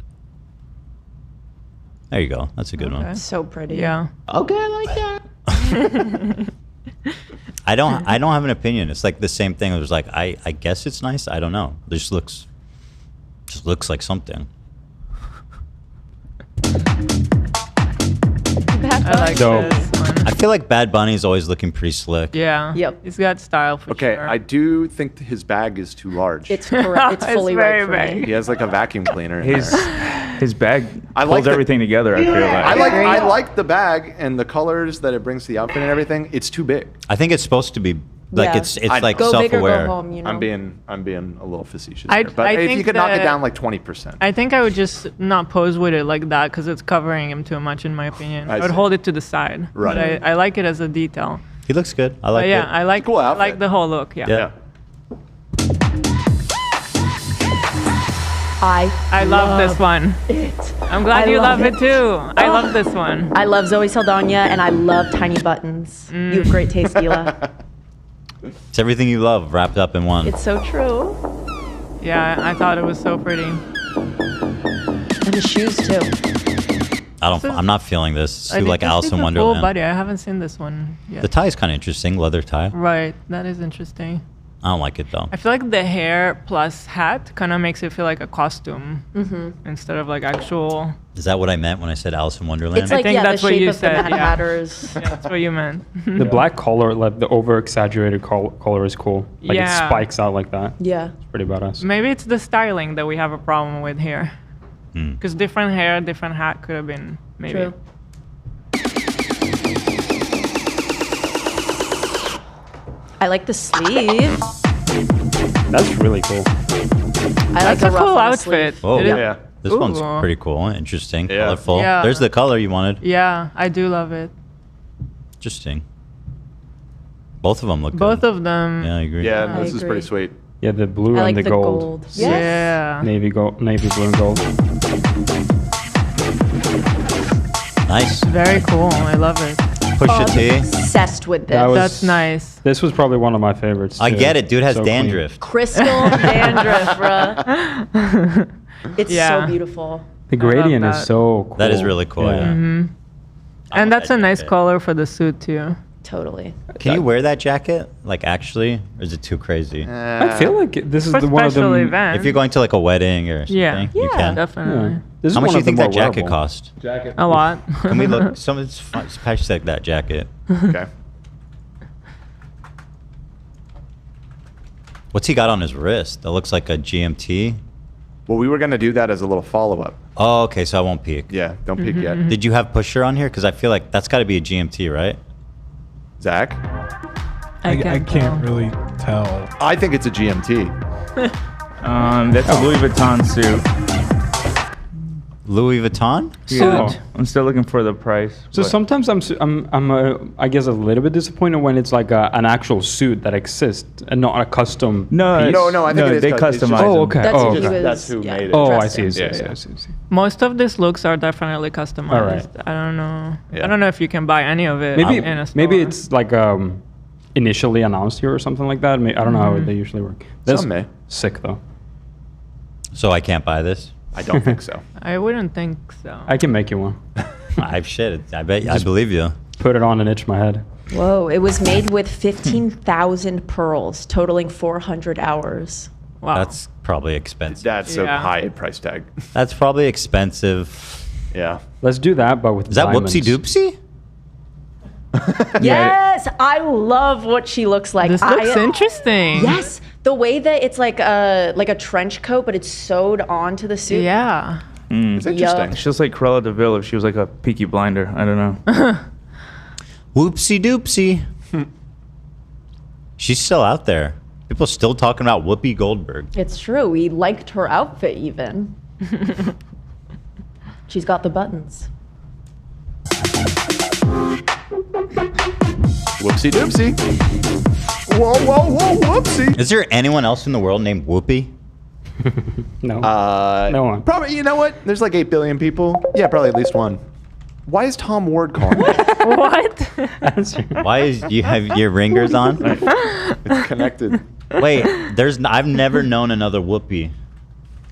There you go. That's a good one. So pretty. Yeah. Okay, I like that. I don't have an opinion. It's like the same thing. It was like I guess it's nice. I don't know. It just looks like something. I like Dope. this one. I feel like Bad Bunny is always looking pretty slick. Yeah. Yep. He's got style for Okay, sure. I do think his bag is too large. It's correct. It's It's fully very right for me. big. He has like a vacuum cleaner in there. His bag I pulls like the- everything together. I feel like. I like the bag and the colors that it brings to the outfit and everything. It's too big. I think it's supposed to be like Yeah. it's I like Go big or self-aware. go home, you know. I'm being a little facetious I- here, but I if think you could knock it that- down like 20%. I think I would just not pose with it like that because it's covering him too much, in my opinion. I I would see. hold it to the side. Right. But I like it as a detail. He looks good. I But like yeah, it. I like cool I outfit. like the whole look. Yeah. Yeah. I love this one. I'm glad I you love love it it. too. I love this one. I love Zoe Saldana and I love tiny buttons. You have great taste, Gila. It's everything you love wrapped up in one. It's so true. Yeah, I thought it was so pretty. And the shoes too. I'm not feeling this. It's I too think like this Alice is in a full Wonderland. body. I haven't seen this one yet. The tie is kind of interesting, leather tie. Right, that is interesting. I don't like it though. I feel like the hair plus hat kind of makes it feel like a costume instead of like actual. Is that what I meant when I said Alice in Wonderland? It's like, I think yeah, that's the what shape you of the said. Mad Yeah. Hatters. Yeah, that's what you meant. The black color, like the over exaggerated color, is cool. Like it Yeah. spikes out like that. Yeah. It's pretty badass. Maybe it's the styling that we have a problem with here. Hmm. Because different hair, different hat could have been maybe. True. I like the sleeve. That's really cool. I like That's the a ruff cool on the sleeve. outfit. Oh It is- Yeah. This one's Ooh. pretty cool, interesting, Yeah. colorful. Yeah. There's the color you wanted. Yeah, I do love it. Interesting. Both of them look Both good. of them. Yeah, I agree. Yeah, I this is agree. pretty sweet. Yeah, the blue I and like the the gold. gold. Yes. Yeah. Navy blue and gold. Nice. Very cool. I love it. Pusha T. Obsessed with this. That was- That's nice. This was probably one of my favorites. I too. get it. Dude has So clean. dandruff. Crystal dandruff, bruh. It's Yeah. so beautiful. The love gradient is that. so cool. That is really cool, yeah. And that's a nice color for the suit too. Totally. Can you wear that jacket? Like actually? Or is it too crazy? I feel like this is For the one of special the. events. If you're going to like a wedding or something, Yeah. you can. Definitely. Yeah. This is How much one do you of the think that more jacket wearable. cost? Jacket. A lot. Can we look? Someone's hashtag that jacket. Okay. What's he got on his wrist? That looks like a GMT. Well, we were gonna do that as a little follow-up. Oh, okay. So I won't peek. Yeah, don't peek yet. Did you have Pusher on here? Because I feel like that's got to be a GMT, right? Zach, I can't can't really tell. I think it's a GMT. That's a Louis Vuitton suit. Louis Vuitton? Yeah. Suit. I'm still looking for the price. So but- sometimes I guess a little bit disappointed when it's like an actual suit that exists and not a custom. No, piece. No, I think it is they custom. It's customize just- them. Oh, okay. That's Oh, who okay. was- That's who yeah, made it. Oh, I dressed see. in. I see. Most of these looks are definitely customized. Alright. I don't know. Yeah. I don't know if you can buy any of it Maybe in a store. maybe it's like initially announced here or something like that. I don't know how they usually work. That's Some may. sick though. So I can't buy this? I don't think so. I wouldn't think so. I can make you one. I've shit. I bet. I believe you. Put it on and itch my head. Whoa, it was made with 15,000 pearls, totaling 400 hours. Wow. That's probably expensive. That's a Yeah. high price tag. That's probably expensive. Yeah. Let's do that, but with Is that diamonds. Whoopsie Doopsie? Yes, I love what she looks like. This looks interesting. Yes, the way that it's like a trench coat, but it's sewed onto the suit. Yeah. It's interesting. Yup. She looks like Cruella de Vil if she was like a Peaky Blinder. I don't know. Whoopsie Doopsie. She's still out there. People still talking about Whoopi Goldberg. It's true. We liked her outfit even. She's got the buttons. Whoopsie doopsie. Whoa, whoa, whoa, whoopsie. Is there anyone else in the world named Whoopi? No. No one. Probably. You know what? There's like 8 billion people. Yeah, probably at least one. Why is Tom Ward calling me? What? Why is you have your ringers on? It's connected. Wait, I've never known another Whoopi.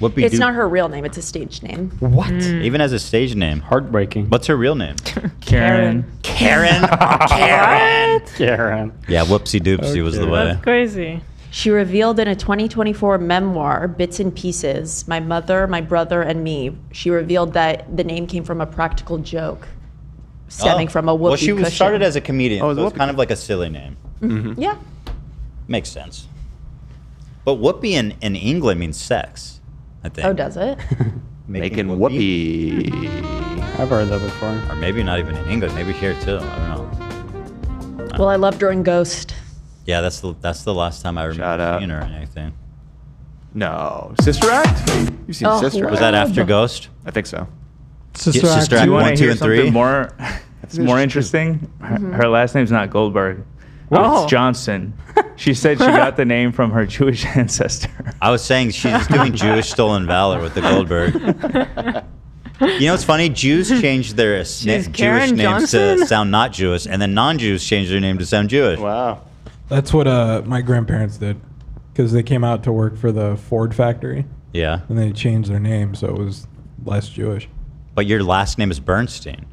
Whoopi. It's not her real name. It's a stage name. What? Even as a stage name. Heartbreaking. What's her real name? Karen. Karen. Karen. Karen. Yeah, Whoopsie Doopsie was the way. That's crazy. She revealed in a 2024 memoir, Bits and Pieces, My Mother, My Brother, and Me, she revealed that the name came from a practical joke stemming from a whoopee Well, she was cushion. started as a comedian, Oh, so it's whoopee. kind of like a silly name. Yeah. Makes sense. But whoopee in England means sex, I think. Oh, does it? Making whoopee. I've heard that before. Or maybe not even in England. Maybe here too. I don't know. Well, I loved her in Ghost. Yeah, that's the last time I remember seeing her or anything. No. Sister Act? You've seen Sister Act. Was that after Ghost? I think so. Sister Act. Do you want 1, to 2, hear and something 3. more? It's more interesting. Her last name's not Goldberg. Oh. It's Johnson. She said she got the name from her Jewish ancestor. I was saying she's just doing Jewish stolen valor with the Goldberg. You know what's funny? Jews changed their Jewish Karen names Johnson? to sound not Jewish, and then non-Jews changed their name to sound Jewish. Wow. That's what my grandparents did, because they came out to work for the Ford factory. Yeah. And they changed their name so it was less Jewish. But your last name is Bernstein.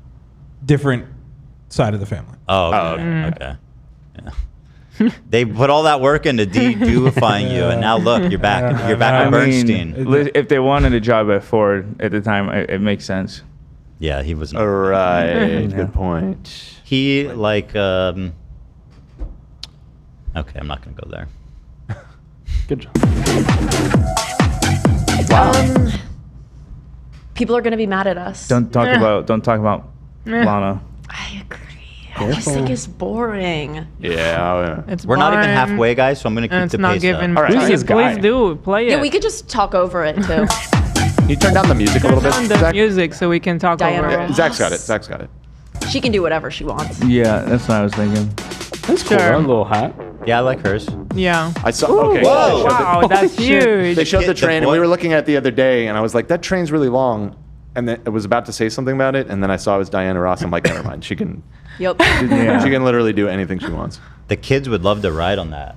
Different side of the family. Oh, okay. Okay. Yeah. They put all that work into de-Jewifying you, and now look, you're back. You're back with Bernstein. If they wanted a job at Ford at the time, it makes sense. Yeah, he was. All right. Good point. He like. Okay, I'm not gonna go there. Good job. Wow. People are gonna be mad at us. Don't talk about Lana. I agree. I just think it's boring. Yeah. We're not even halfway, guys, so I'm gonna keep the pace up. All right, please do play it. Yeah, we could just talk over it too. Can you turn down the music a little bit, Turn the Zach? music so we can talk Diana over Ross. it. Zach's got it. Zach's got it. She can do whatever she wants. Yeah, that's what I was thinking. That's cool. Sure. A little hat. Yeah, I like hers. Yeah. I saw. Ooh, Okay. whoa, they showed wow, the, that's huge. They showed the The train, and boy- we were looking at it the other day, and I was like, "That train's really long." And then I was about to say something about it, and then I saw it was Diana Ross. I'm like, never mind. She can. Yep. Yeah. She can literally do anything she wants. The kids would love to ride on that.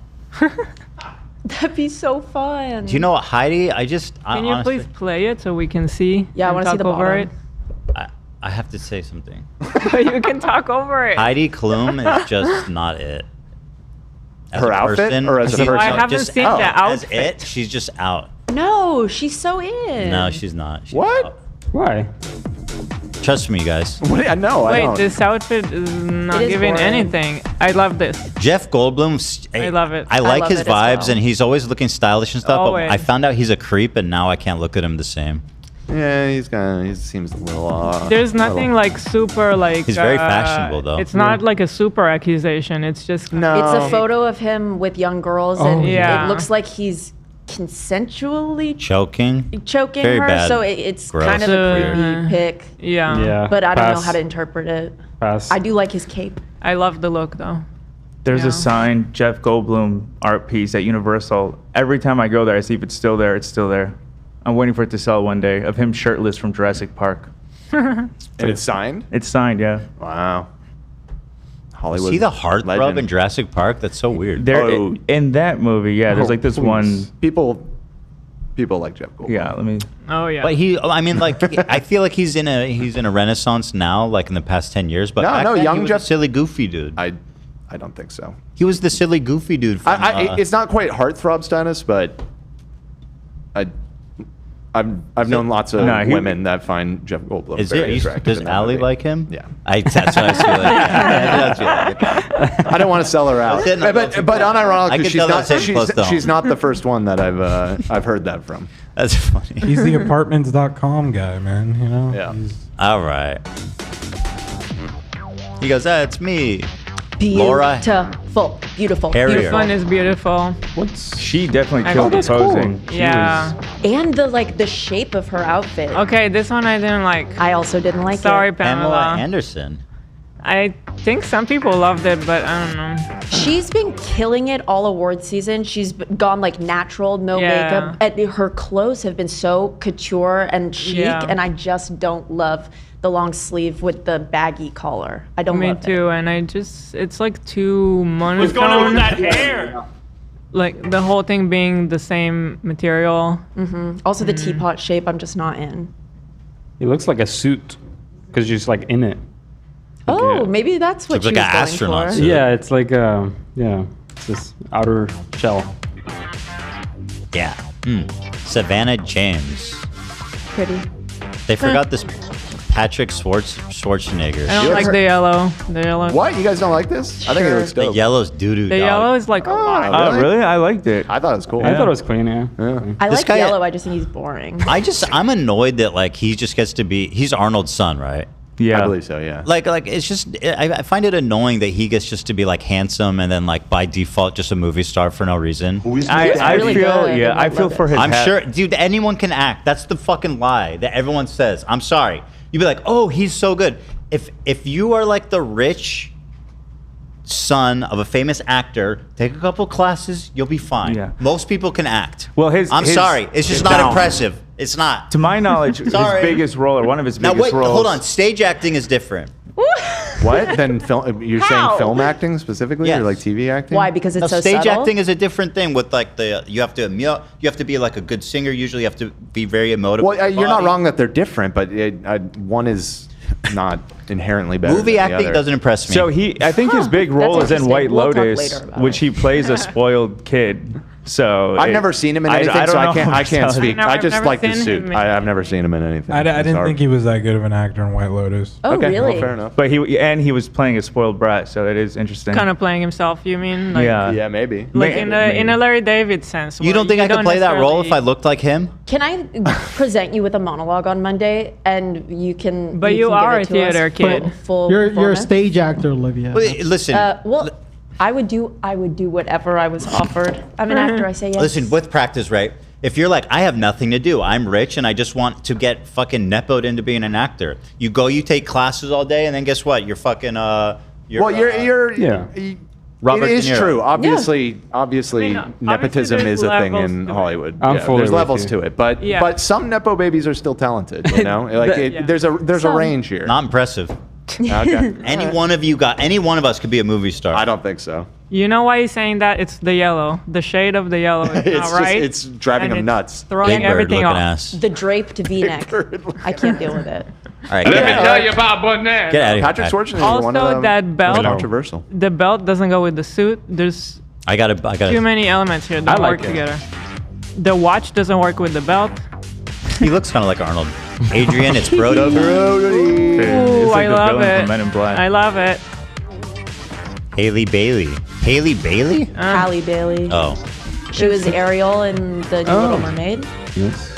That'd be so fun. Do you know what, Heidi? Can Can you please play it so we can see? Yeah, I and wanna see talk the over bottom. I have to say something. it. You can talk over it. Heidi Klum is just not it. As Her a outfit person, or as a she- person? I haven't just seen the as outfit. it, she's just out. No, she's so in. No, she's not. She's What? out. Why? Trust me, guys. What? I know. I Wait, don't. this outfit is not It is giving boring. anything. I love this. Jeff Goldblum. I love it. I like love his it as vibes, well. and he's always looking stylish and stuff. Always. But I found out he's a creep, and now I can't look at him the same. Yeah, he seems a little. There's nothing like super like. He's very fashionable, though. It's not like a super accusation. It's just No. It's a photo of him with young girls, Oh, and yeah. it looks like he's consensually Choking. choking Very her. bad. So it's Gross. kind of a creepy Uh, pic. Yeah. Yeah. But I don't know pass. how to interpret it. Pass. I do like his cape. I love the look though. There's Yeah. a signed Jeff Goldblum art piece at Universal. Every time I go there, I see if it's still there. It's still there. I'm waiting for it to sell one day of him shirtless from Jurassic Park. And it's signed. It's signed, yeah. Wow. Hollywood. See the heartthrob legend. in Jurassic Park? That's so weird. There Oh. in that movie, yeah. There's like this Please. one. People like Jeff Goldblum. Yeah, let me. Oh yeah. But I mean, like, I feel like he's in a renaissance now, like in the past 10 years. But No, back no, then, young he was Jeff- a silly, goofy dude. I don't think so. He was the silly, goofy dude. From, It's not quite heartthrob status, but I've known lots of No, he- women that find Jeff Goldblum Is very it? attractive. Does in that Allie movie. like him? Yeah. That's what I feel like. Yeah, that's what I don't want to sell her out, That's it, no, but I unironically, can tell that's hitting she's close to she's home. not the first one that I've heard that from. That's funny. He's the apartments.com guy, man. You know? Yeah. All right. He goes, it's me. Laura Beautiful. Beautiful. Harrier. Your fun is beautiful. She definitely I killed know. the posing. She Yeah. And the shape of her outfit. Okay, this one I didn't like. I also didn't like Sorry, it. Pamela Pamela. Anderson. I think some people loved it, but I don't know. She's been killing it all award season. She's gone like natural, no Yeah. makeup. And her clothes have been so couture and chic, Yeah. and I just don't love the long sleeve with the baggy collar. I don't Me love too, and it's like too monotone. What's going on with that hair? Like the whole thing being the same material. it. Also, the teapot shape, I'm just not in. He looks like a suit because she's like in it. Oh, maybe that's what Looks she like was an going astronaut for. suit. Yeah, it's like it's this outer shell. Yeah. Savannah James. Pretty. They forgot this. Patrick Schwarzenegger. I don't like the yellow. The yellow. What? You guys don't like this? I think it looks The dope. yellow's doo-doo. The yellow is like a lot. Oh, really? I liked it. I thought it was cool. I thought it was clean. Yeah. I This like guy- yellow. I just think he's boring. I'm annoyed that like he just gets to be. He's Arnold's son, right? Yeah. I believe so. Yeah. Like it's just I find it annoying that he gets just to be like handsome and then like by default just a movie star for no reason. I really feel good. yeah. I I feel love for his. I'm hat. sure, dude. Anyone can act. That's the fucking lie that everyone says. I'm sorry. You'd be like, oh, he's so good. If you are like the rich son of a famous actor, take a couple classes, you'll be fine. Yeah. Most people can act. Well, I'm sorry. It's just not impressive. It's not. To my knowledge, his Sorry. biggest role or one of his Now biggest wait, roles. hold on. Stage acting is different. What? Then film? You're How? saying film acting specifically, Yes. or like TV acting? Why? Because it's Now, so stage subtle? acting is a different thing. With like you have to be like a good singer. Usually, you have to be very emotive. Well, with your you're not body. wrong that they're different, but one is not inherently better. Movie than the acting other. doesn't impress me. So I think his big role is in interesting. White We'll talk Lotus, later about which it. he plays a spoiled kid. So I've never seen him in anything, I don't so I know can't. how I to can't tell speak. you. I I've just never like the seen suit. him in- I've never seen him in anything. I didn't Sorry. think he was that good of an actor in White Lotus. Oh, Okay, really? well, fair enough. But he was playing a spoiled brat, so it is interesting. Kind of playing himself. You mean? Like, Yeah. Yeah, maybe. Like in a Larry David sense. you where don't think I could play that role if I necessarily- looked like him? Can I present you with a monologue on Monday, and you can? But you can give are it a to theater us kid. Full You're a performance? stage actor, Olivia. Wait, listen. Well, I would do whatever I was offered. I'm an actor. I say yes. Listen, with practice, right? If you're like, I have nothing to do, I'm rich, and I just want to get fucking nepoed into being an actor. You take classes all day, and then guess what? You're fucking You're Yeah. Robert it is De Niro. true. Obviously, I mean, nepotism obviously is a there's thing levels in to it. Hollywood. I'm fully there's with levels you. to it, but Yeah. some nepo babies are still talented. You know, like Yeah. there's a Some. range here. Not impressive. Okay. Any one of us could be a movie star. I don't think so. You know why he's saying that? It's the yellow. The shade of the yellow is It's not just- right. it's driving and him it's nuts. Throwing Big bird everything looking off. ass. The draped V-neck. I can't deal with it. All right, Let get me out tell of you about one there. here. Patrick Schwarzenegger, one of Also, them, that belt. controversial. The belt doesn't go with the suit. There's I gotta. too many elements here that I like work it. together. The watch doesn't work with the belt. He looks kind of like Arnold. Adrian, it's Brody. Ooh, It's like I the love villain it. from Men in Black. I love it. Haley Bailey. Haley Bailey? Halle Bailey. Oh. She was Ariel in the New Little Mermaid. Yes.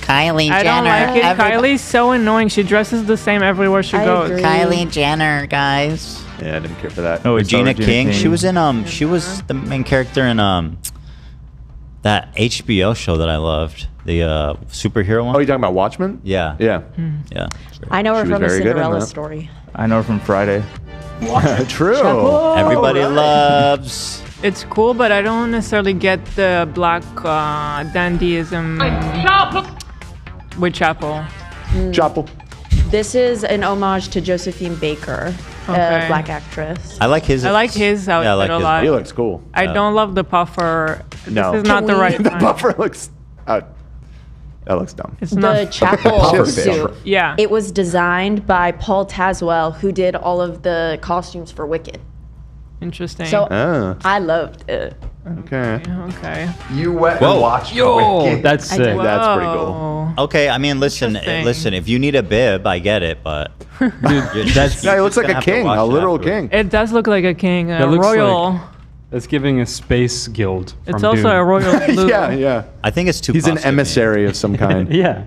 Kylie I don't like it. Kylie's so annoying. She dresses the same everywhere she I goes. agree. Kylie Jenner, guys. Yeah, I didn't care for that. Oh, it's Regina King. She was in She was the main character in that HBO show that I loved. The superhero one. Oh, you talking about Watchmen? Yeah. Yeah. Yeah. I know her She was from a very good in Cinderella that. story. I know her from Friday. True. Everybody loves. It's cool, but I don't necessarily get the black dandyism with Chapel. Chapel. This is an homage to Josephine Baker, Okay. a black actress. I like his. I like his outfit I like a his. lot. He looks cool. I don't love the puffer. No. This is not Can the we- right The time. buffer looks. That looks dumb. It's The not. chapel Puffer suit. fish. Yeah. It was designed by Paul Tazwell, who did all of the costumes for Wicked. Interesting. So Ah, I loved it. okay. Okay. You went Whoa. and watched Yo, Wicked. that's I sick. did. That's pretty cool. Whoa. Okay, I mean, listen. Interesting. If you need a bib, I get it, but Dude, that's Yeah, he looks like gonna a have to king, watch a it literal afterwards. king. It does look like a king, a That looks royal. that's giving a space guild. It's from also Dune. a royal blue. Yeah, yeah. I think it's too. He's an costumey. emissary of some kind. Yeah.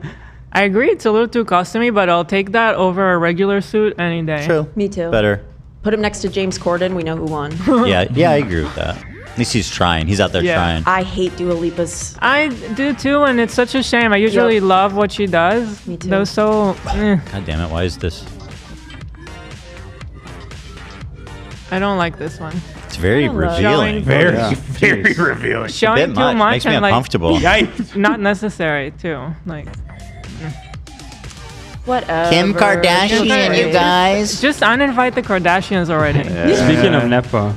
I agree, it's a little too costumey, but I'll take that over a regular suit any day. True. Me too. Better. Put him next to James Corden. We know who won. Yeah, I agree with that. At least he's trying. He's out there Yeah. trying. I hate Dua Lipa's. I do too, and it's such a shame. I usually love what she does. Me too. Though so, God damn it! Why is this? I don't like this one. It's very love it. revealing. Showing- very revealing. Showing bit too much. much Makes me and like uncomfortable. not necessary too. Like Whatever. Kim Kardashian, you guys. just uninvite the Kardashians already. Speaking of Nepo,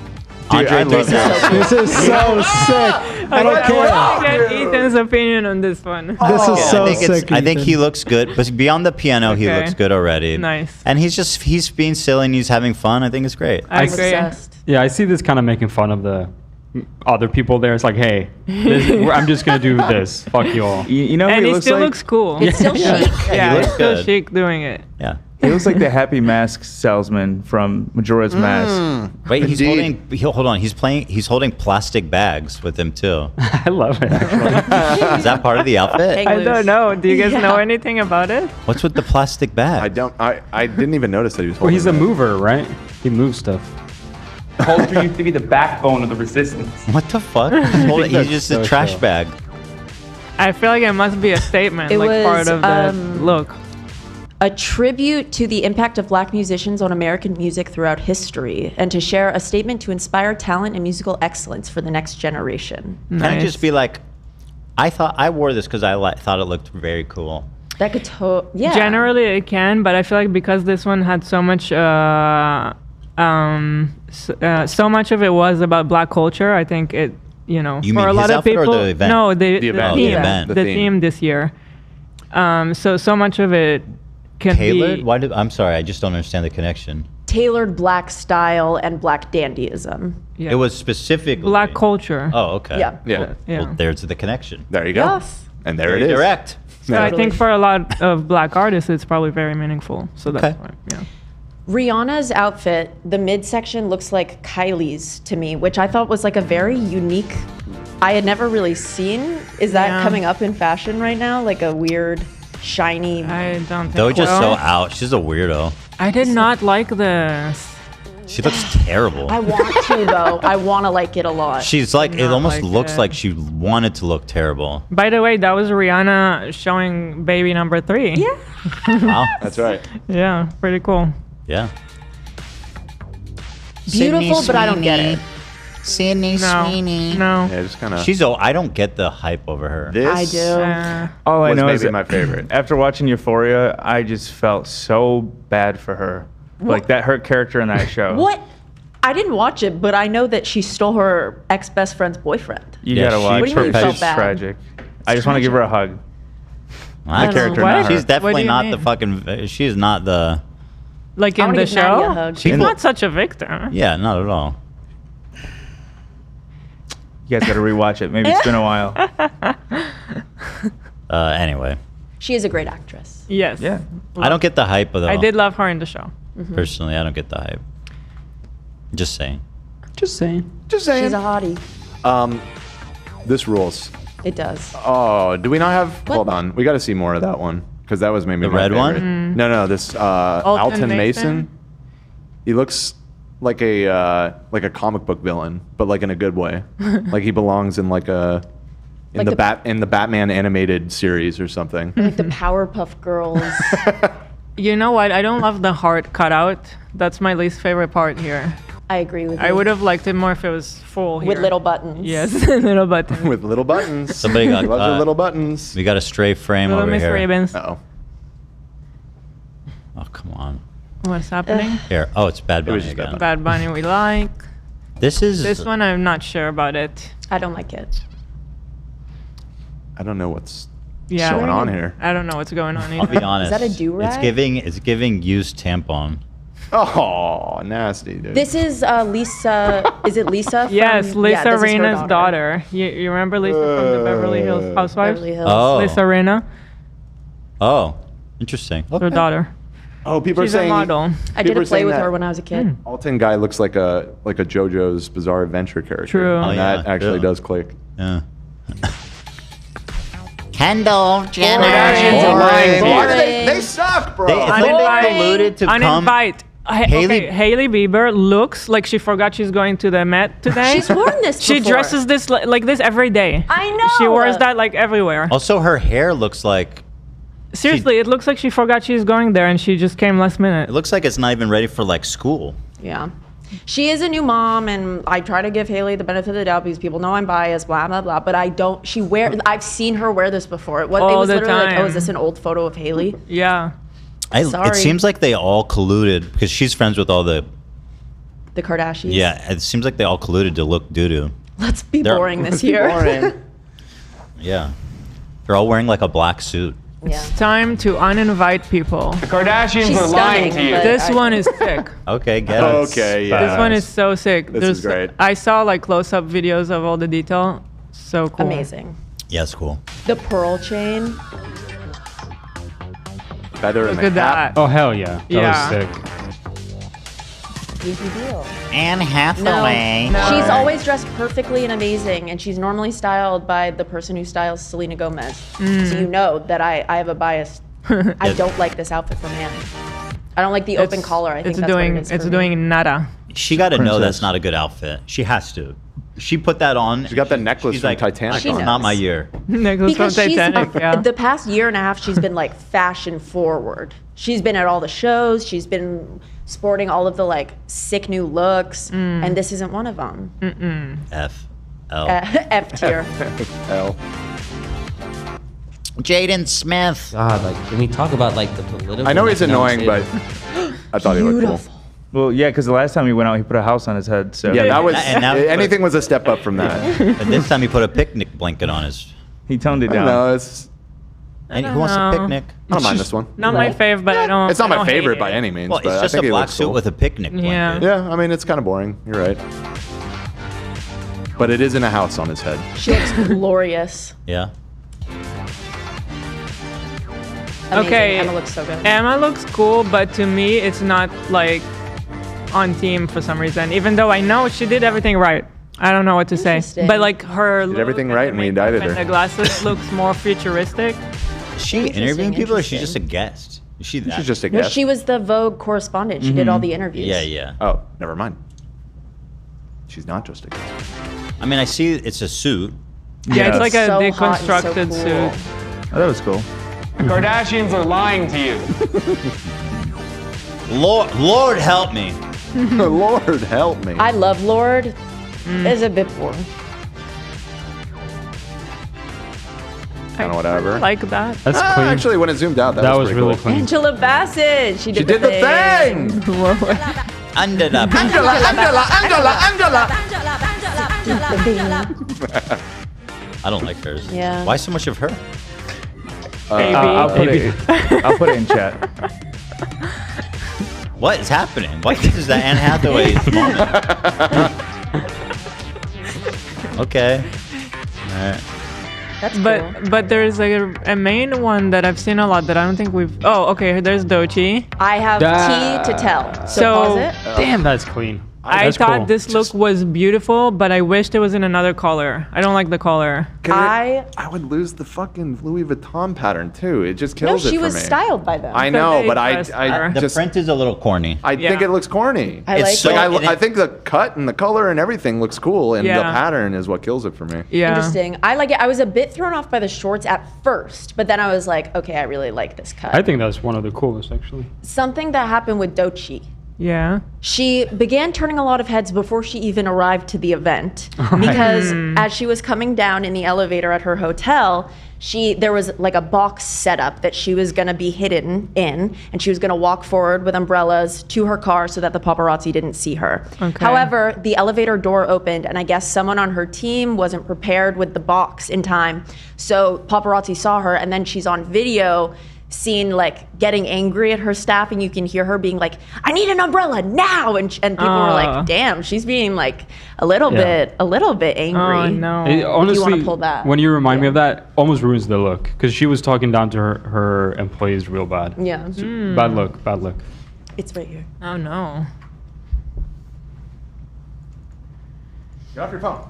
Andre I love 3000. that. This is so sick. I don't I care. want to get Ethan's opinion on this one. This is so I think, sick. I think he Ethan. looks good, but beyond the piano, he Okay. looks good already. Nice. And he's being silly and he's having fun. I think it's great. I I'm agree. obsessed. yeah, I see this kind of making fun of the other people there. It's like, hey, I'm just gonna do this. Fuck you all. You know, And he he looks still like, looks cool. It's still chic. Yeah, he it's looks still good. chic doing it. Yeah. He looks like the Happy Mask salesman from Majora's Mask. Wait, he's Indeed. hold on. He's holding plastic bags with him too. I love it. Actually. Is that part of the outfit? Hang I loose. don't know. Do you guys Yeah. know anything about it? What's with the plastic bag? I didn't even notice that he was Well, holding he's a that. mover, right? He moves stuff. Culture used to be the backbone of the resistance. What the fuck? He's just a so trash chill. bag. I feel like it must be a statement, It like was, part of the look. A tribute to the impact of black musicians on American music throughout history, and to share a statement to inspire talent and musical excellence for the next generation. Can I just be like, I wore this because I thought it looked very cool. That could yeah. Generally, it can, but I feel like because this one had so much, so much of it was about black culture. I think it, You for mean a his lot of outfit or people, the event? no, the event. theme, The event. the The theme. theme. This year. So much of it can Tailored? be I'm sorry, I just don't understand the connection. Tailored black style and black dandyism. yeah. It was specifically black culture. Oh, okay. Yeah. Yeah. Yeah. Well, there's the connection. There you go. Yes. And there Very it is. direct. So I think for a lot of black artists, it's probably very meaningful. So that's why. Yeah. Rihanna's outfit, the midsection looks like Kylie's to me, which I thought was like a very unique. I had never really seen. Is that Yeah. coming up in fashion right now? Like a weird, shiny. I don't think. Though just so well, out. She's a weirdo. I did not like this. She looks terrible. I want to though. I want to like it a lot. She's like, it Not almost like looks it. like she wanted to look terrible. By the way, that was Rihanna showing baby number 3. Yeah. Wow. That's right. Yeah, pretty cool. Yeah. Beautiful, but I don't get it. Sydney No. Yeah, just kind of. I don't get the hype over her. This I do. All I was know maybe is that my favorite. after watching Euphoria, I just felt so bad for her. Like that her character in that show. What? I didn't watch it, but I know that she stole her ex-best friend's boyfriend. You Yeah, gotta she watch What do you mean her. you felt She's bad? tragic. I just want to give her a hug. I The character, What? not her. She's definitely What do you not the mean? fucking. She's not the. Like I in wanna the give Maddie a show, hug. she's People- not such a victim. Yeah, not at all. You guys gotta rewatch it. Maybe it's been a while. Anyway, She is a great actress. Yes. Yeah. I don't get the hype though. I did love her in the show. Personally, I don't get the hype. Just saying. Just saying. Just saying. She's a hottie. This rules. It does. Oh, do we not have? Hold on. We got to see more of that one because that was maybe The my red one? favorite. No, this Alton Mason. He looks like a comic book villain, but like in a good way. Like he belongs in like a in Like the Batman animated series or something. Like the Powerpuff Girls. You know what? I don't love the heart cutout. That's my least favorite part here. I agree with you. I would have liked it more if it was full here. With little buttons. Yes, little buttons. With little buttons. Somebody got Loves caught. her little buttons. We got a stray frame Little over Miss here. Ravens. Oh. Oh, come on. What's happening? Here. Oh, it's Bad It was Bunny just Bad again. Bad Bunny we like. This is. This one I'm not sure about it. I don't like it. I don't know what's Yeah. going on here. I don't know what's going on I'll either. be honest. that a do-rag? It's giving used tampon. Oh, nasty, dude. This is Lisa. Is it Lisa? From, Yes, Lisa this is her Rinna's daughter. You remember Lisa from the Beverly Hills Housewives? Beverly Hills. Oh. Lisa Rinna, Oh, interesting. her daughter. Oh, people She's are saying a model. I did people a are play saying with that her when I was a kid. Alton guy looks like a JoJo's Bizarre Adventure character. True. And Oh, that yeah, actually true. does click. Yeah. Kendall Jenner. Kardashians are lying. Why do Boring. they suck, bro. It's like they colluded to come. Uninvite. Hailey- Okay, Hailey Bieber looks like she forgot she's going to the Met today. She's worn this She before. dresses this like this every day. I know. She wears that like everywhere. Also, her hair looks like Seriously, it looks like she forgot she's going there and she just came last minute. it looks like it's not even ready for like school. Yeah. She is a new mom, and I try to give Haley the benefit of the doubt because people know I'm biased, blah, blah, blah. But I don't, I've seen her wear this before. It All was the literally like, oh, time. is this an old photo of Haley? Yeah. It Sorry. seems like they all colluded because she's friends with all the. The Kardashians? Yeah, it seems like they all colluded to look doo-doo. Let's be They're- boring this year. Yeah. They're all wearing like a black suit. It's time to uninvite people. The Kardashians She's are lying stunning, to you. but This one is sick. Okay, get it. Okay, yeah. This one is so sick. This is great. I saw like close-up videos of all the detail. So cool. Amazing. Yes, cool. The pearl chain. Feather in Look the at cap. that. Oh hell yeah, that Yeah. was sick. Easy deal. Anne Hathaway. No. She's always dressed perfectly and amazing, and she's normally styled by the person who styles Selena Gomez. So you know that I have a bias. I don't like this outfit from Anne. I don't like the open collar. I think that's what it is It's for me. doing nada. She got to know Princess. that's not a good outfit. She has to. She put that on. She's got that necklace She's from like, Titanic She on. knows. Not my year. Necklace from Because she's Titanic. Yeah. the past year and a half, she's been like fashion forward. She's been at all the shows. She's been sporting all of the like sick new looks, and this isn't one of them. F. L. F tier. Hell. Jaden Smith. God, like, can we talk about like the political? I know he's annoying, but I thought he looked cool. Well, yeah, because the last time he went out, he put a house on his head. So Yeah, that was And now- anything was a step up from that. But this time he put a picnic blanket on his. he toned it I don't down. know, it's, And who wants a know. picnic? I don't mind this one. Not my fave, but I don't. It's not I my don't hate favorite by it. any means, Well, but it's just I think a he black looks suit cool. with a picnic blanket. Yeah. Yeah, I mean it's kind of boring. You're right. But it is in a house on his head. She looks glorious. Yeah. Amazing. Okay. Emma looks so good. Emma looks cool, but to me, it's not like on theme for some reason. Even though I know she did everything right. I don't know what to say. Interesting. But like her Did look everything and right the and we makeup indicted and her. the glasses looks more futuristic. Is she interviewing people or is she Interesting. just a guest? Is she that? She's just a No, guest. she was the Vogue correspondent. She did all the interviews. Yeah, yeah. Oh, never mind. She's not just a guest. I mean, I see it's a suit. Yeah, it's like a So hot and so deconstructed cool. suit. Oh, that was cool. The Kardashians are lying to you. Lord help me. Lord help me. I love Lord. It's a bit boring. Kind of whatever. I like that. That's clean. Actually, when it zoomed out, that, was pretty really cool. clean. Angela Bassett. She She did did the thing. Under the Angela. I don't like hers. Yeah. Why so much of her? I'll put it. I'll put it in chat. What is happening? What is that Anne Hathaway moment? Okay. All right. That's cool. But there's like a main one that I've seen a lot that I don't think we've. Oh, okay. There's Doechii. I have tea to tell. So pause it. Damn, that's clean. I That's thought cool. this look was beautiful, but I wished it was in another color. I don't like the color. I would lose the fucking Louis Vuitton pattern too. It just No, kills it she for was me. styled by them. I know, they but I dressed her. The just print is a little corny. I think Yeah. it looks corny. I like so- it. Like and I it- think the cut and the color and everything looks cool, and the Yeah. pattern is what kills it for me. Yeah. Interesting. I like it. I was a bit thrown off by the shorts at first, but then I was like, okay, I really like this cut. I think that's one of the coolest, actually. Something that happened with Doechii. Yeah. She began turning a lot of heads before she even arrived to the event because as she was coming down in the elevator at her hotel, there was like a box set up that she was going to be hidden in, and she was going to walk forward with umbrellas to her car so that the paparazzi didn't see her. Okay. However, the elevator door opened, and I guess someone on her team wasn't prepared with the box in time. So paparazzi saw her, and then she's on video seen like getting angry at her staff, and you can hear her being like, I need an umbrella now, and people were like, damn, she's being like a little bit angry. Oh no. It, honestly, wanna pull that. when you remind me of that, almost ruins the look because she was talking down to her employees real bad. Yeah. Bad look, bad look. It's right here. Oh no. Get off your phone.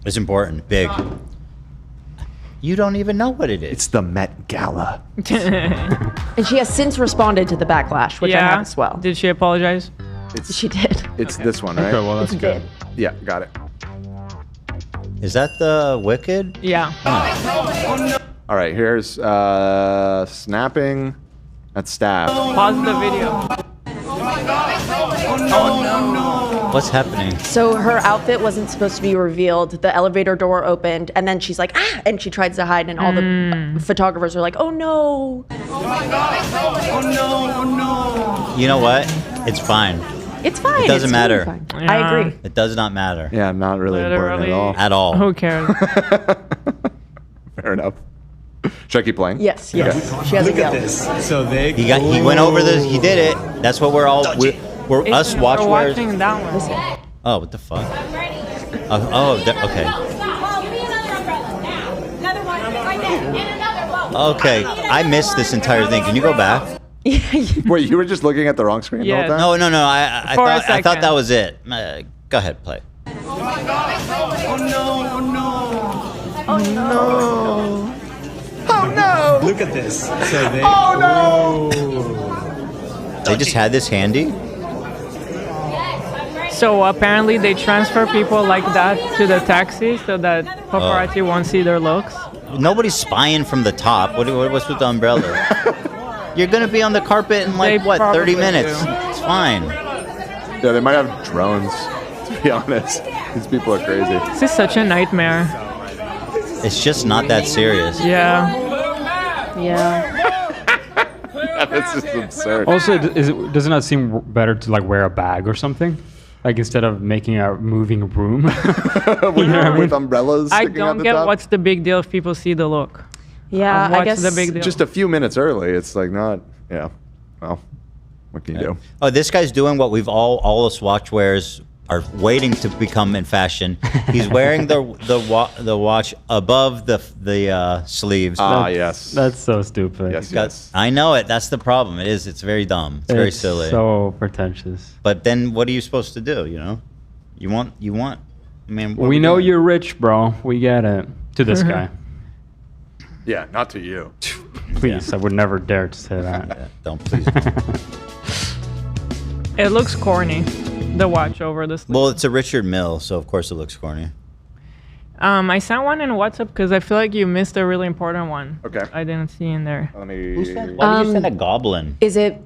It's important. Big. You don't even know what it is. It's the Met Gala. And she has since responded to the backlash, which I have as well. Did she apologize? She did. It's this one, right? Okay, well that's It's good. big. Yeah, got it. Is that the Wicked? Yeah. All right, here's snapping. That's staff. Pause the video. What's happening? So her outfit wasn't supposed to be revealed. The elevator door opened, and then she's like, ah, and she tries to hide, and all the photographers are like, oh no. You know what? It's fine. It's fine. It doesn't it's matter. totally fine. Yeah. I agree. It does not matter. Yeah, not really important at all. At all. Who cares? Fair enough. Should I keep playing? Yes, yes. She has a yell. So he went over this. He did it. That's what we're all. We're us watch We're wearers. watching that one. Oh, what the fuck? Okay. Okay, I missed this entire thing. Can you go back? Wait, you were just looking at the wrong screen the whole time? No. I thought that was it. Go ahead, play. Oh no. Oh no! Look at this. They just had this handy? So apparently they transfer people like that to the taxi so that paparazzi won't see their looks. Nobody's spying from the top. What's with the umbrella? You're gonna be on the carpet in like, They what, 30 probably minutes? do. It's fine. Yeah, they might have drones, to be honest. These people are crazy. This is such a nightmare. It's just not that serious. Yeah. This is absurd. Also, does it not seem better to like wear a bag or something? Like instead of making a moving room with umbrellas I sticking out don't the get top? what's the big deal if people see the look. Yeah, I What's guess the big deal? Just a few minutes early. It's like not, yeah. Well, what can you do? Oh, this guy's doing what we've all us watch wearers are waiting to become in fashion. He's wearing the watch above the sleeves. Yes. That's so stupid. Yes. I know it. That's the problem. It is. It's very dumb. It's very silly. So pretentious. But then, what are you supposed to do? You know, you want. I mean, what We are know doing? you're rich, bro. We get it. To this guy. Yeah, not to you. Please, I would never dare to say that. Yeah, don't please. It looks corny. The watch over the sleeve. Well, it's a Richard Mille, so of course it looks corny. I sent one in WhatsApp because I feel like you missed a really important one. Okay. I didn't see in there. Why did you send a goblin? Is it?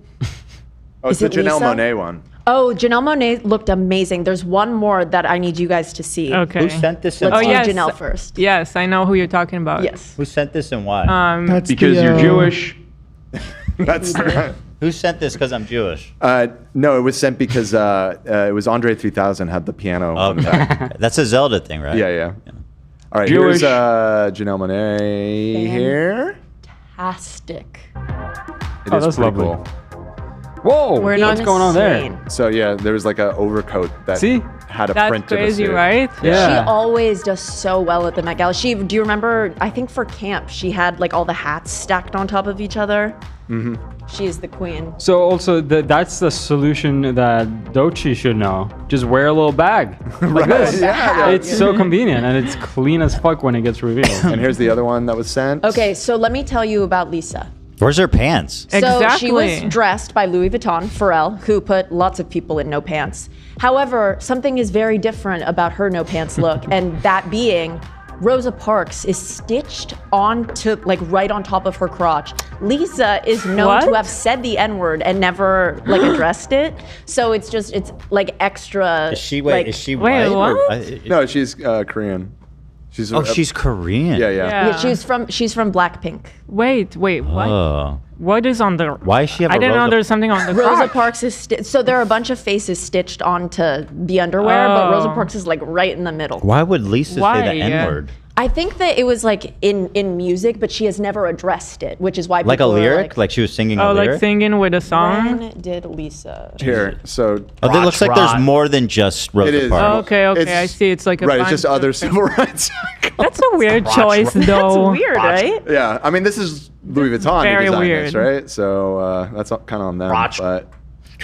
Oh, it's Is the it Janelle Lisa? Monáe one. Oh, Janelle Monáe looked amazing. There's one more that I need you guys to see. Okay. Who sent this and Let's why? do Janelle first. Yes, I know who you're talking about. Yes. Who sent this and why? That's Because the, you're Jewish. That's Who sent this because I'm Jewish? no, it was sent because it was Andre 3000 had the piano. on the back. That's a Zelda thing, right? Yeah. All right, Jewish. here's Janelle Monáe here. Fantastic. It Oh, is that's pretty lovely. cool. Whoa, what's going on there? Insane. So yeah, there was like an overcoat that See? had a That's print to the crazy, suit. right? Yeah. She always does so well at the Met Gala. Do you remember, I think for camp, she had like all the hats stacked on top of each other. Mm-hmm. She is the queen. So also, that's the solution that Dochi should know. Just wear a little bag like this. Yeah. It's so convenient and it's clean as fuck when it gets revealed. And here's the other one that was sent. Okay, so let me tell you about Lisa. Where's her pants? So she was dressed by Louis Vuitton, Pharrell, who put lots of people in no pants. However, something is very different about her no pants look, and that being Rosa Parks is stitched onto, like, right on top of her crotch. Lisa is known to have said the N-word and never, like, addressed it. So it's like extra. Is she like, is she white? Or, No, she's Korean. She's she's Korean. Yeah. she's from Blackpink. Wait, what? Oh. What is on the? Why is she have I a didn't know Rosa- there's something on the. Rosa crotch. Parks is so there are a bunch of faces stitched onto the underwear, but Rosa Oh. Parks is like right in the middle. Why would Lisa Why? say the N-word? I think that it was like in music, but she has never addressed it, which is why Like a people are lyric? Like she was singing a Oh, lyric? like singing with a song. When did Lisa? Here, so. Oh, it looks like there's more than just Rosa It is. Parks. Okay, It's- I see. It's like a Right, it's bunch just of other things. civil rights. That's a weird choice, though. That's weird, right? Yeah, I mean, this is Louis Vuitton who Very designed weird. this, right? So that's kind of on them. But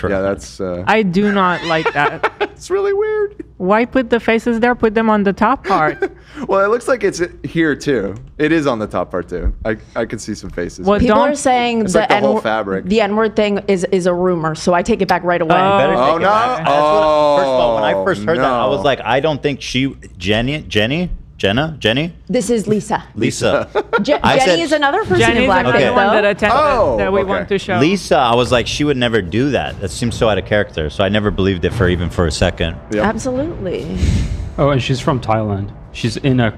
yeah, that's. I do not like that. It's really weird. Why put the faces there? Put them on the top part. Well, it looks like it's here too. It is on the top part too. I can see some faces. Well, People don't- are saying It's the like the whole N-word, fabric. the N-word thing is a rumor, so I take it back right away. Better Oh, take it no. back. That's what- first of all, when I Oh, first heard that, I no. was like, I don't think Jenny, This is Lisa. Lisa. Jenny I said- is another person Jenny's in Blackpink, another one that though. attended that we okay. want to show. Lisa, I was like, she would never do that. That seems so out of character. So I never believed it even for a second. Yep. Absolutely. Oh, and she's from Thailand. She's in a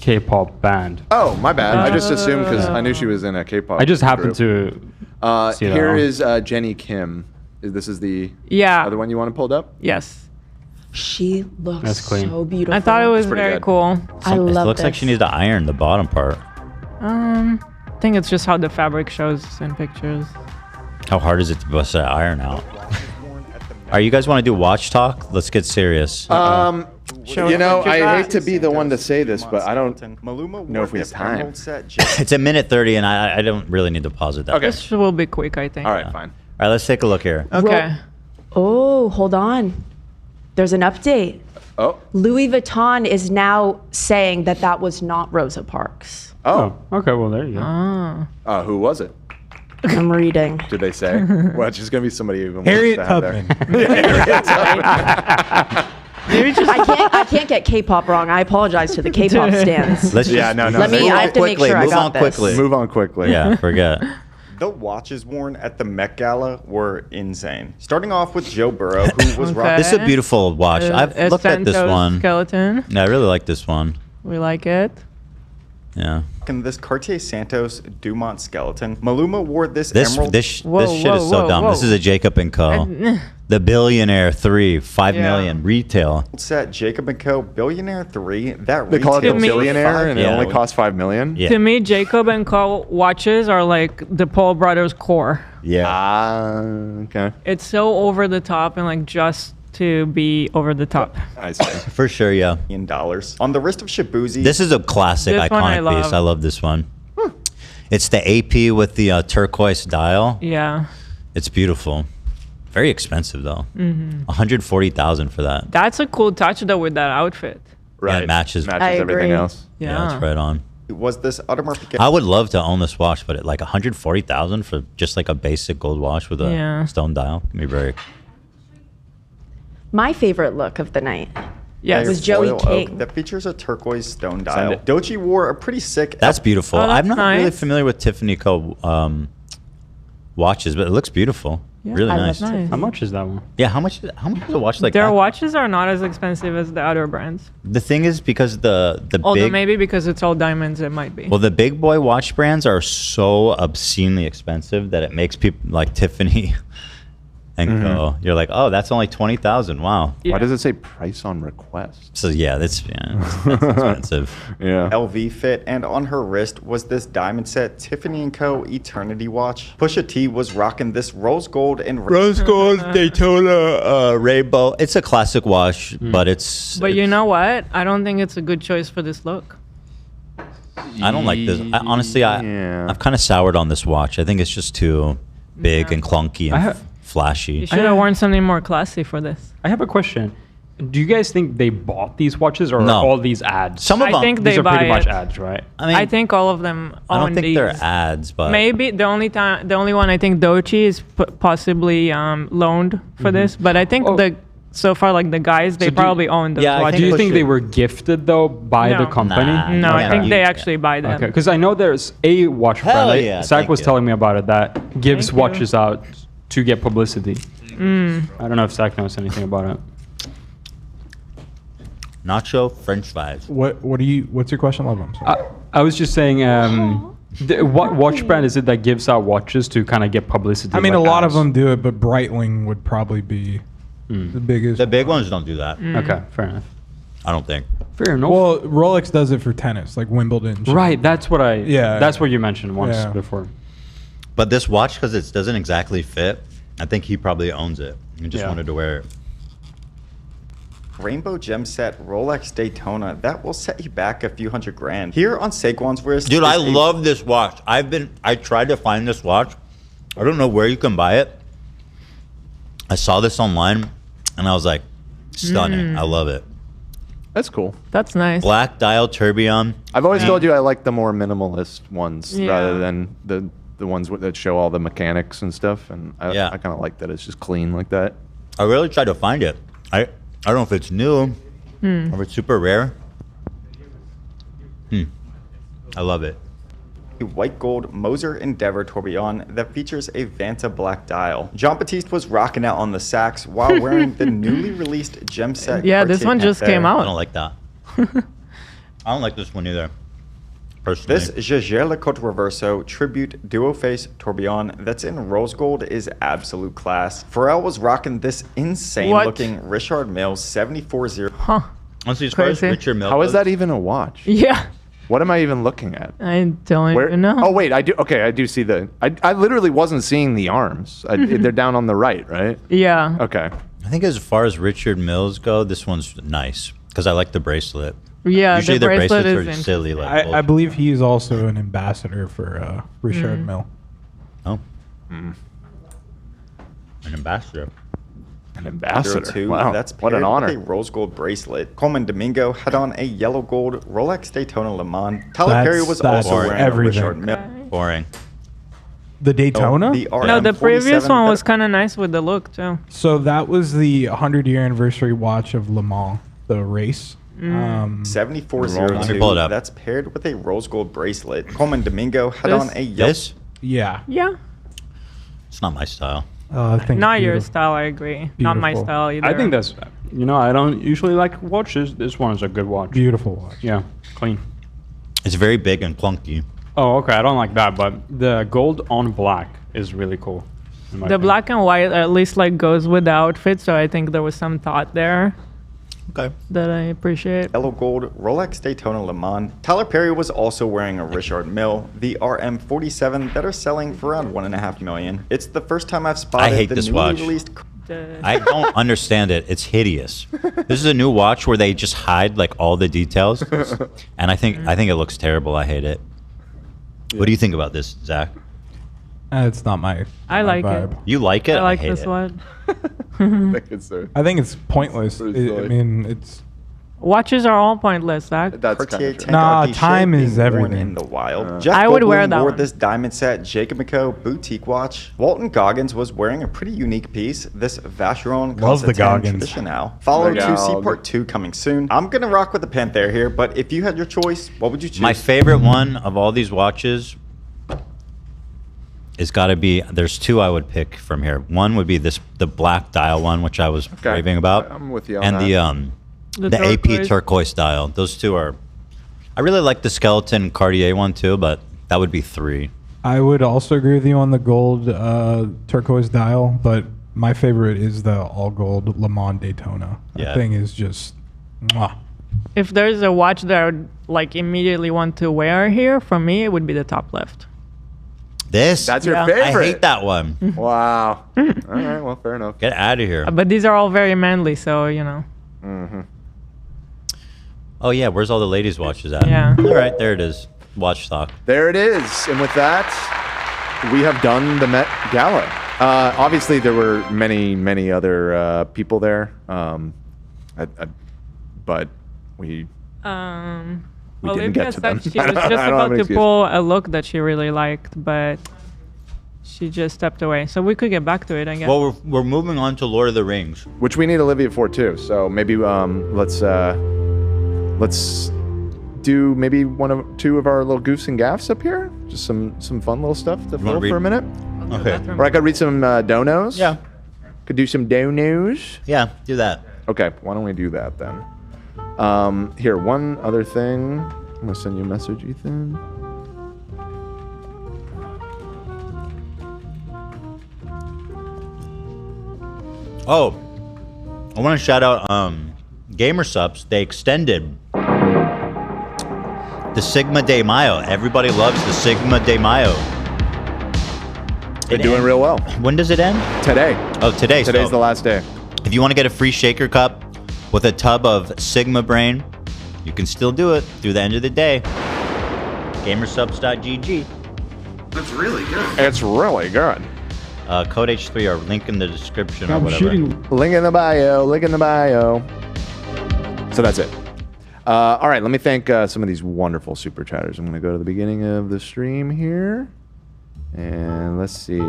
K-pop band. Oh, my bad. I just assumed because I knew she was in a K-pop. I just happened group. to see that Here one. is Jenny Kim. This is the other one you want to pull up? Yes. She looks That's clean. so beautiful. I thought it was pretty very good. cool. I It love looks like this. she needs to iron the bottom part. think it's just how the fabric shows in pictures. How hard is it to bust that iron out? Are you guys want to do watch talk? Let's get serious. You know, I hate to be the one to say this, but I don't know if we have time. It's a minute 30, and I don't really need to pause it that Okay. much. This will be quick, I think. All right, fine. All right, let's take a look here. Okay. Oh, hold on. There's an update. Oh. Louis Vuitton is now saying that that was not Rosa Parks. Oh. Okay, well, there you go. Ah. Who was it? I'm reading. Did they say? Well, it's just going to be somebody who even Harriet wants to have Tubman. Harriet Tubman. I can't get K-pop wrong. I apologize to the K-pop stands. Let's Yeah, no. Let me. I have to make sure I Move on got this. quickly. Move on quickly. Yeah, forget. The watches worn at the Met Gala were insane. Starting off with Joe Burrow, who was rocking. This is a beautiful watch. I've looked at this Santos one. skeleton. Yeah, I really like this one. We like it. Yeah. This Cartier Santos Dumont skeleton. Maluma wore this This emerald. this shit is so dumb. This is a Jacob & Co. The Billionaire 3, 5 million retail. Set Jacob & Co. Billionaire 3. That They call it the retails for billionaire, and it Yeah. only costs $5 million. Yeah. To me, Jacob & Co. watches are like the Paul Brothers core. Yeah. Okay. It's so over the top and like just to be over the top. I see. For sure, yeah. $1 on the wrist of Shibuzi. This is a classic, This one I iconic piece. love. I love this one. It's the AP with the turquoise dial. Yeah. It's beautiful. Very expensive though. Mhm. 140,000 for that. That's a cool touch though with that outfit. Yeah, it matches. I everything agree. else. Yeah. That's right on. Was this Audemars I would love to own this watch, but at like 140,000 for just like a basic gold watch with a Yeah. stone dial can be very. My favorite look of the night. Yes. It was Joey Foil King. oak that features a turquoise stone Send dial. it. Dochi wore a pretty sick. That's beautiful. Oh, that's I'm not really nice. familiar with Tiffany Co. Watches, but it looks beautiful. Yeah, really I love nice. nice. How much is that one? Yeah, how much is a watch like Their that? watches are not as expensive as the other brands. The thing is because the Although big maybe because it's all diamonds, it might be. well the big boy watch brands are so obscenely expensive that it makes people like Tiffany and Co. You're like, oh, that's only 20,000. Wow. Why does it say price on request? So yeah, that's expensive. Yeah. LV fit, and on her wrist was this diamond set Tiffany & Co. Eternity watch. Pusha T was rocking this rose gold and Rose gold Daytona rainbow. It's a classic watch, but it's. But you know what? I don't think it's a good choice for this look. I don't like this. Honestly, I've kind of soured on this watch. I think it's just too big and clunky and flashy. You should have worn something more classy for this. I have a question. Do you guys think they bought these watches or No. are all these ads? Some of I them. think These they are pretty buy much it. ads, right? I mean, I think all of them. I don't own think these. they're ads, but Maybe the only one I think Dochi is possibly loaned for this, but I think so far like the guys they So do- probably own those watches. Do you think they were gifted though by the No. company? No, I think they actually buy them. Okay, because I know there's a watch Hell brand. yeah, Zach thank was you. telling me about it that gives Thank you. watches out to get publicity. Mm. I don't know if Zach knows anything about it. nacho French fries. What's your question, Love? I'm sorry. I was just saying, what watch brand is it that gives out watches to kind of get publicity? I mean, a like lot of ads? them do it, but Breitling would probably be the biggest. The big ones don't do that. Okay, fair enough. I don't think. Fair enough. Well, Rolex does it for tennis, like Wimbledon. Right, that's what Yeah. That's what you mentioned once Yeah. before. But this watch, because it doesn't exactly fit, I think he probably owns it. He just Yeah. wanted to wear it. rainbow gem set Rolex Daytona. That will set you back a few $100,000. Here on Saquon's wrist. Dude, is I a- love this watch. I tried to find this watch. I don't know where you can buy it. I saw this online and I was like, stunning. I love it. That's cool. That's nice. Black dial tourbillon. I've always told you I like the more minimalist ones Yeah. rather than the ones that show all the mechanics and stuff. And I Yeah. kind of like that it's just clean like that. I really tried to find it. I don't know if it's new or if it's super rare. I love it. A white gold Moser Endeavor tourbillon that features a Vanta black dial. Jean Baptiste was rocking out on the sax while wearing the newly released gem set. Yeah, this Cartier one just Panthère. came I out. don't like that. I don't like this one either. Personally. This Jaeger LeCoultre Reverso Tribute Duo Face tourbillon that's in rose gold is absolute class. Pharrell was rocking this insane looking Richard Milles 740. Huh. Honestly, as far as Crazy. Richard Milles How is goes, that even a watch? Yeah. What am I even looking at? I don't even know. Oh wait, I do. Okay, I do see the. I literally wasn't seeing the arms. They're down on the right, right? Yeah. Okay. I think as far as Richard Mills go, this one's nice because I like the bracelet. Yeah, Usually the their bracelet bracelets is are silly. Like I believe he's also an ambassador for Richard Mm. Mill. Oh. An ambassador. An ambassador. 02, Wow. That's What an paired honor. with a rose gold bracelet. Coleman Domingo had on a yellow gold Rolex Daytona Le Mans. Tyler Perry was That's also wearing everything. a Richard Mill. Boring. The Daytona? The No, the previous RM47 one was kind of nice with the look too. So that was the 100-year anniversary watch of Le Mans, the race. Mm. 7402. Pull it up. That's paired with a rose gold bracelet. Coleman Domingo had This? on a yellow. This? Yeah. Yeah. It's not my style. I think Not it's your beautiful. style, I agree. Not my Beautiful. style either. I think that's, I don't usually like watches. This one is a good watch. Beautiful watch. Yeah, clean. It's very big and clunky. Oh, okay. I don't like that, but the gold on black is really cool. in my the opinion. black and white at least like goes with the outfit, so I think there was some thought there. Okay. That I appreciate. Yellow gold Rolex Daytona Le Mans. Tyler Perry was also wearing a Richard Mill, the RM47 that are selling for around $1.5 million. It's the first time I've spotted I hate the this newly watch. released. I don't understand it. It's hideous. This is a new watch where they just hide like all the details, and I think it looks terrible. I hate it. What do you think about this, Zach? It's not my. I my like it. vibe. You like it? I like hate this it. one. I think it's pointless. I mean, it's. Watches are all pointless, Zach. Cartier Tank Nah, RP time shape is being worn everything. in the wild. Jeff I would wear Goldblum that wore one. this diamond set Jacob Miko boutique watch. Walton Goggins was wearing a pretty unique piece. This Vacheron Love the Constantin Goggins. Traditional. Follow The to see Gog. part 2 coming soon. I'm gonna rock with the Panther here, but if you had your choice, what would you choose? My favorite one of all these watches is got to be. There's two I would pick from here. One would be the black dial one, which I was raving about. I'm with you on and that. the AP turquoise dial. Those two are. I really like the skeleton Cartier one too, but that would be 3. I would also agree with you on the gold turquoise dial, but my favorite is the all gold Le Mans Daytona. That Yeah. thing is just. Mwah. If there's a watch that I would like immediately want to wear here, for me it would be the top left. This? That's your Yeah. favorite. I hate that one. Wow. All right. Well, fair enough. Get out of here. But these are all very manly, so you know. Mm-hmm. Oh yeah, where's all the ladies' watches at? Yeah. All right, there it is. Watch stock. There it is. And with that, we have done the Met Gala. Obviously, there were many other people there, but we didn't Olivia get to said them. she I was don't- just I don't have about an to excuse. pull a look that she really liked, but she just stepped away. So we could get back to it, I guess. Well, we're moving on to Lord of the Rings. which we need Olivia for too. So maybe let's do maybe two of our little goofs and gaffs up here. Just some fun little stuff to wanna fill read? for a minute. Okay. Or I could read some donos. Yeah. Could do some donos. Yeah, do that. Okay, why don't we do that then? Here, one other thing. I'm gonna send you a message, Ethan. Oh, I want to shout out Gamer Subs. They extended the Sigma de Mayo. Everybody loves the Sigma de Mayo. They're doing real well. When does it end? Today. Oh, today. Today's so the last day. if you want to get a free shaker cup with a tub of Sigma Brain, you can still do it through the end of the day. Gamersubs.gg. That's really good. It's really good. Code H3 or link in the description or I'm whatever. shooting. Link in the bio. Link in the bio. So that's it. All right, let me thank some of these wonderful super chatters. I'm going to go to the beginning of the stream here. And let's see.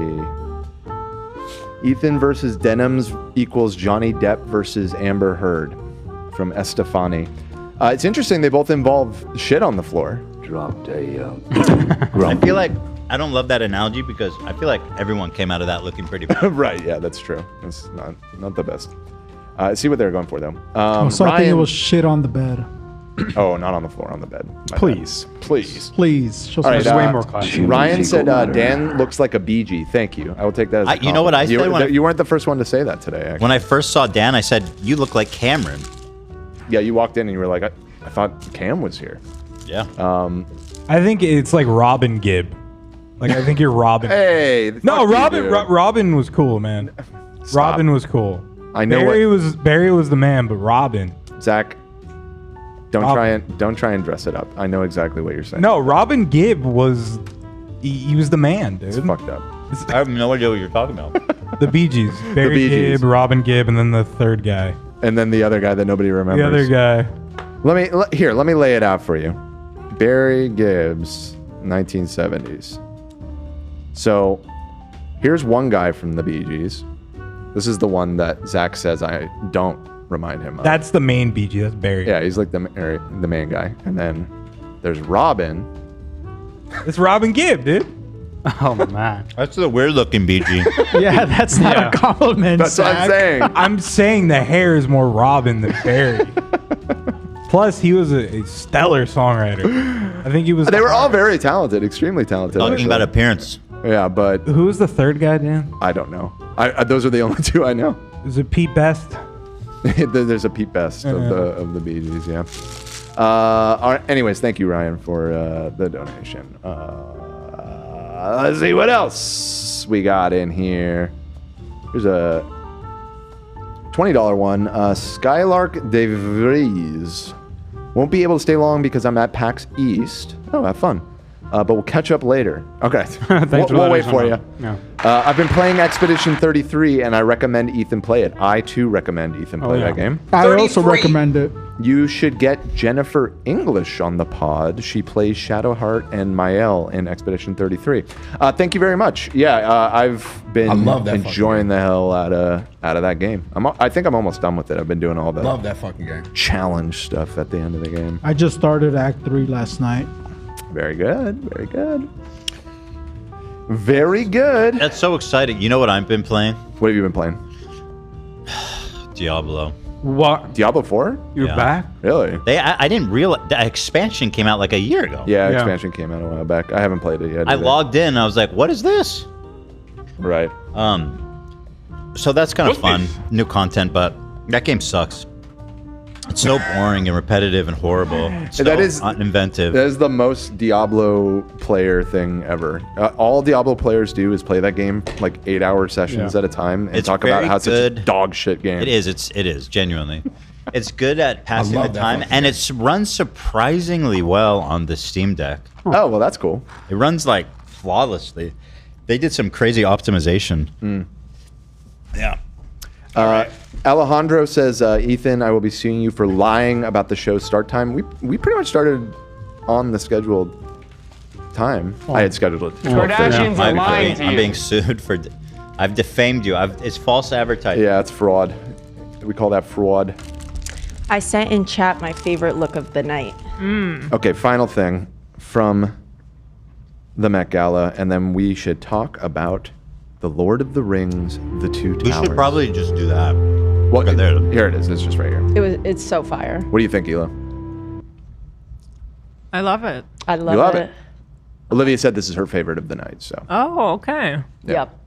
Ethan versus Denims equals Johnny Depp versus Amber Heard from Estefani. It's interesting. They both involve shit on the floor. Dropped a I feel like I don't love that analogy because I feel like everyone came out of that looking pretty bad. Right, yeah, that's true. That's not the best. See what they're going for, though. So I think it Ryan- was shit on the bed. Oh, not on the floor, on the bed. My Please. bad. Please. Please. Show All right, some way more classy. Ryan said Dan looks like a BG. Thank you. I will take that as a You know what I compliment. said when You weren't the first one to say that today, actually. When I first saw Dan, I said, "You look like Cameron." Yeah, you walked in and you were like, I thought Cam was here. Yeah. I think it's like Robin Gibb. Like I think you're Robin. Hey, no, fuck you, Robin. dude. Robin was cool, man. Robin was cool. I know Barry was the man, but Robin. Zach, don't try and dress it up. I know exactly what you're saying. No, Robin Gibb was. He was the man, dude. It's fucked up. I have no idea what you're talking about. The Bee Gees. Barry Bee Gees. Gibb, Robin Gibb, and then the third guy. And then the other guy that nobody remembers. The other guy. Let me lay it out for you. Barry Gibbs, 1970s. So, here's one guy from the Bee Gees. This is the one that Zach says I don't remind him of. That's the main Bee Gee. That's Barry. Yeah, he's like the main guy. And then there's Robin. It's Robin Gibb, dude. Oh man, that's the weird looking Bee Gee. Yeah, that's not a compliment. That's what I'm saying. I'm saying the hair is more Robin than Barry. Plus, he was a stellar songwriter. I think he was. They were all very talented, extremely talented. Talking about appearance. Yeah, but who was the third guy, Dan? I don't know. Those are the only two I know. Is it Pete Best? There's a Pete Best of the Bee Gees, yeah. All right, anyways, thank you, Ryan, for the donation. Let's see what else we got in here. Here's a $20 one. Skylark DeVries. Won't be able to stay long because I'm at PAX East. Oh, have fun. But we'll catch up later. Okay. we'll wait for you. Yeah. I've been playing Expedition 33, and I recommend Ethan play it. I, too, recommend Ethan play that game. I also recommend it. You should get Jennifer English on the pod. She plays Shadowheart and Mael in Expedition 33. Thank you very much. Yeah, I've been enjoying the hell out of that game. I think I'm almost done with it. I've been doing all the Love that fucking game. challenge stuff at the end of the game. I just started Act 3 last night. Very good. Very good. Very good. That's so exciting. You know what I've been playing? What have you been playing? Diablo. What? Diablo 4? You're back? Really? I didn't realize the expansion came out like a year ago. Yeah, expansion came out a while back. I haven't played it yet. I either. logged in and I was like, what is this? Right. So that's kind of fun. New content, but that game sucks. It's so boring and repetitive and horrible. It's so That is uninventive. That is the most Diablo player thing ever. All Diablo players do is play that game like 8-hour sessions at a time and It's talk about very how it's such a good. dog shit game. It is. It is genuinely. It's good at passing the love that time, fucking and it runs surprisingly well on the Steam Deck. Oh well, that's cool. It runs like flawlessly. They did some crazy optimization. Yeah. Alejandro says, Ethan, I will be suing you for lying about the show's start time. We pretty much started on the scheduled time. I had scheduled it. Kardashians are lying to you. I'm being sued for. I've defamed you. It's false advertising. Yeah, it's fraud. We call that fraud. I sent in chat my favorite look of the night. Okay, final thing from the Met Gala, and then we should talk about The Lord of the Rings, The Two Towers. We should probably just do that. Well, here it is. It's just right here. It's so fire. What do you think, Ela? I love it. I You love it. Olivia said this is her favorite of the night. So Oh, okay. Yep.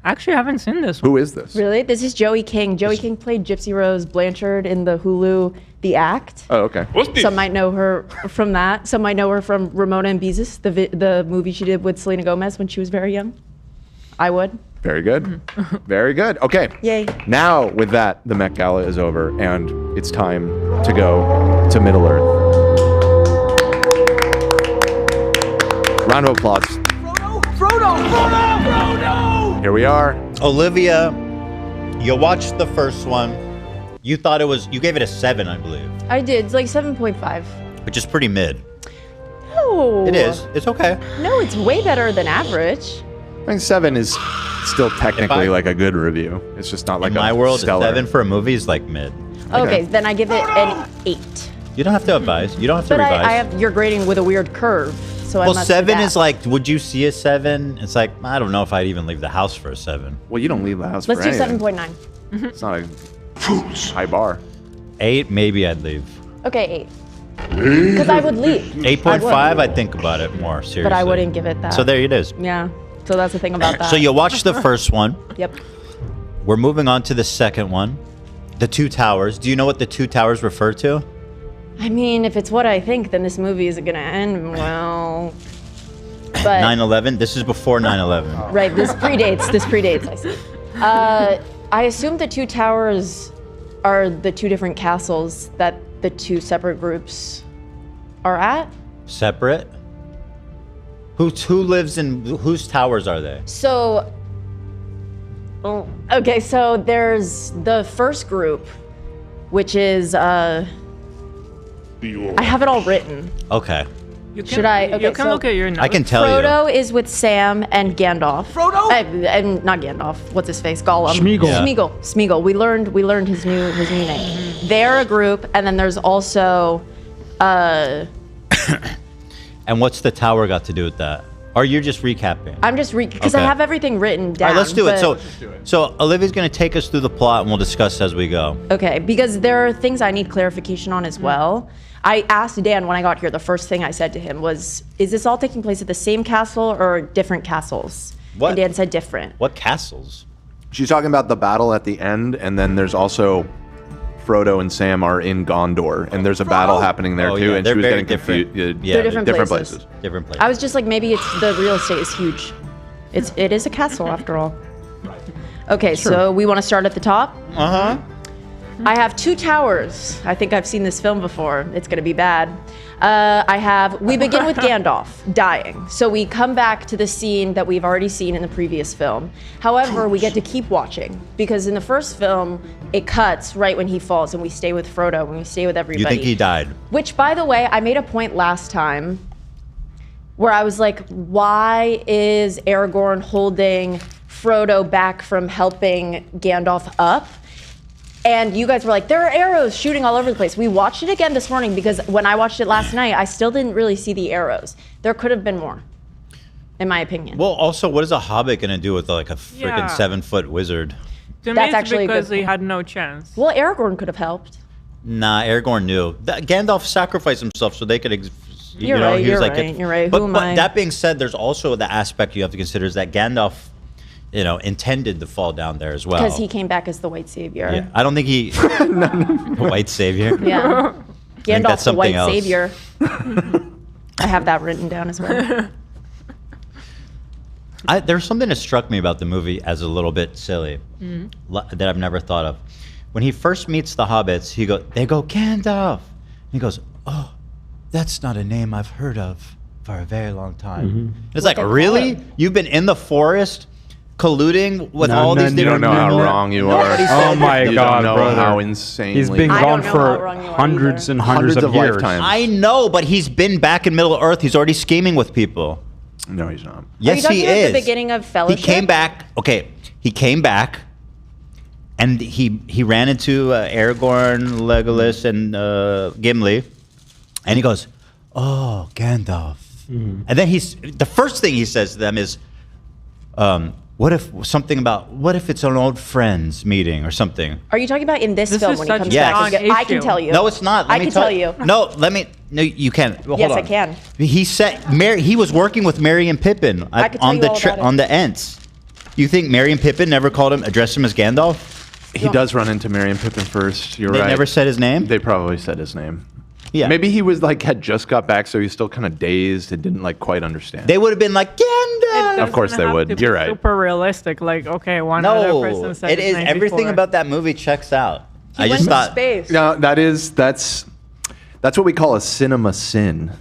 Actually, I haven't seen this one. who is this? Really? This is Joey King. Joey King played Gypsy Rose Blanchard in the Hulu The Act. Oh, okay. Some might know her from that. Some might know her from Ramona and Beezus, the movie she did with Selena Gomez when she was very young. I would. Very good. Very good. Okay. Yay. Now, with that, the Met Gala is over, and it's time to go to Middle Earth. Round of applause. Frodo! Here we are. Olivia, you watched the first one. You thought you gave it a 7, I believe, I did. It's like 7.5. which is pretty mid. No. It is. It's okay. No, it's way better than average. I think 7 is still technically like a good review. It's just not like In my world, stellar. a 7 for a movie is like mid. Okay, then I give it an 8. You don't have to advise. You don't have to But revise. I have your grading with a weird curve, so I Well, must do 7 that. is like, would you see a 7? It's like, I don't know if I'd even leave the house for a 7. Well, you don't leave the house Let's for do anything. 7.9. It's not a high bar. 8, maybe I'd leave. Okay, 8. Because I would leave. 8.5, I'd think about it more seriously. But I wouldn't give it that. So there it is. Yeah. So that's the thing about that. So you watched the first one. Yep. We're moving on to the second one. The Two Towers. Do you know what the Two Towers refer to? I mean, if it's what I think, then this movie isn't gonna end well. But 9/11. This is before 9/11. right, this predates. I see. I assume the two towers are the two different castles that the two separate groups are at. Separate. Who lives in whose towers are they? So, okay, so there's the first group, which is I have it all written. Okay. Should I? Okay, You can look at your notes. I can tell you. Frodo is with Sam and Gandalf. Frodo? And not Gandalf. What's his face? Gollum. Smeagol. Yeah. Smeagol. We learned his new name. They're a group, and then there's also. And what's the tower got to do with that? Or you're just recapping? I'm just because I Okay. have everything written down. All right, let's do it. but- So Olivia's going to take us through the plot, and we'll discuss as we go. Okay, because there are things I need clarification on as well. I asked Dan when I got here, the first thing I said to him was, is this all taking place at the same castle or different castles? What? And Dan said different. What castles? She's talking about the battle at the end, and then there's also Frodo and Sam are in Gondor, and there's a battle happening there Oh, too. yeah, and they're she was very getting different. confused. Yeah, They're different places. Different places. I was just like, maybe it's the real estate is huge. It is a castle after all. Okay, so we want to start at the top. Uh-huh. I have two towers. I think I've seen this film before. It's gonna be bad. We begin with Gandalf dying. So we come back to the scene that we've already seen in the previous film. However, we get to keep watching because in the first film, it cuts right when he falls and we stay with Frodo and we stay with everybody. You think he died? Which, by the way, I made a point last time where I was like, why is Aragorn holding Frodo back from helping Gandalf up? And you guys were like, there are arrows shooting all over the place. We watched it again this morning because when I watched it last night, I still didn't really see the arrows. There could have been more, in my opinion. Well, also, what is a hobbit going to do with like a freaking Yeah. 7-foot wizard? To me, That's it's actually a good because he point. had no chance. Well, Aragorn could have helped. Nah, Aragorn knew. Gandalf sacrificed himself so they could. You're right, you're right. But, Who am but I? that being said, there's also the aspect you have to consider is that Gandalf, intended to fall down there as well. Because he came back as the white savior. Yeah, I don't think he. The white savior. Yeah. think that's Gandalf, the white something else. savior. I have that written down as well. There's something that struck me about the movie as a little bit silly that I've never thought of. When he first meets the hobbits, they go, Gandalf. And he goes, oh, that's not a name I've heard of for a very long time. It's like, really? You've been in the forest colluding with all these You don't different know how people? wrong you are. Nobody said Oh my You God, don't know brother. how insanely. He's been I gone don't know how for wrong you are hundreds either. and hundreds of years. lifetimes. I know, but he's been back in Middle Earth. He's already scheming with people. No, he's not. Are you Yes, talking he about is. the beginning of He Fellowship? came back. Okay, he came back, and he ran into Aragorn, Legolas, and Gimli, and he goes, "Oh, Gandalf." And then the first thing he says to them is, what if it's an old friends meeting or something? Are you talking about in this film is when he such comes a back? non-issue. I can tell you. No, it's not. Let I me can tell you. No, you can't. Well, Yes, hold I on. can. He said he was working with Merry and Pippin I could tell on you the all about it. on the Ents. You think Merry and Pippin never addressed him as Gandalf? He does run into Merry and Pippin first. You're They right. never said his name? They probably said his name. Yeah. Maybe he was had just got back, so he's still kind of dazed and didn't quite understand. They would have been like, Gandalf! Of course they Doesn't have would. to be You're right. Super realistic. Like, okay, one other person No, said it his is. name Everything before. about that movie checks out. He I went just to thought, space. No, that's what we call a cinema sin.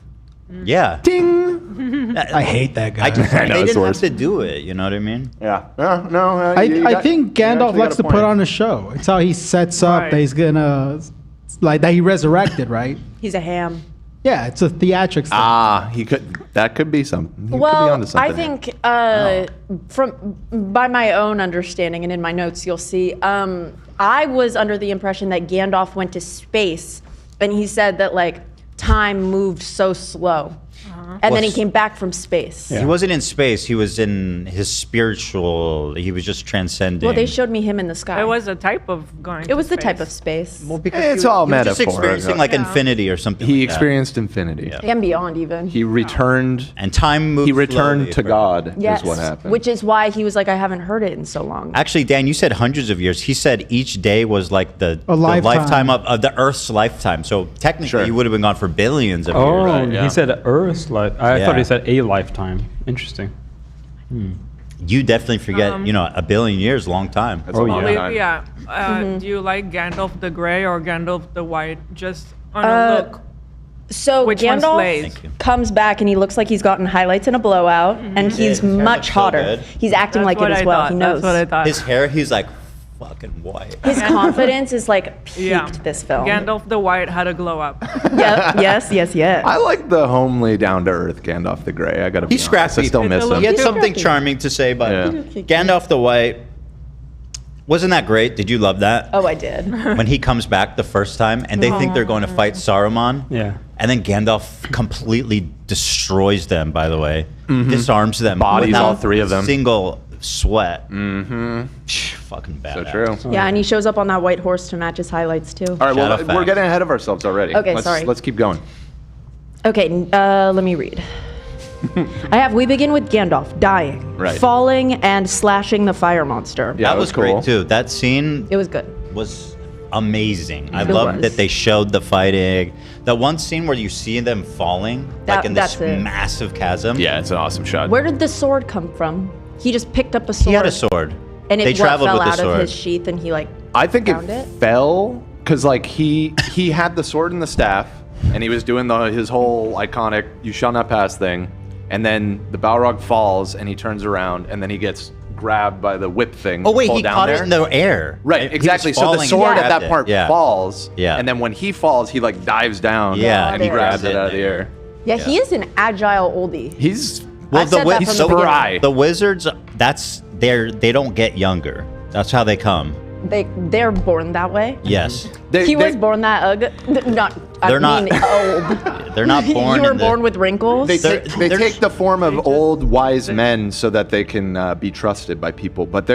yeah. Ding. I hate that guy. I just, I know, they it's didn't have worse. to do it. You know what I mean? Yeah. No. I think Gandalf likes to put on a show. It's how he sets up Right. that he's gonna, like that he resurrected, right? He's a ham. Yeah, it's a theatrics thing. He could. That could be something. He could be Well, onto something I think by my own understanding and in my notes, you'll see. I was under the impression that Gandalf went to space, and he said that time moved so slow. And then he came back from space. He wasn't in space. He was in his spiritual. He was just transcending. Well, they showed me him in the sky. It was a type of going. It was the type of space. Well, because It's all he was metaphor. just experiencing like infinity or something. He like that. experienced infinity. and beyond even. He returned, and time moved. He returned slowly to for God. Yes, Is what happened. which is why he was like, I haven't heard it in so long. Actually, Dan, you said hundreds of years. He said each day was like the lifetime. of the Earth's lifetime. So technically, you would have been gone for billions of years. Oh, Right? he said Earth's life. I Yeah. thought he said a lifetime. Interesting. You definitely forget. A billion years, long time. Oh, yeah. Olivia, Mm-hmm. do you like Gandalf the Grey or Gandalf the White? Just on a look. So Which one Gandalf slays? comes back and he looks like he's gotten highlights in a blowout, and he's His hair much looks so hotter. good. He's acting like it as well. He knows. That's what I thought. His hair, he's like fucking white. His confidence is like peaked Yeah. this film. Gandalf the White had a glow up. Yep. Yes. I like the homely, down to earth Gandalf the Grey. I gotta be He's honest. scrappy. I still miss him. He had He's something scrappy. charming to say, but Yeah. Gandalf the White wasn't that great. Did you love that? Oh, I did. When he comes back the first time and they think they're going to fight Saruman. Yeah. And then Gandalf completely destroys them, by the way. Disarms them. Bodies without all three of them. Single sweat. Mm-hmm. Fucking bad. So true. Yeah, and he shows up on that white horse to match his highlights too. All right, well, Shadow we're facts. getting ahead of ourselves already. Okay, let's, sorry. Let's keep going. Okay, let me read. We begin with Gandalf dying, Right. falling, and slashing the fire monster. Yeah, That it was cool. great, too. That scene It was good. was amazing. I It love was. that they showed the fighting. The one scene where you see them falling, like in this that's it. massive chasm. Yeah, it's an awesome shot. Where did the sword come from? He just picked up a sword. He had a sword. And They it traveled fell with the out of sword. his sheath, and he I think found it it. fell because like he had the sword and the staff, and he was doing his whole iconic "You shall not pass" thing, and then the Balrog falls, and he turns around, and then he gets grabbed by the whip thing. Oh, wait, pulled he down caught there. it in the air. Right, He was exactly. So the falling and sword at grabbed that it. part Yeah. falls, Yeah. and then when he falls, he like dives down, Yeah, and he Got it. grabs it out of the air. Yeah, he is an agile oldie. He's Well, I've said that from the beginning. the wizards, they don't get younger. That's how they come. They're born that way. Yes. He was born that ugly. They're not- old. They're not born. You were in the- born with wrinkles. They They're- take the form of old wise men so that they can be trusted by people. But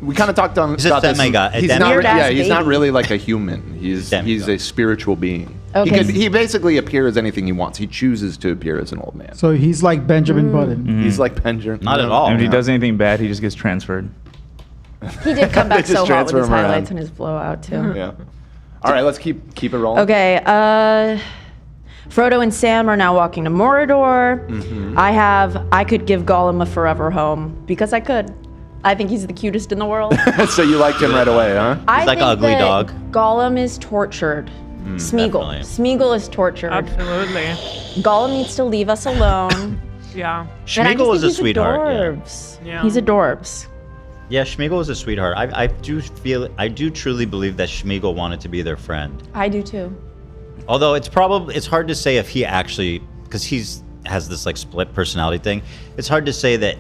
we kind of talked on He's a about this. demigod, a He's not, demigod. Weird-ass he's not baby. really like a human. He's a spiritual being. Okay. He basically appears as anything he wants. He chooses to appear as an old man. So he's like Benjamin Button. He's like Benjamin. Not at all. And if he does anything bad, he just gets transferred. He did come back They just so hot with transfer his him around. highlights and his blowout too. Yeah. All right, let's keep it rolling. Okay. Frodo and Sam are now walking to Mordor. Mm-hmm. I could give Gollum a forever home because I could. I think he's the cutest in the world. So you liked him right away, huh? I like think ugly that dog. Gollum is tortured. Smeagol. definitely. Smeagol is tortured. Absolutely. Gollum needs to leave us alone. Yeah. And I just Schmeagol was think a he's sweetheart. Adorbs. Yeah. He's adorbs. Yeah, Schmeagol was a sweetheart. I do truly believe that Schmeagol wanted to be their friend. I do too. Although it's hard to say if he actually, because has this like split personality thing. It's hard to say that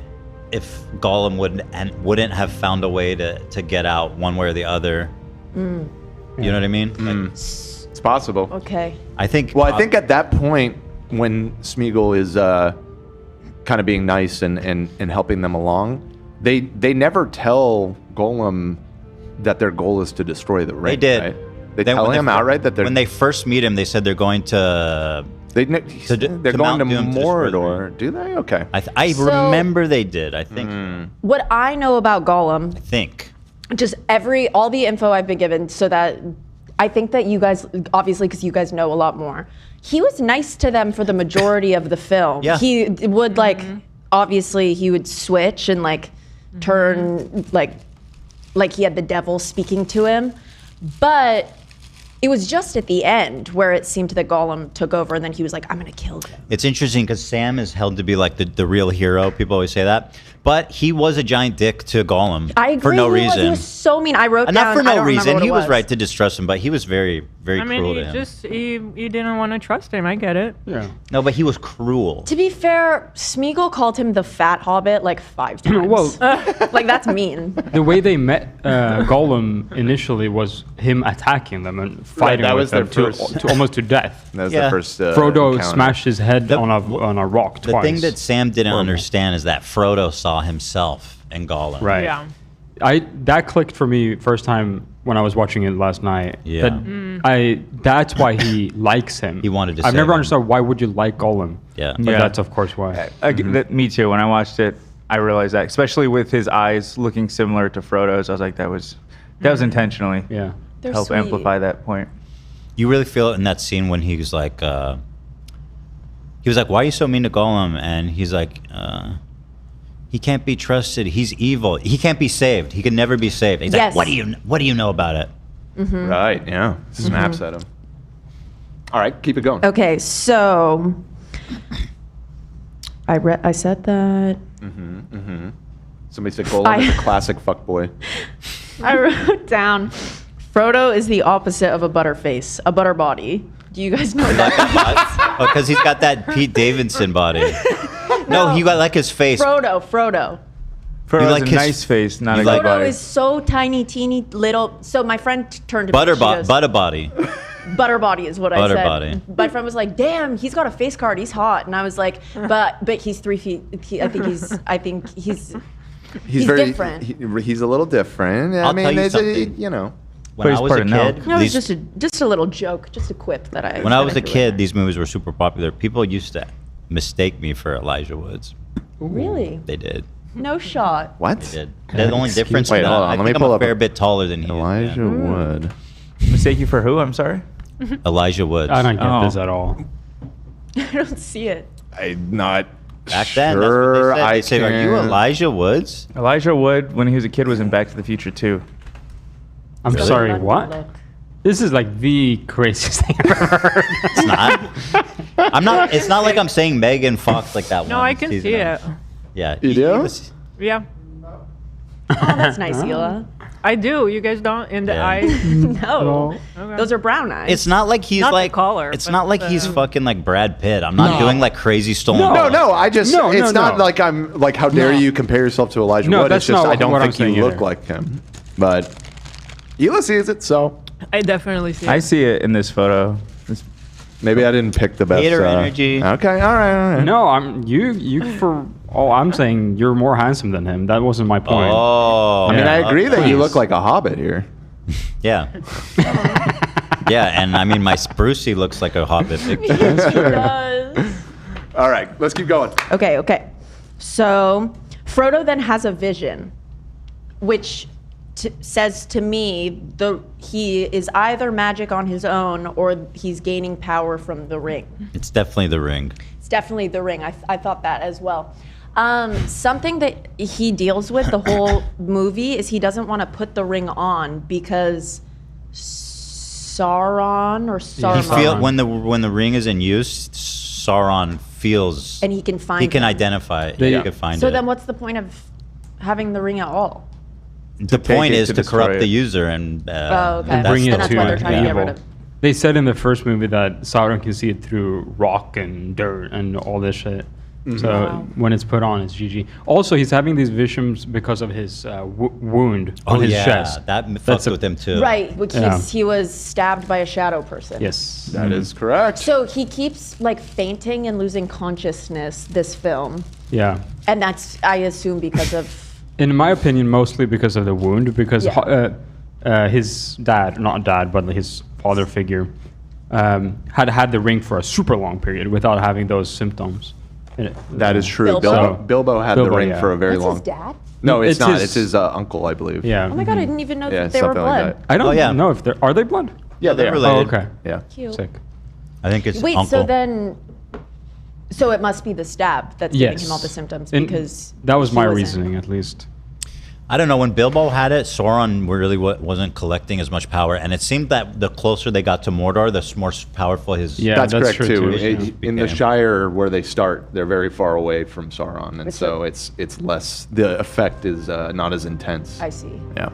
if Gollum wouldn't have found a way to get out one way or the other. You know what I mean? Like, It's possible. Okay. I think. Well, I think at that point, when Smeagol is kind of being nice and helping them along, they never tell Gollum that their goal is to destroy the ring. They did. Right? They tell him outright that they're when they first meet him. They said they're going to. they're going to Mount Doom to destroy the Mordor. Do they? Okay. I So- remember they did. I think. What I know about Gollum, I think. just all the info I've been given, so that I think that you guys, obviously, because you guys know a lot more. He was nice to them for the majority of the film. Yeah. He would obviously, he would switch and turn like he had the devil speaking to him, but it was just at the end where it seemed that Gollum took over, and then he was like, "I'm gonna kill them." It's interesting because Sam is held to be like the real hero. People always say that, but he was a giant dick to Gollum I agree. for no he was. reason. He was so mean. I wrote down. Not for I no don't remember reason. what He it was right to distrust him, but he was very, very I mean, cruel he to him. just he didn't want to trust him. I get it. Yeah. No, but he was cruel. To be fair, Smeagol called him the fat hobbit like 5 times. Well, like that's mean. the way they met Gollum initially was him attacking them and fighting that with was their them first- to almost to death. That was the first. Frodo encounter. smashed his head on a rock The twice. thing that Sam didn't understand is that Frodo saw himself in Gollum. Right. Yeah. That clicked for me first time when I was watching it last night. Yeah. That's why he likes him. He wanted to I've save never him. understood why would you like Gollum. Yeah. But Yeah. that's of course why. Me too. When I watched it, I realized that, especially with his eyes looking similar to Frodo's. I was like, that was intentionally. Yeah. They're help sweet. amplify that point. You really feel it in that scene when he was like, why are you so mean to Gollum? And he's like, he can't be trusted. He's evil. He can't be saved. He can never be saved. He's Yes. like, what do you know about it? Mm-hmm. Right. Yeah. Snaps at him. All right. Keep it going. Okay, so I said that. Somebody said Gollum is a classic fuckboy. I wrote down Frodo is the opposite of a butterface, a butter body. Do you guys know that? Oh, because he's got that Pete Davidson body. No, he got like his face. Frodo. Frodo's like a his- nice face, not a you good like- body. Frodo is so tiny, teeny little. So my friend turned to me. she goes, Butter body. Butter body is what I Butter said. body. My friend was like, "Damn, he's got a face card. He's hot." And I was like, "But he's 3 feet. I think he's very different." He's a little different. I I'll mean, tell you there's something. When I was a kid, No, it was these- just a little joke, just a quip that I. when I that was a threw in kid, there. these movies were super popular. People used to mistake me for Elijah Woods. Really? They did. No shot. What? They did. The only difference Wait, is that hold on. I Let me think pull I'm a up fair bit taller than he Elijah is. Wood. Mistake you for who? I'm sorry. Elijah Woods. I don't get this at all. I don't see it. I'm not Back then, sure. that's what they said. They say, "Are you Elijah Woods?" Elijah Wood, when he was a kid, was in Back to the Future 2. I'm Really? sorry, Let me what? look. This is like the craziest thing I've ever heard. It's not. I'm not. It's not like I'm saying Megan Fox like that. No, one I can season see of- it. Yeah. You do? Yeah. Oh, that's nice, Hila. I do. You guys don't in the Yeah. eyes. No, Okay. those are brown eyes. It's not like he's Not the like. color, It's but not like he's fucking like Brad Pitt. I'm not doing like crazy stolen. No. I just. No, it's no, not no. like I'm like. How dare you compare yourself to Elijah No, Wood? that's It's just not I don't what I'm think you saying look either. like him. But Hila sees it, so I definitely see. I it. see it in this photo. maybe I didn't pick the best. Hater energy. Okay. All right. No, you for all I'm saying, you're more handsome than him. That wasn't my point. Oh. I mean, I agree that you please. look like a hobbit here. Yeah. Yeah, and I mean, my Sprucey looks like a hobbit picture. It does. All right, let's keep going. Okay. So Frodo then has a vision, which says to me he is either magic on his own or he's gaining power from the ring. It's definitely the ring. It's definitely the ring. I thought that as well. Something that he deals with the whole movie is he doesn't want to put the ring on because Sauron or Saruman. He feel when the ring is in use, Sauron feels And he can find he can it. identify it. He can find So it. then what's the point of having the ring at all? The point it is to to corrupt destroy the it. user and Oh, okay. that's Bring the it And that's to why they're trying to get rid evil. of. They said in the first movie that Sauron can see it through rock and dirt and all this shit. So when it's put on, it's GG. Also, he's having these visions because of his wound on his chest. that fucked with him too. Right, because Yeah. he was stabbed by a shadow person. Yes. That is correct. So he keeps like fainting and losing consciousness this film. Yeah. And that's, I assume, because of. In my opinion, mostly because of the wound, because Yeah. his dad, not dad, but his father figure, had the ring for a super long period without having those symptoms. That is true. Bilbo? Bilbo had the ring for a very That's long. his dad? No, it's, It's not. his- It's his uncle, I believe. Yeah. Oh my god, I didn't even know Yeah, that they were something like blood. that. I don't Oh, yeah. know if are they blood? Yeah, they're are. related. Oh, okay. Yeah. Cute. Sick. I think it's Wait, uncle. so then. So it must be the stab that's giving Yes. him all the symptoms And because. that was he my wasn't- reasoning, at least. I don't know, when Bilbo had it, Sauron really wasn't collecting as much power, and it seemed that the closer they got to Mordor, the more powerful his. Yeah, that's correct true, too. too. In the became. Shire where they start, they're very far away from Sauron, and It's so it's less. The effect is not as intense. I see. Yeah.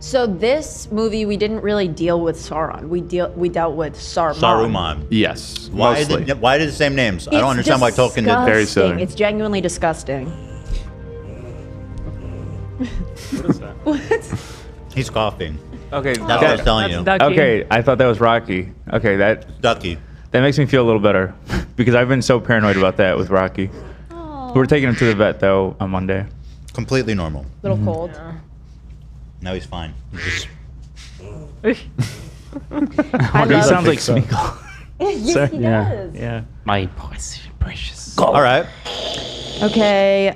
So this movie, we didn't really deal with Sauron. We dealt with Saruman. Saruman. Yes. Why mostly. why do the same names? I don't understand why Tolkien did Very silly. It's genuinely disgusting. What is that? What? He's coughing. Okay, That's what I was telling you. Okay, I thought that was Rocky. Okay, Ducky. That makes me feel a little better because I've been so paranoid about that with Rocky. We're taking him to the vet though on Monday. Completely normal. Little cold. Now he's fine. He's He sounds like Smeagol. Yes, he does. Yeah. My precious. All right. Okay,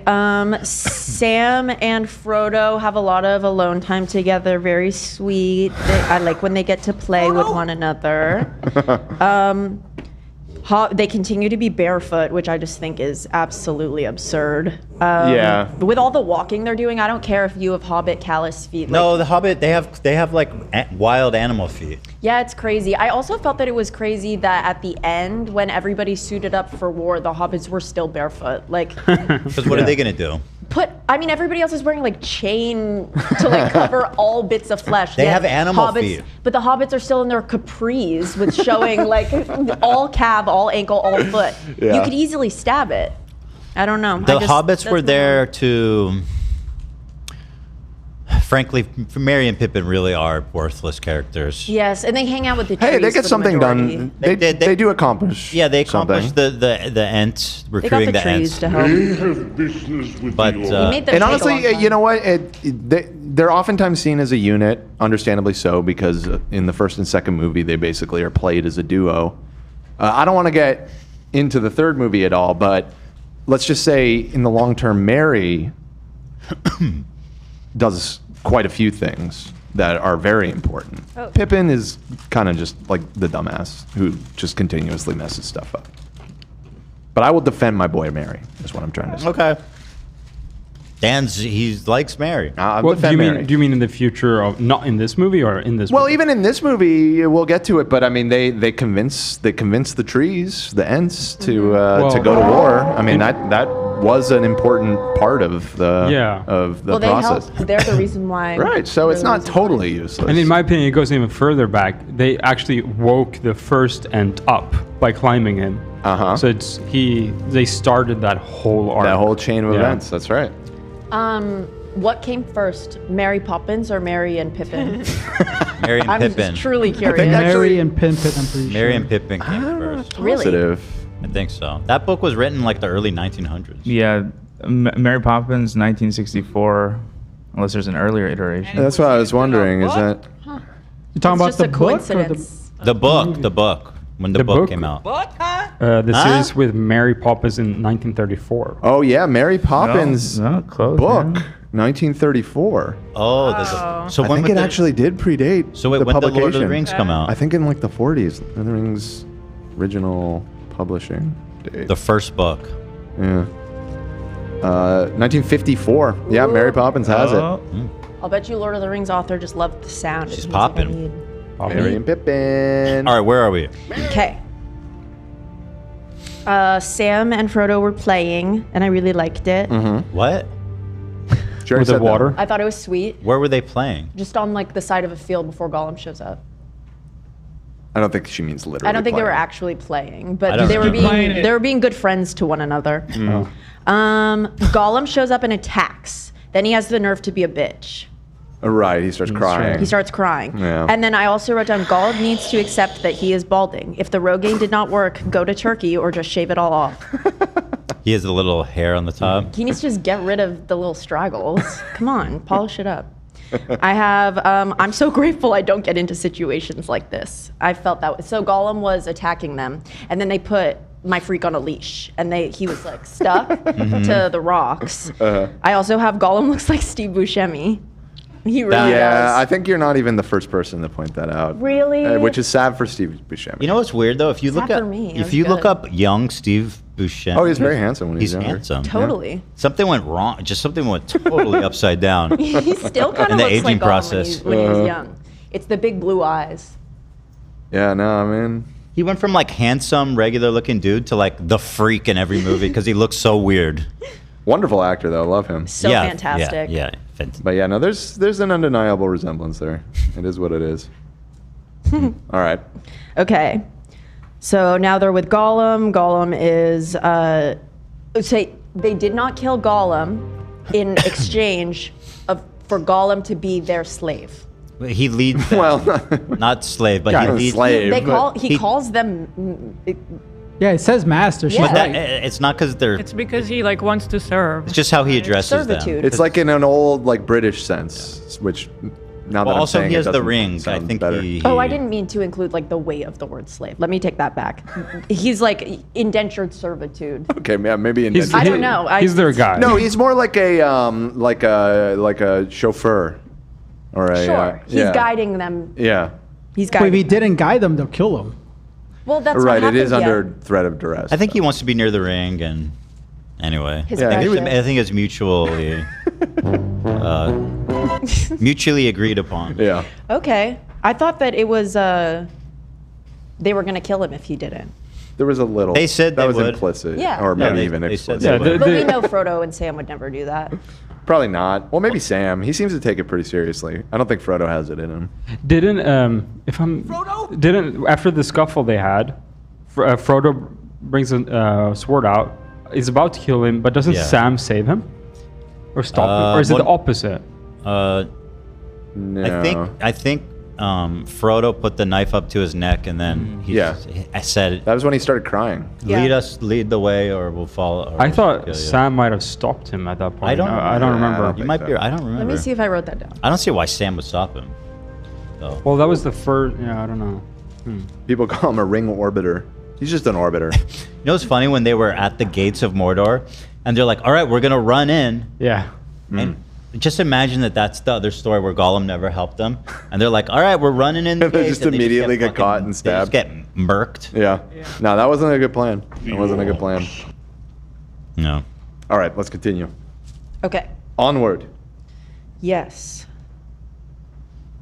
Sam and Frodo have a lot of alone time together. Very sweet. I like when they get to play with one another. They continue to be barefoot, which I just think is absolutely absurd. Yeah. With all the walking they're doing, I don't care if you have Hobbit callous feet. No, the Hobbit, they have like wild animal feet. Yeah, it's crazy. I also felt that it was crazy that at the end, when everybody suited up for war, the hobbits were still barefoot. Like, Because what are they gonna do? everybody else is wearing like chain to like cover all bits of flesh. They Yet have animal hobbits, feet. but the hobbits are still in their capris with showing like all calf, all ankle, all foot. Yeah. You could easily stab it. I don't know. The hobbits were there to. Frankly, Merry and Pippin really are worthless characters. Yes, and they hang out with the trees. Hey, they get for the something majority. done. They do accomplish. Yeah, they accomplished something. the Ents, They got recruiting the the trees Ents. to help. But made them and take a honestly, long time. you know what? They're oftentimes seen as a unit, understandably so, because in the first and second movie, they basically are played as a duo. I don't want to get into the third movie at all, but let's just say in the long term, Mary does quite a few things that are very important. Oh. Pippin is kind of just like the dumbass who just continuously messes stuff up. But I will defend my boy Mary, is what I'm trying to say. Okay. He likes Mary. What, do you mean in the future of not in this movie or in this? Well, movie? even in this movie, we'll get to it. But I mean, they convince the trees, the Ents, to go to war. I mean, that was an important part of the Well, they process. help. They're the reason why. Right. So it's not totally useless. And in my opinion, it goes even further back. They actually woke the first Ent up by climbing him. So they started that whole arc. That whole chain of events. That's right. What came first, Mary Poppins or Mary and Pippin? Mary and I'm Pippin. just truly curious. Mary and Pippin, I'm pretty Mary sure. and Pippin came first. Really? Positive. I think so. That book was written in like the early 1900s. Yeah, Mary Poppins, 1964. Unless there's an earlier iteration. That's what I was wondering. Is that You talking about It's just the a book or coincidence. The book. When the book came out. The series with Mary Poppins in 1934. Oh yeah, Mary Poppins close, book, 1934. Oh, there's a, so I when think would it the- actually did predate So wait, the when did publication. Lord of the Rings come out? I think in like the 40s. Lord of the Rings original publishing date. The first book. Yeah. 1954. Yeah, Mary Poppins has it. I'll bet you Lord of the Rings author just loved the sound. She's popping. Mary and Pippin. All right, where are we? Okay. Sam and Frodo were playing, and I really liked it. What? With the water? I thought it was sweet. Where were they playing? Just on like the side of a field before Gollum shows up. I don't think she means literally. I don't think they were playing. actually playing, I but don't they were think- being good friends to one another. Mm. Gollum shows up and attacks. Then he has the nerve to be a bitch. Right, he starts crying. He starts crying. Yeah. And then I also wrote down Gollum needs to accept that he is balding. If the Rogaine did not work, go to Turkey or just shave it all off. He has a little hair on the top. He needs to just get rid of the little straggles. Come on, polish it up. I have, I'm so grateful I don't get into situations like this. I felt that. So Gollum was attacking them, and then they put my freak on a leash, and he was like stuck to the rocks. I also have Gollum looks like Steve Buscemi. He really does. I think you're not even the first person to point that out. Really? Which is sad for Steve Buscemi. You know what's weird though? If you look Sad at for me. It if was you look good. up young Steve Buscemi, Oh, he's very handsome when he's younger. handsome. Totally. Something went wrong. Just something went totally upside down. He still kind in of the looks aging like Gollum process. when he was young. It's the big blue eyes. Yeah, no, I mean, He went from like handsome, regular looking dude to like the freak in every movie because he looks so weird. Wonderful actor though, love him. So fantastic. Yeah. But yeah, no, there's an undeniable resemblance there. It is what it is. All right. Okay. So now they're with Gollum. Gollum is say they did not kill Gollum in exchange for Gollum to be their slave. He leads them. Well, not slave, but he leads slave. He calls them. Yeah, it says master. She's But right. it's not because they're. It's because he like wants to serve. It's just how he addresses Servitude. them. It's like in an old like British sense, which now that Well, I'm also saying he it has the doesn't rings. I sound think better. he. Oh, I didn't mean to include like the weight of the word slave. Let me take that back. He's like indentured servitude. Okay, yeah, maybe in I don't know. He's their guy. No, he's more like a like a chauffeur, or a Sure, he's yeah. guiding them. Yeah. He's But if he guiding. didn't guide them, they'll kill him. Well, that's Right, what it is happened, under threat of duress. I think he wants to be near the ring, and anyway, His I think precious. I think it's mutually agreed upon. Yeah. Okay, I thought that it was they were gonna kill him if he didn't. There was a little. They said that they was would. implicit, Yeah. or Yeah, maybe they- even they said explicit. they would. But we know Frodo and Sam would never do that. Probably not. Well, maybe Sam. He seems to take it pretty seriously. I don't think Frodo has it in him. Didn't after the scuffle they had, Frodo brings a sword out. He's about to kill him, but doesn't Yeah. Sam save him, or stop him, or is it the opposite? No. I think Frodo put the knife up to his neck, and then I said, that was when he started crying. Lead the way, or we'll follow. Or I we'll thought kill you." Sam might have stopped him at that point. I don't. I don't remember. You might be. I don't remember. Let me see if I wrote that down. I don't see why Sam would stop him. though. Well, that was the first. Yeah, I don't know. People call him a ring orbiter. He's just an orbiter. You know what's funny? When they were at the gates of Mordor, and they're like, "All right, we're gonna run in." Yeah. And just imagine that that's the other story where Gollum never helped them, and they're like, "All right, we're running in." The They gates," just and immediately get fucking- caught and stabbed. They just get murked. Yeah. No, that wasn't a good plan. That wasn't a good plan. No. All right, let's continue. Okay. Onward. Yes.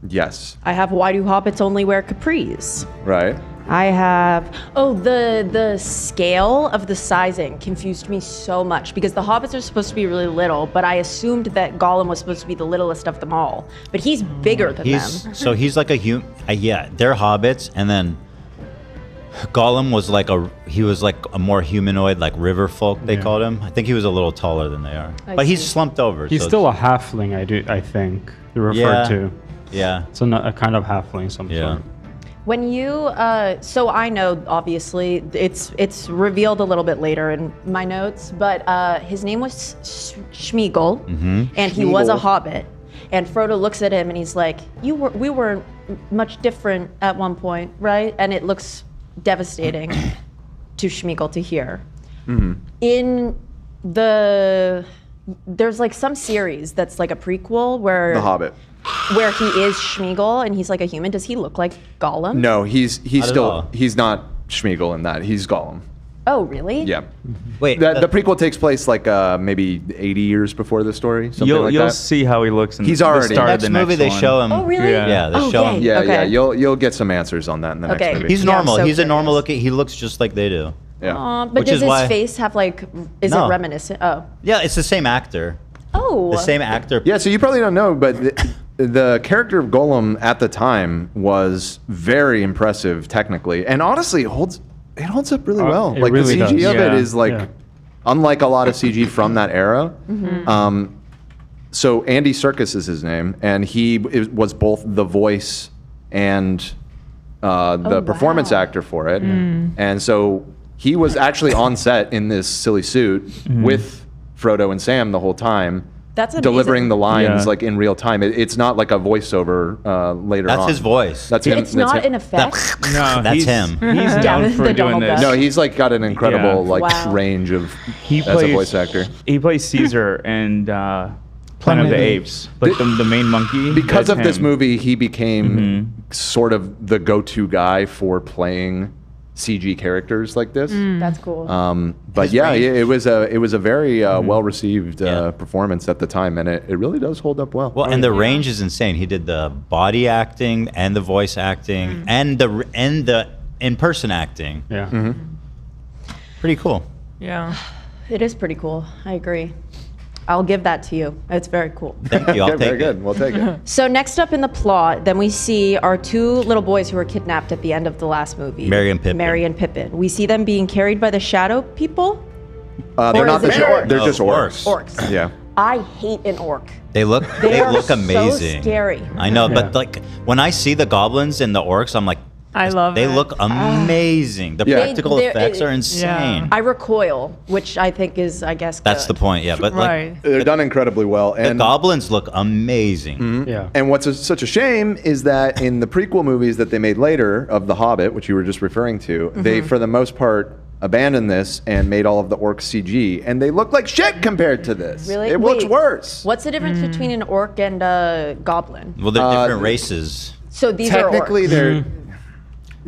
Yes. I have why do hobbits only wear capris? Right. I have the scale of the sizing confused me so much because the hobbits are supposed to be really little, but I assumed that Gollum was supposed to be the littlest of them all. But he's bigger than them. So he's like a human. Yeah, they're hobbits, and then Gollum was like a more humanoid, like river folk. They called him. I think he was a little taller than they are, but he's slumped over. He's so still a halfling. I think they're referred to. Yeah. It's a kind of halfling, some sort. When you, so I know obviously it's revealed a little bit later in my notes, but his name was Schmeagol, and he was a hobbit. And Frodo looks at him and he's like, we were much different at one point, right? And it looks devastating to Schmeagol to hear. In there's like some series that's like a prequel where The Hobbit. Where he is Schmeagol and he's like a human. Does he look like Gollum? No, he's Not at still all. he's not Schmeagol in that. He's Gollum. Oh, really? Yeah. Wait, the prequel takes place like maybe 80 years before the story. Something You'll like you'll that. see how he looks in He's the already start next of the movie. next They one. show him. Oh, really? Yeah, they show him. Yeah, Okay. You'll get some answers on that in the next Okay. movie. He's Yeah, I'm normal. so He's a curious. normal looking. He looks just like they do. Yeah. But Which does is his why- face have like, is No. it reminiscent? Oh. Yeah, it's the same actor. Oh. The same actor. Yeah, so you probably don't know, but the character of Gollum at the time was very impressive technically, and honestly, it holds up really well. It Like really the CG does. of it Yeah. is like, Yeah. unlike a lot of CG from that era. So Andy Serkis is his name, and he was both the voice and the performance actor for it, and so he was actually on set in this silly suit with Frodo and Sam the whole time. That's amazing. Delivering the lines Yeah. like in real time. It's not like a voiceover later on. That's his voice. That's him. It's that's not him. an effect. No, That's he's, him. He's known for the doing Donald this. Duck. No, he's like got an incredible Yeah. like Wow. range of He as a voice actor. He plays Caesar and Planet of the Apes, like the main monkey. Because that's of this him. movie, he became sort of the go-to guy for playing CG characters like this. That's cool. But yeah, it was a very well-received performance at the time, and it really does hold up well. Well, and the range is insane. He did the body acting and the voice acting and the in-person acting. Yeah. Pretty cool. Yeah. It is pretty cool. I agree. I'll give that to you. It's very cool. Thank you. I'll take Very it. good. We'll take it. So next up in the plot, then we see our two little boys who were kidnapped at the end of the last movie. Merry and Pippin. Mary and Pippin. We see them being carried by the shadow people. They're Or not is the it show. orcs? They're just orcs. Orcs. Yeah. I hate an orc. They look are look so amazing. scary. I know, Yeah. but like when I see the goblins and the orcs, I'm like, I love they it. look amazing. The Yeah. practical They're- effects are it- insane. I recoil, which I think is, I guess, That's the good. point. Yeah, but like Right. They're done incredibly well. the And goblins look amazing. Mhm. Yeah. And what's such a shame is that in the prequel movies that they made later of The Hobbit, which you were just referring to, they, for the most part, abandoned this and made all of the orcs CG, and they look like shit compared to this. Really? It looks Wait, worse. What's the difference between an orc and a goblin? Well, they're different races. So these Technically, are orcs. they're.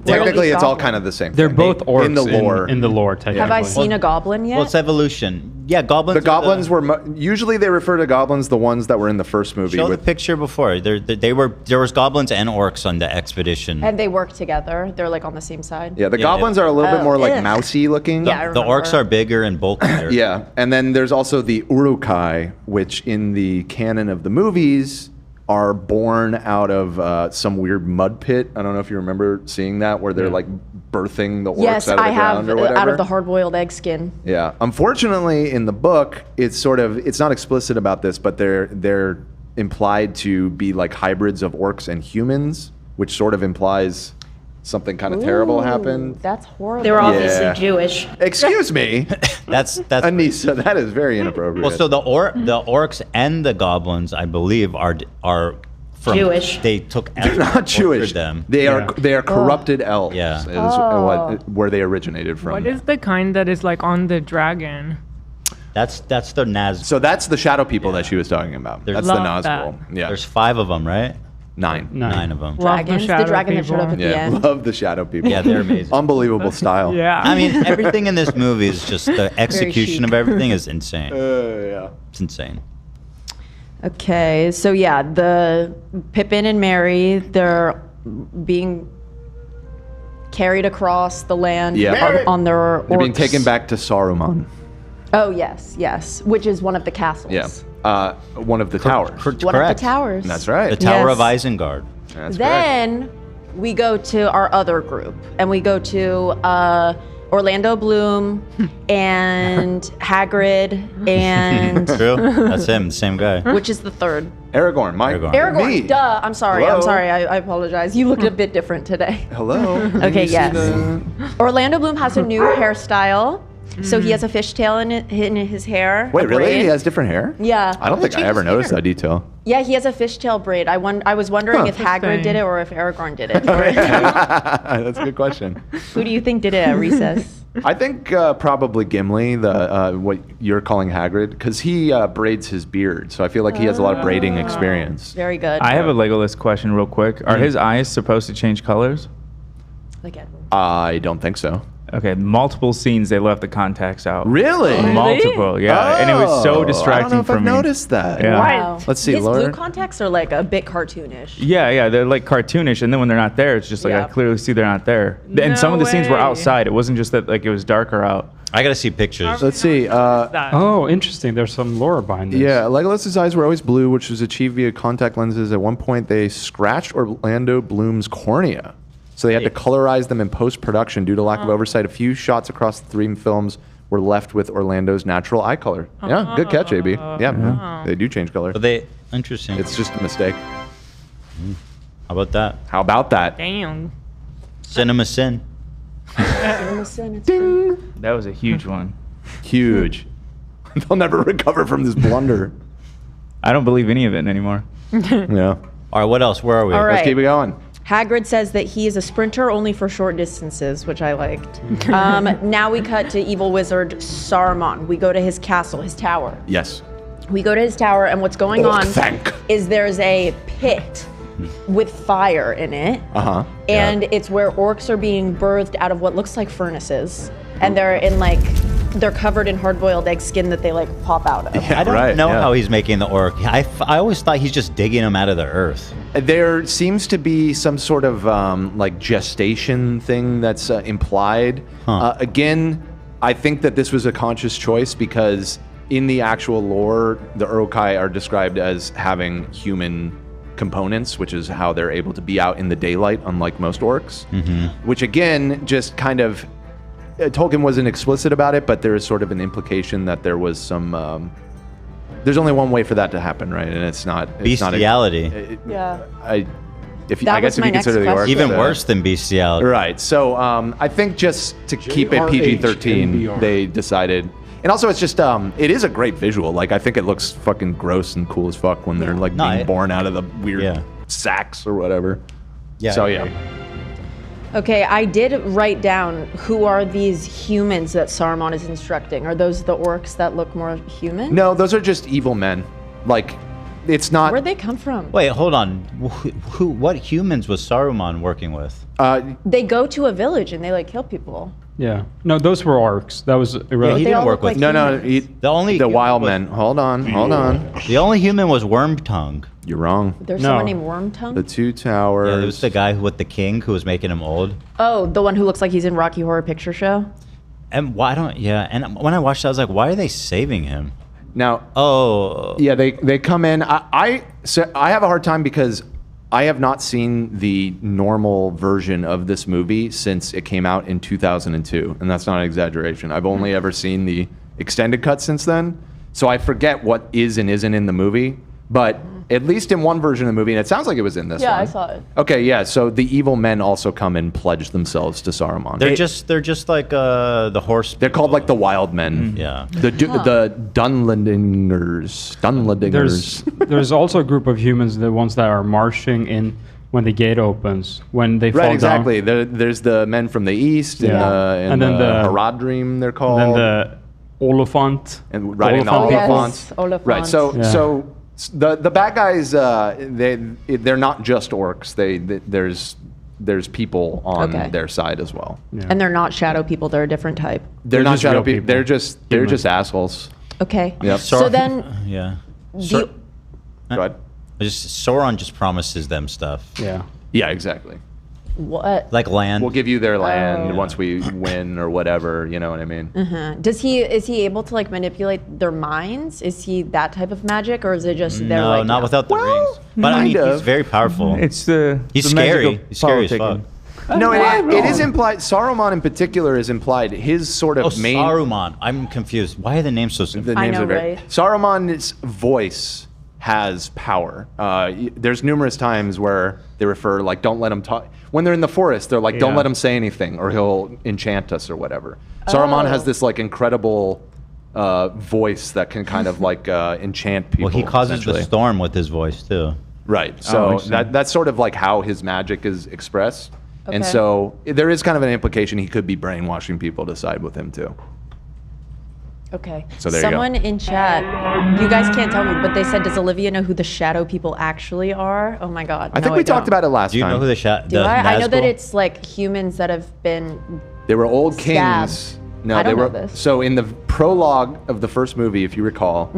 Technically, these it's all goblins? kind of the same. They're thing. both orcs in the lore. In the lore, technically. Have I seen a goblin yet? Well, it's evolution. Yeah, goblins. The goblins were usually they refer to goblins the ones that were in the first movie. Show the With picture before. There was goblins and orcs on the expedition. And they work together. They're like on the same side. yeah, the Yeah, goblins are a little bit Oh, more like ugh. mousy looking. the, Yeah, I the orcs remember. are bigger and bulkier. Yeah, and then there's also the Urukai, which in the canon of the movies are born out of some weird mud pit. I don't know if you remember seeing that, where they're like birthing the orcs Yes, out of the I have ground or whatever. out of the hard-boiled egg skin. Yeah, unfortunately, in the book, it's not explicit about this, but they're implied to be like hybrids of orcs and humans, which sort of implies something kind of terrible Ooh, happened. That's horrible. They were obviously Yeah. Jewish. Excuse me, That's Anissa. That is very inappropriate. well. So the orcs and the goblins, I believe, are from Jewish. They took they're not Jewish. them. They are corrupted elves. Yeah. Is where they originated from. What is the kind that is like on the dragon? That's the Naz. So that's the shadow people that she was talking about. There's- That's the Love Nazgul. Yeah, There's 5 of them, right? 9. 9 of them. Love Dragons, the shadow dragon that showed up at people. the Yeah, end. love the shadow people. Yeah, they're amazing. Unbelievable style. Yeah. I mean, everything in this movie is just the execution chic. of everything is insane. Yeah. It's insane. Okay, so yeah, the Pippin and Mary, they're being carried across the land Yeah. on their They're being orcs. taken back to Saruman. Oh yes, which is one of the castles. Yeah. One of the towers. One Correct. of the towers. That's right. The Tower Yes. of Isengard. That's correct. Then we go to our other group, and we go to Orlando Bloom and Hagrid, and True. That's him. Same guy. which is the third? Aragorn. Aragorn. Aragorn. Me. Duh. I'm sorry. Hello? I'm sorry. I apologize. You looked a bit different today. Hello. Okay, You see yes. the- Orlando Bloom has a new hairstyle. So he has a fishtail in his hair. Wait, a really? braid. He has different hair? Yeah. I don't think I ever noticed that detail. Yeah, he has a fishtail braid. I was wondering Huh. if Hagrid did it or if Aragorn did it. That's a good question. Who do you think did it at recess? I think probably Gimli, the what you're calling Hagrid, because he braids his beard. So I feel like he has a lot of braiding experience. Very good. I have a Legolas question real quick. Are his eyes supposed to change colors? Like Edward. I don't think so. Okay, multiple scenes they left the contacts out. Really? Multiple, yeah. And it was so Oh, distracting I don't know if for I've me. noticed that. Yeah. Wow. Let's see, His Laura. blue contacts are like a bit cartoonish. Yeah, they're like cartoonish, and then when they're not there, it's just like Yeah. I clearly see they're not there. And some of the scenes were way. outside. It wasn't just that like it was darker out. I gotta see pictures. Let's see. Oh, interesting. There's some lore behind this. Yeah, Legolas's eyes were always blue, which was achieved via contact lenses. At one point, they scratched Orlando Bloom's cornea. So they had to colorize them in post-production due to lack of oversight. A few shots across the 3 films were left with Orlando's natural eye color. Yeah, good catch, AB. Yeah, they do change color. But interesting. It's just a mistake. How about that? How about that? Damn. Cinema Sin. Ding! That was a huge one. Huge. They'll never recover from this blunder. I don't believe any of it anymore. Yeah. All right, what else? Where are we? All right. Let's keep it going. Hagrid says that he is a sprinter only for short distances, which I liked. Now we cut to evil wizard Saruman. We go to his castle, his tower. Yes. We go to his tower, and what's going on Thank. is there's a pit with fire in it, Uh-huh. and it's where orcs are being birthed out of what looks like furnaces, and they're covered in hard-boiled egg skin that they like pop out of. I don't know how he's making the orc. I always thought he's just digging them out of the earth. There seems to be some sort of like gestation thing that's implied. Again, I think that this was a conscious choice because in the actual lore, the Uruk-hai are described as having human components, which is how they're able to be out in the daylight, unlike most orcs. Which again, just kind of, Tolkien wasn't explicit about it, but there is sort of an implication that there was some. There's only one way for that to happen, right? And it's not bestiality. Yeah. I guess if you consider the orcs, even worse than bestiality. Right. So I think just to keep it PG-13, they decided. And also, it's just it is a great visual. Like I think it looks fucking gross and cool as fuck when they're like being born out of the weird sacks or whatever. Yeah. So yeah. Okay, I did write down who are these humans that Saruman is instructing. Are those the orcs that look more human? No, those are just evil men. Like, it's not. Where'd they come from? Wait, hold on. What humans was Saruman working with? They go to a village and they like kill people. Yeah. No, those were orcs. That was irrelevant. He didn't work with. The wild men. Hold on. The only human was Wormtongue. You're wrong. There's someone named Wormtongue? The Two Towers. Yeah, there was the guy with the king who was making him old. Oh, the one who looks like he's in Rocky Horror Picture Show? And why don't? Yeah, and when I watched it, I was like, why are they saving him? Now. Oh. Yeah, they come in. I have a hard time because I have not seen the normal version of this movie since it came out in 2002, and that's not an exaggeration. I've only ever seen the extended cut since then, so I forget what is and isn't in the movie. But at least in one version of the movie, and it sounds like it was in this one. Yeah, I saw it. Okay, yeah. So the evil men also come and pledge themselves to Saruman. They're just like the horse. They're called like the wild men. Yeah. The Dunlendingers. There's also a group of humans, the ones that are marching in when the gate opens, when they fall down. Right, exactly. There's the men from the east, and then the Haradrim, they're called. And then the Oliphant. And riding the Oliphant. Oliphant. Right. So the bad guys, they're not just orcs. There's people on their side as well. Yeah. And they're not shadow people. They're a different type. They're not shadow people. They're just assholes. Okay. Yep. So then. Yeah. Go ahead. Sauron just promises them stuff. Yeah. Yeah. Exactly. What? Like land. We'll give you their land once we win or whatever. You know what I mean? Is he able to like manipulate their minds? Is he that type of magic, or is it just they're no, like not without the rings? But I mean, he's very powerful. It's he's scary. He's scary as fuck. No, it is implied. Saruman in particular is implied. His sort of main. Saruman. I'm confused. Why are the names so simple? The names I know, are very. right? Saruman's voice has power. There's numerous times where they refer like, "Don't let him talk." When they're in the forest, they're like, "Don't let him say anything, or he'll enchant us, or whatever." Saruman has this like incredible voice that can kind of like enchant people. Well, he causes the storm with his voice too. Right. So that's sort of like how his magic is expressed. And so there is kind of an implication he could be brainwashing people to side with him too. Okay. So there you go. Someone in chat, you guys can't tell me, but they said, does Olivia know who the shadow people actually are? Oh my God. I think we talked about it last time. Do you know who the shadow? Do I? I know that it's like humans that have been. They were old stabbed. kings. No, I don't they were. know this. So in the prologue of the first movie, if you recall,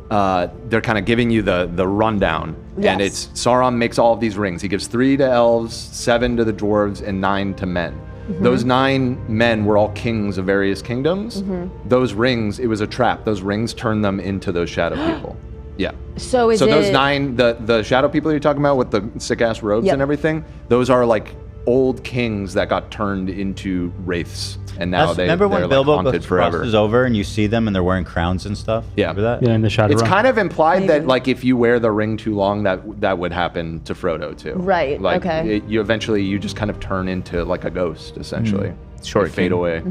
they're kind of giving you the rundown, and it's Sauron makes all of these rings. He gives 3 to elves, 7 to the dwarves, and 9 to men. Those 9 men were all kings of various kingdoms. Those rings, it was a trap. Those rings turned them into those shadow people. Yeah. So those 9, the shadow people you're talking about with the sick ass robes and everything, those are like old kings that got turned into wraiths, and now remember when they're Bilbo like haunted forever. crosses over and you see them and they're wearing crowns and stuff? Yeah. Remember that? Yeah, in the shadow. It's kind of implied that like if you wear the ring too long, that would happen to Frodo too. Right. Like okay. You eventually just kind of turn into like a ghost essentially. Short fade away.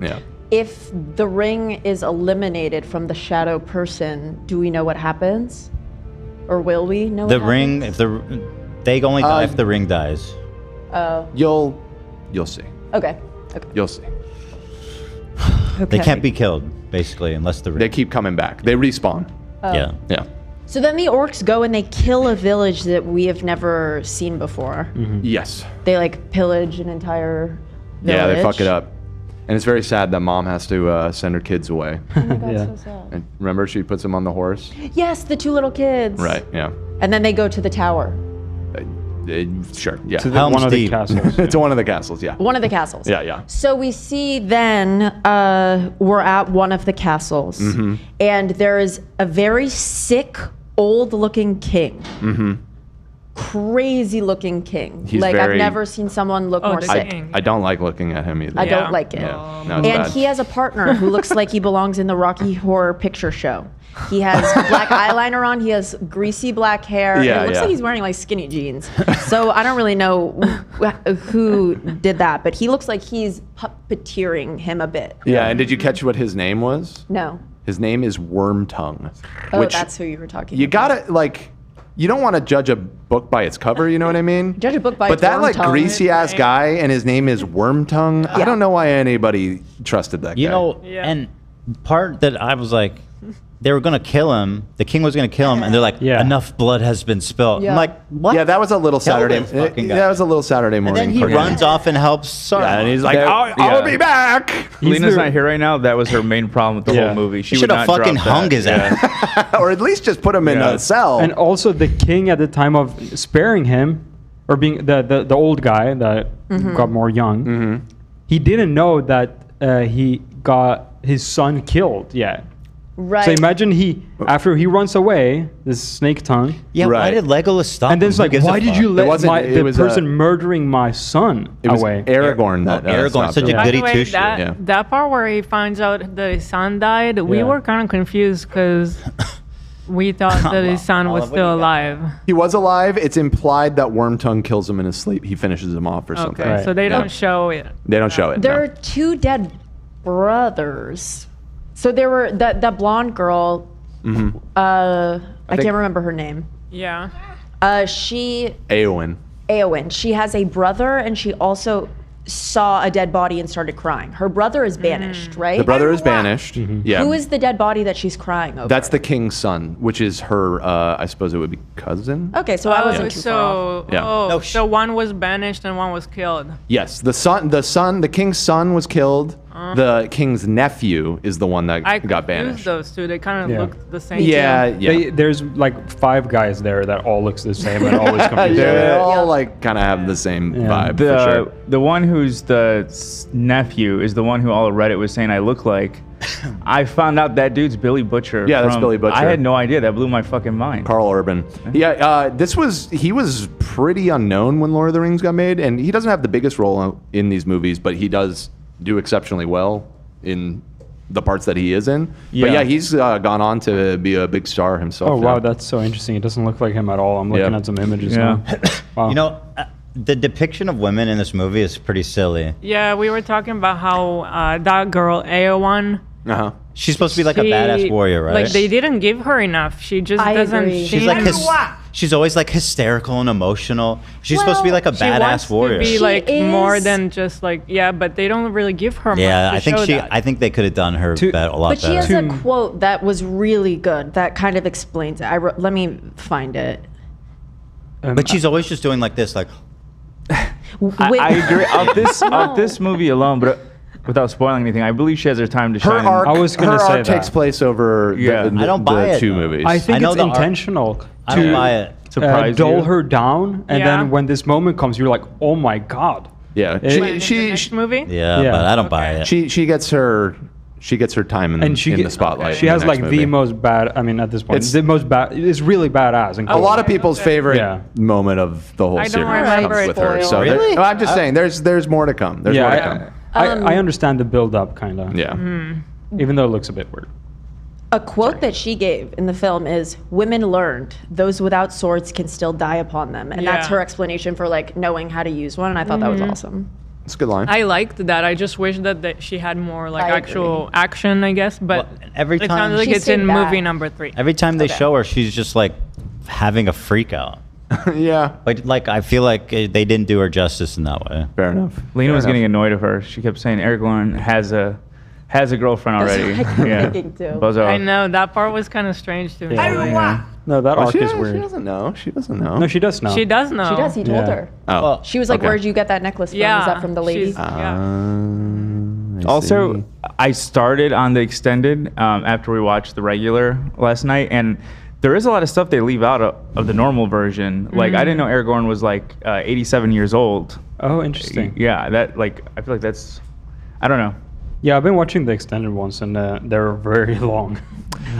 Yeah. If the ring is eliminated from the shadow person, do we know what happens, or will we know? The what ring. happens? If they only die if the ring dies. Oh. You'll see. Okay. You'll see. They can't be killed basically unless the ring. They keep coming back. They respawn. Oh. Yeah. So then the orcs go and they kill a village that we have never seen before. Yes. They like pillage an entire village. Yeah, they fuck it up. And it's very sad that mom has to send her kids away. Oh my God, so sad. And remember, she puts them on the horse? Yes, the 2 little kids. Right, yeah. And then they go to the tower. Sure. Yeah. To one of the castles. To one of the castles. Yeah. One of the castles. Yeah. So we see then we're at one of the castles, Mm-hmm. and there is a very sick, old-looking king. Mm-hmm. Crazy looking king. He's I've very- never seen someone look more sick. I don't like looking at him either. I don't like it. Yeah. No, And it's bad. he has a partner who looks like he belongs in the Rocky Horror Picture Show. He has black eyeliner on. He has greasy black hair. Yeah, it looks yeah. like he's wearing like skinny jeans. So I don't really know who did that, but he looks like he's puppeteering him a bit. Yeah. And did you catch what his name was? No. His name is Wormtongue. Oh, which that's who you were talking you about. gotta like. You don't want to judge a book by its cover, you know what I mean? Judge a book by But its that like Wormtongue. greasy ass guy and his name is Wormtongue. I don't know why anybody trusted that guy. You know, and part that I was like, they were gonna kill him. The king was gonna kill him, and they're like, enough blood has been spilled. Yeah. I'm like, what? Yeah, that was a little Kill Saturday. this fucking guy. That was a little Saturday And morning. then he cartoon. runs off and helps Saruman. Yeah, and he's like, That- I'll yeah. be back. Lena's not here right now. That was her main problem with the whole movie. She should would have not fucking drop hung that. his ass. Or at least just put him in a cell. And also the king at the time of sparing him, or being the old guy that Mm-hmm. got more young, he didn't know that he got his son killed yet. Right. So imagine after he runs away, this snake tongue. Yeah, why did Legolas stop And then it's him? like, Who gives a why did fuck? you It let wasn't- it the was, person murdering my son It was away? Aragorn that Aragorn, stopped such a him. By goody the way, two-shoes. that part where he finds out that his son died, we Yeah. were kind of confused because we thought that his son was still alive. He was alive. It's implied that Wormtongue kills him in his sleep. He finishes him off or something. Okay, so they don't show it. They don't show it. There no. are two dead brothers. So there were that blonde girl. Mhm. I think- can't remember her name. Yeah. She Eowyn. Eowyn. She has a brother, and she also saw a dead body and started crying. Her brother is banished, right? The brother is banished. Yeah. Who is the dead body that she's crying over? That's the king's son, which is her. I suppose it would be cousin. Okay, so I wasn't too far so off. Yeah. so one was banished and one was killed. Yes, the king's son was killed. The king's nephew is the one that I got confused banished. those two. They kind of Yeah. look the same. Yeah. There's like 5 guys there that all looks the same and always confused. They all like kind of have the same vibe for sure. The one who's the nephew is the one who all of Reddit was saying I look like. I found out that dude's Billy Butcher. Yeah, that's Billy Butcher. I had no idea. That blew my fucking mind. Carl Urban. Yeah, he was pretty unknown when Lord of the Rings got made, and he doesn't have the biggest role in these movies, but he does do exceptionally well in the parts that he is in. But yeah, he's gone on to be a big star himself. Oh now. wow, that's so interesting. It doesn't look like him at all. I'm looking at some images now. Wow. You know, the depiction of women in this movie is pretty silly. Yeah, we were talking about how that girl Eowyn. Uh-huh. She's supposed to be like a badass warrior, right? Like they didn't give her enough. She just I doesn't. agree. She's like she's always like hysterical and emotional. She's supposed to be like a She wants badass warrior. to be She like more is- than just like but they don't really give her much. Yeah, to I think show that. I think they could have done her a lot But she better. has a quote that was really good that kind of explains it. Let me find it. But she's always just doing like this, like. I agree. Of this movie alone, but without spoiling anything, I believe she has her time to Her shine. arc, I was gonna her say arc that. takes place over Yeah. the, I don't buy the it, two though. movies. I think I know it's the art- intentional I don't buy it. Surprise dull you? her down, and Yeah. then when this moment comes, you're like, oh my god. Yeah, Next movie. Yeah, Yeah. but I don't buy it. she gets her time in, And she in get- the spotlight. She in has the like next the movie. most bad. I mean, at this point, It's- it's the most bad. It's really badass. A lot of people's favorite Yeah. moment of the whole I don't series remember comes it. with her. So Really? no, I'm just saying, there's more to come. There's more to come. I understand the build up, kind of. Yeah. Even though it looks a bit weird. A quote that she gave in the film is, "Women learned those without swords can still die upon them," and that's Yeah. her explanation for like knowing how to use one. And I thought that was awesome. It's a good line. I liked that. I just wish that she had more like I actual action, I guess. But every it time- sounds like She it's stayed in back. movie number 3. Every time they show her, she's just like having a freak out. Yeah. Like I feel like they didn't do her justice in that way. Fair enough. Lena Fair was enough. getting annoyed of her. She kept saying Aragorn has a girlfriend That's already. what I kept thinking, too. Buzz I off. know that part was kind of strange to me. Yeah. No, that Oh, arc she, is she weird. doesn't know. She doesn't know. No, she does know. She does know. She does. He told Yeah. her. Oh. She was like, Okay. "Where'd you get that necklace from? Yeah, Is that from the lady?" she's- I Also, see. I started on the extended after we watched the regular last night, and there is a lot of stuff they leave out of the normal version. Like I didn't know Aragorn was like 87 years old. Oh, interesting. Yeah, that like I feel like that's I don't know. Yeah, I've been watching the extended ones, and they're very long.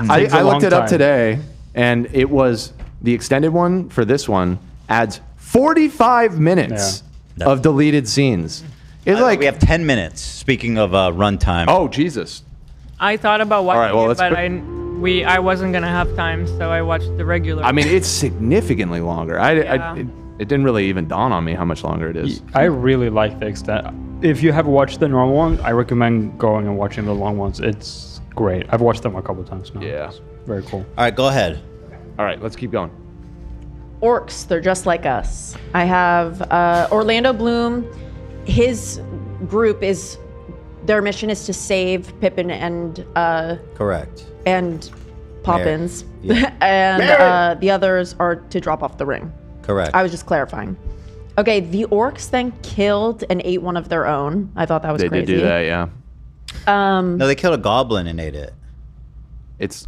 I looked it up today, and it was the extended one for this one adds 45 minutes of deleted scenes. It's like we have 10 minutes. Speaking of runtime. Oh Jesus! I thought about watching right, well, it, but I wasn't gonna have time, so I watched the regular. I mean, it's significantly longer. It didn't really even dawn on me how much longer it is. I really like the extent. If you have watched the normal one, I recommend going and watching the long ones. It's great. I've watched them a couple times now. Yeah. It's very cool. All right, go ahead. All right, let's keep going. Orcs, they're just like us. I have Orlando Bloom. His group their mission is to save Pippin and Correct. and Poppins, Yeah. and the others are to drop off the ring. Correct. I was just clarifying. Okay, the orcs then killed and ate one of their own. I thought that was They crazy. did do that, yeah. No, they killed a goblin and ate it. It's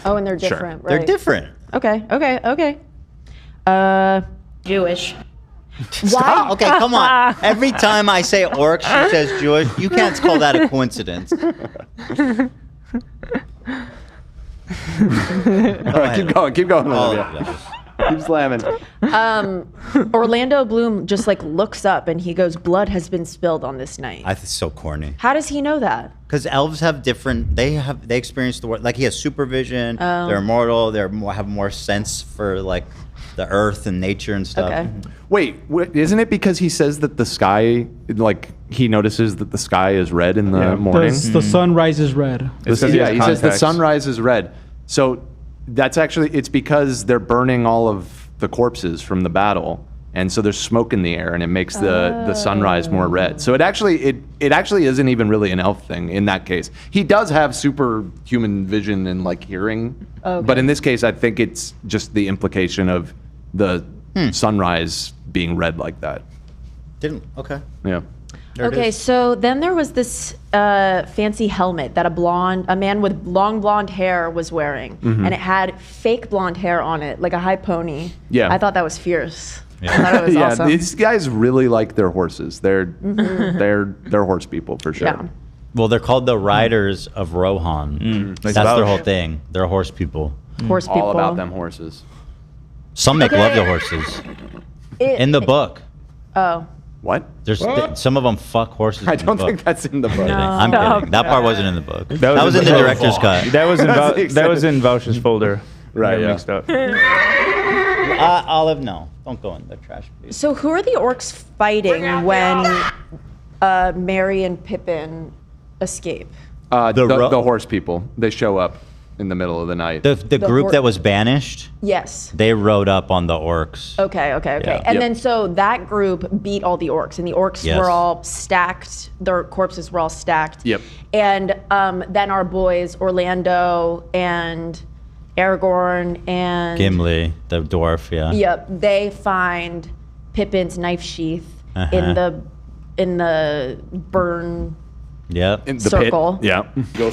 Oh, and they're different, right? They're different. Okay. Jewish. Stop. Okay, come on. Every time I say orcs, she says Jewish. You can't call that a coincidence. All right, keep going, Olivia. Keep slamming. Orlando Bloom just like looks up and he goes, "Blood has been spilled on this night." I think it's so corny. How does he know that? Because elves have different. They experience the world. Like he has supervision. Oh. They're immortal. Have more sense for like the earth and nature and stuff. Okay. Wait, isn't it because he says that the sky, like he notices that the sky is red in the morning? The sunrise is red. He says the sunrise is red. So that's actually, it's because they're burning all of the corpses from the battle. And so there's smoke in the air and it makes the sunrise more red. So it actually isn't even really an elf thing in that case. He does have superhuman vision and like hearing. Okay. But in this case, I think it's just the implication of the sunrise being red like that. Okay. Yeah. Okay, so then there was this fancy helmet that a man with long blonde hair was wearing, and it had fake blonde hair on it, like a high pony. Yeah. I thought that was fierce. I thought it was Yeah, awesome. these guys really like their horses. They're horse people for sure. Yeah. Well, they're called the Riders of Rohan. That's their whole thing. They're horse people. Horse people. All about them horses. Some make love to horses. In the book. Oh. What? There's some of them fuck horses. I don't think that's in the book. I'm kidding. That part wasn't in the book. That was in the director's cut. That was in Vouch's folder. Right, yeah. Mixed up. Olive, no. Don't go in the trash, please. So who are the orcs fighting when Merry and Pippin escape? The horse people. They show up in the middle of the night. The group that was banished, Yes. they rode up on the orcs. Okay. Yeah. And then so that group beat all the orcs, and the orcs Yes. were all stacked. Their corpses were all stacked. Yep. And then our boys, Orlando and Aragorn and Gimli, the dwarf, yeah. Yep, they find Pippin's knife sheath in the burn Yep. In the circle. pit. Yeah.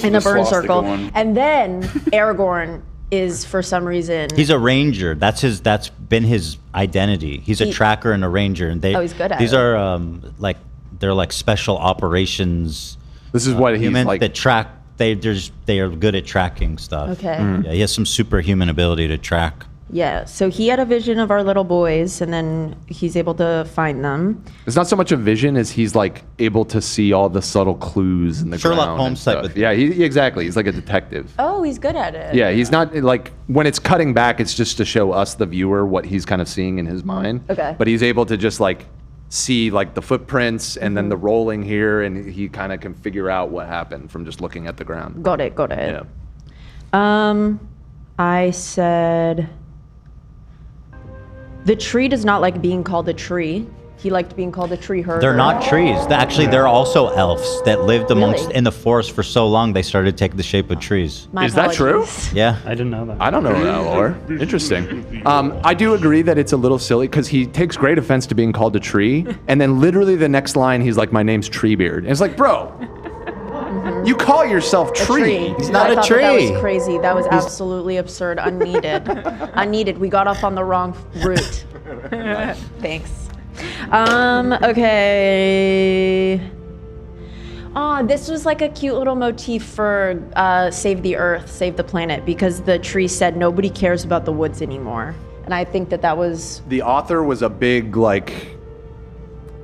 In the burn circle. And then Aragorn is for some reason He's a ranger. That's been his identity. He's a tracker and a ranger, and he's good at these it. are they're like special operations. This is what he's humans like. that track. They are good at tracking stuff. Okay. Yeah, he has some superhuman ability to track. Yeah, so he had a vision of our little boys, and then he's able to find them. It's not so much a vision as he's like able to see all the subtle clues in the Sherlock ground Holmes and type stuff. of- Yeah, exactly. He's like a detective. Oh, he's good at it. Yeah, he's not like when it's cutting back, it's just to show us the viewer what he's kind of seeing in his mind. Okay. But he's able to just like see like the footprints and then the Mm-hmm. rolling here, and he kind of can figure out what happened from just looking at the ground. Got it. Yeah. I said the tree does not like being called a tree. He liked being called a tree herder. They're not trees. Actually, they're also elves that lived amongst Really? in the forest for so long they started to take the shape of trees. My Is that true? apologies. Yeah. I didn't know that. I don't know that, or interesting. I do agree that it's a little silly because he takes great offense to being called a tree, and then literally the next line he's like, "My name's Treebeard," and it's like, bro, You call yourself Tree. He's not I a thought tree. That was crazy. That was absolutely absurd. Unneeded. Unneeded. We got off on the wrong route. Thanks. Okay. Oh, this was like a cute little motif for Save the Earth, Save the Planet, because the tree said nobody cares about the woods anymore. And I think that was... The author was a big, like,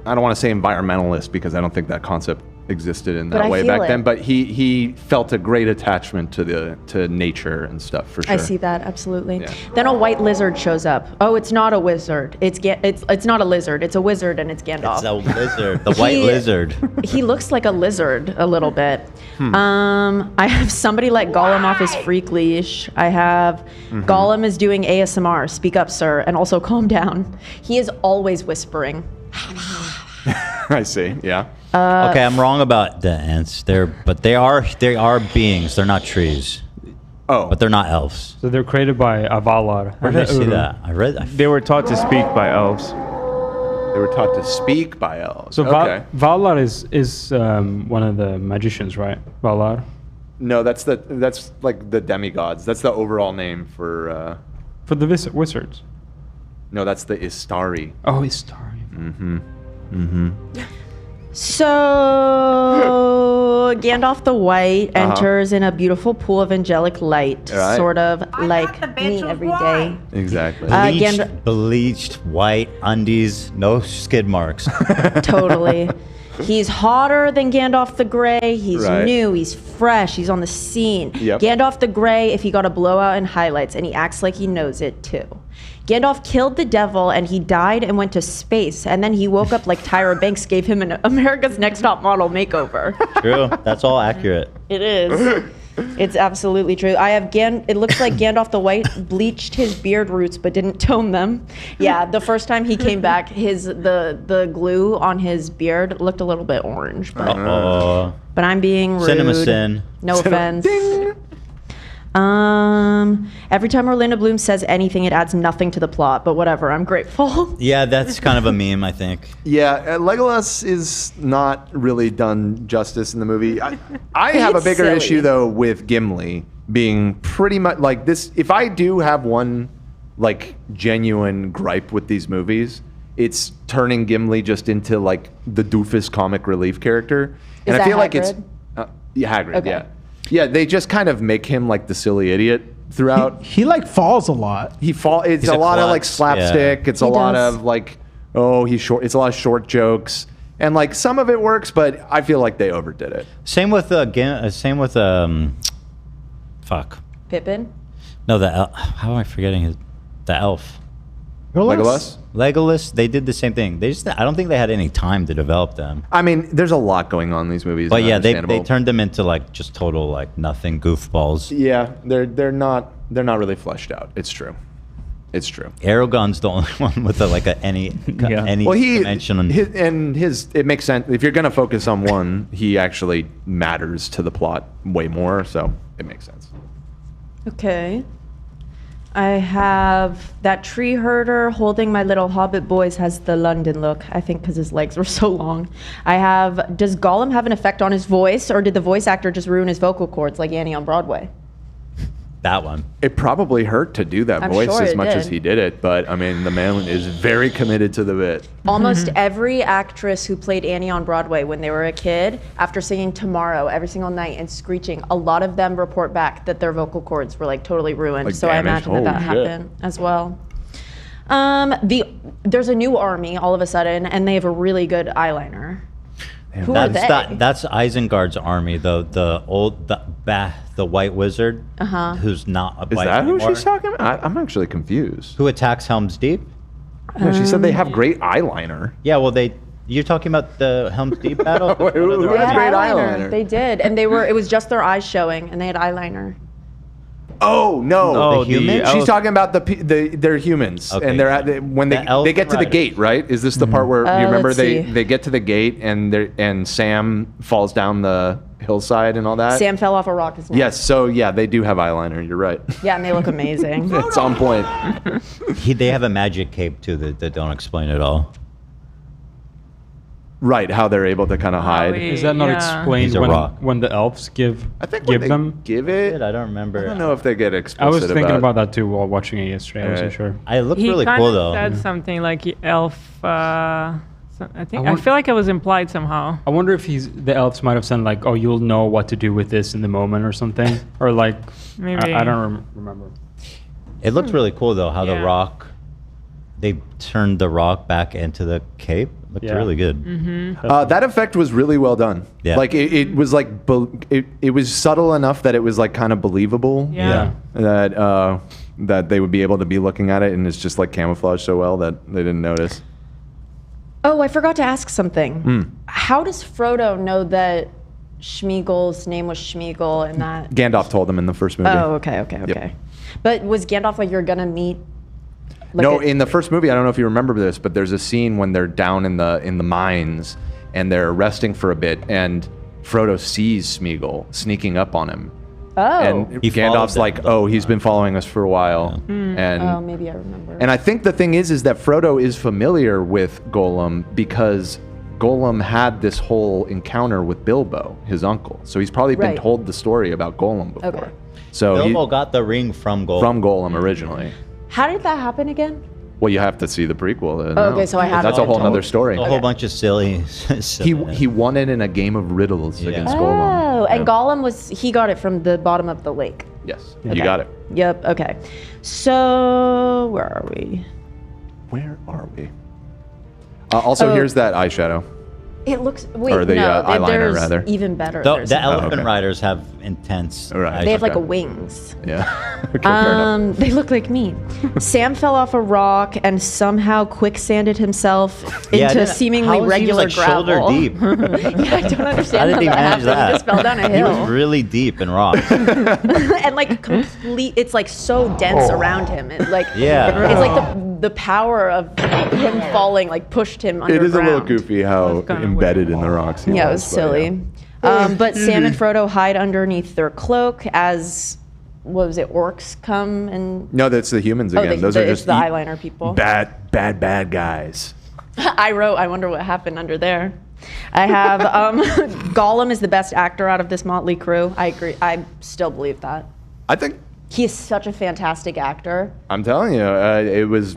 I don't want to say environmentalist because I don't think that concept existed in that way back then, but he felt a great attachment to nature and stuff for sure. I see that, absolutely. Yeah. Then a white lizard shows up. Oh, it's not a wizard. It's not a lizard. It's a wizard and it's Gandalf. It's a lizard. The white lizard. He looks like a lizard a little bit. I have somebody let Gollum off his freak leash. I have Gollum is doing ASMR. Speak up, sir, and also calm down. He is always whispering. I see. Yeah. Okay, I'm wrong about the ants. They are beings. They're not trees. Oh, but they're not elves. So they're created by Valar. Where did I see that? They were taught to speak by elves. They were taught to speak by elves. So okay. Valar is one of the magicians, right? Valar. No, that's like the demigods. That's the overall name for the wizards. No, that's the Istari. Oh, Istari. So Gandalf the White enters in a beautiful pool of angelic light, Right. sort of like me every day. Exactly. Bleached white undies, no skid marks. Totally. He's hotter than Gandalf the Grey. He's Right. new. He's fresh. He's on the scene. Yep. Gandalf the Grey, if he got a blowout in highlights, and he acts like he knows it too. Gandalf killed the devil and he died and went to space. And then he woke up like Tyra Banks gave him an America's Next Top Model makeover. True. That's all accurate. It is. It's absolutely true. I have it looks like Gandalf the White bleached his beard roots but didn't tone them. Yeah, the first time he came back, the glue on his beard looked a little bit orange. But, but I'm being rude. Cinema sin. No offense. Every time Orlando Bloom says anything, it adds nothing to the plot, but whatever, I'm grateful. Yeah, that's kind of a meme, I think. Yeah, Legolas is not really done justice in the movie. I have a bigger issue though with Gimli being pretty much like this. If I do have one like genuine gripe with these movies, it's turning Gimli just into like the doofus comic relief character. Is I that feel like it's Hagrid? Hagrid. Okay. Yeah. Yeah, they just kind of make him like the silly idiot throughout. He like falls a lot. It's He's a a lot of like klutz. slapstick. Yeah. It's a He lot does. of like, oh, he's short. It's a lot of short jokes, and like some of it works, but I feel like they overdid it. Same with fuck. Pippin? No, how am I forgetting the elf? Legolas. They did the same thing. I don't think they had any time to develop them. I mean, there's a lot going on in these movies. But and yeah, they understandable. turned them into like just total like nothing goofballs. Yeah, they're not really fleshed out. It's true. It's true. Aragorn's the only one with any Well, dimension. It makes sense if you're gonna focus on one. He actually matters to the plot way more, so it makes sense. Okay. I have that tree herder holding my little hobbit boys has the London look, I think because his legs were so long. Does Gollum have an effect on his voice, or did the voice actor just ruin his vocal cords like Annie on Broadway? That one. It probably hurt to do that I'm voice sure as it much as did. he did it, but I mean, the man is very committed to the bit. Almost every actress who played Annie on Broadway when they were a kid, after singing Tomorrow every single night and screeching, a lot of them report back that their vocal cords were like totally ruined. Like so I damaged? imagine that Holy shit. happened as well. There's a new army all of a sudden, and they have a really good eyeliner. Who are they? That's Isengard's army, the White Wizard, who's not a Is white that who anymore, she's talking about? I'm actually confused. who attacks Helm's Deep. No, she said they have great eyeliner. Yeah, well, you're talking about the Helm's Deep battle. Who They has had great eyeliner? They did, and it was just their eyes showing, and they had eyeliner. Oh no! The humans? She's talking about they're humans, Okay. and when they get to the gate, right? Is this the part where you remember let's they see. get to the gate and Sam falls down the hillside and all that? Sam fell off a rock. Isn't it? Yes. So yeah, they do have eyeliner. You're right. Yeah, and they look amazing. It's on point. They have a magic cape too that don't explain it all. Right, how they're able to kind of hide. Is that not explained He's a rock. when the elves give when they them? give it. I don't remember. I don't know if they get explicit. I was thinking about about that too while watching it yesterday. I wasn't sure. I looked He really kind cool of though. said something like elf. I think I want- feel like it was implied somehow. I wonder if the elves might have said like, "Oh, you'll know what to do with this in the moment" or something, or like, Maybe. I don't remember. It looked really cool though. How the Yeah. rock, they turned the rock back into the cape. Looked Yeah. really good. That effect was really well done. Yeah. Like it was like it was subtle enough that it was like kind of believable. Yeah. That they would be able to be looking at it, and it's just like camouflaged so well that they didn't notice. Oh, I forgot to ask something. Hmm. How does Frodo know that Schmeagol's name was Schmeagol and that? Gandalf told him in the first movie. Oh, okay. Yep. But was Gandalf like, you're gonna meet? like, No, in the first movie, I don't know if you remember this, but there's a scene when they're down in the mines and they're resting for a bit, and Frodo sees Smeagol sneaking up on him. Oh. And He followed Gandalf's them like, "Oh, he's been following us for a while." And oh, maybe I remember. and I think the thing is that Frodo is familiar with Gollum because Gollum had this whole encounter with Bilbo, his uncle. So he's probably been Right. told the story about Gollum before. Okay. So Bilbo got the ring from Gold. from Gollum originally. How did that happen again? Well, you have to see the prequel. To Oh, know. okay, so I have That's to a whole watch other it. story. A whole bunch of silly. He won it in a game of riddles against Gollum. Oh, and Yeah. Gollum he got it from the bottom of the lake. Yes, Okay. you got it. Yep. Okay. So where are we? Where are we? Also, Oh. here's that eyeshadow. It looks. Wait, Or the, no. eyeliner, there's rather. even better. The, There's- the elephant okay. riders have intense. Right. They have like Okay. a wings. Yeah. Okay, fair enough. They look like me. Sam fell off a rock and somehow quicksanded himself Yeah, I into didn't- seemingly how was he, regular like, shoulder gravel. deep? Yeah, I don't How understand did how he that manage happened. that? He just fell down a He hill. was really deep in rocks. And like complete, it's like so dense around him. It, like Yeah. it's like the power of him falling like pushed him underground. It is a little goofy how embedded in the rocks he Yeah, it was but yeah. silly. But Sam and Frodo hide underneath their cloak as, what was it, orcs come and... No, that's the humans again. Those are it's just the eyeliner people. bad guys. I wonder what happened under there. I have, Gollum is the best actor out of this motley crew. I agree. I still believe that. I think He is such a fantastic actor. I'm telling you, it was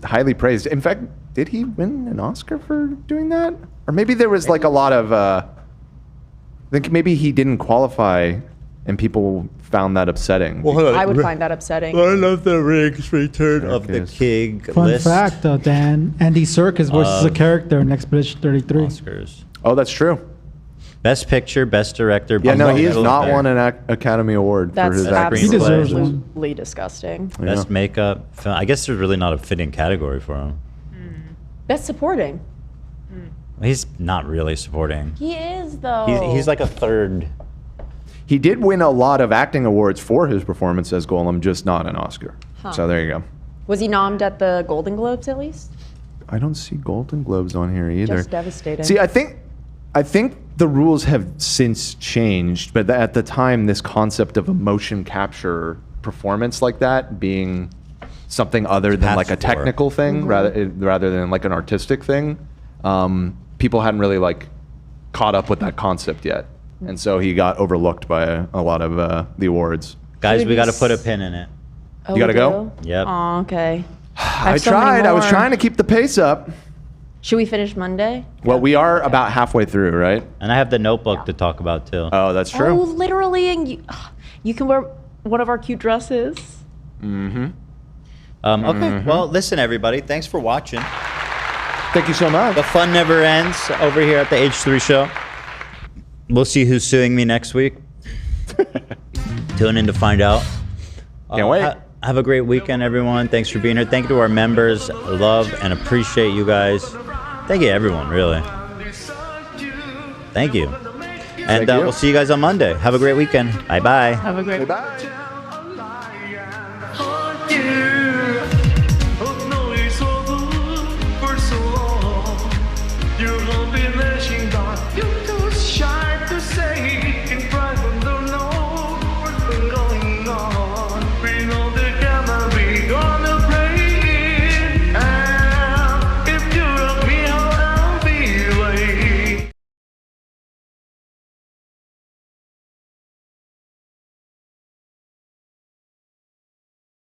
highly praised. In fact, did he win an Oscar for doing that? Or maybe there was like a lot of, I think maybe he didn't qualify and people found that upsetting. I would find that upsetting. I love the rings return of the king Fun list. fact, though, Dan. Andy Serkis voices a character in Expedition 33. Oscars. Oh, that's true. Best picture, best director. Yeah, no, best he has not actor. won an Academy Award for That's his acting. He deserves Screenplay. one. absolutely disgusting. Best makeup. Film. I guess there's really not a fitting category for him. Best supporting. He's not really supporting. He is, though. He's like a third. He did win a lot of acting awards for his performance as Gollum, just not an Oscar. Huh. So there you go. Was he nommed at the Golden Globes at least? I don't see Golden Globes on here either. Just devastating. See, I think the rules have since changed, but at the time, this concept of a motion capture performance like that being something other than like a Patched for. technical thing, rather than like an artistic thing, people hadn't really like caught up with that concept yet, and so he got overlooked by a lot of the awards. Guys, we got to put a pin in it. Oh, You gotta we go? do? Yep. Oh, okay. I tried. I was trying to keep the pace up. Should we finish Monday? Well, we are about halfway through, right? And I have the Notebook to talk about too. Oh, that's Oh, true. literally, and you can wear one of our cute dresses. Mm-hmm. Okay. Well, listen, everybody. Thanks for watching. Thank you so much. The fun never ends over here at the H3 Show. We'll see who's suing me next week. Tune in to find out. Can't wait. Have a great weekend, everyone. Thanks for being here. Thank you to our members. Love and appreciate you guys. Thank you, everyone, really. Thank you. And Thank you. we'll see you guys on Monday. Have a great weekend. Bye-bye. Have a great. Bye.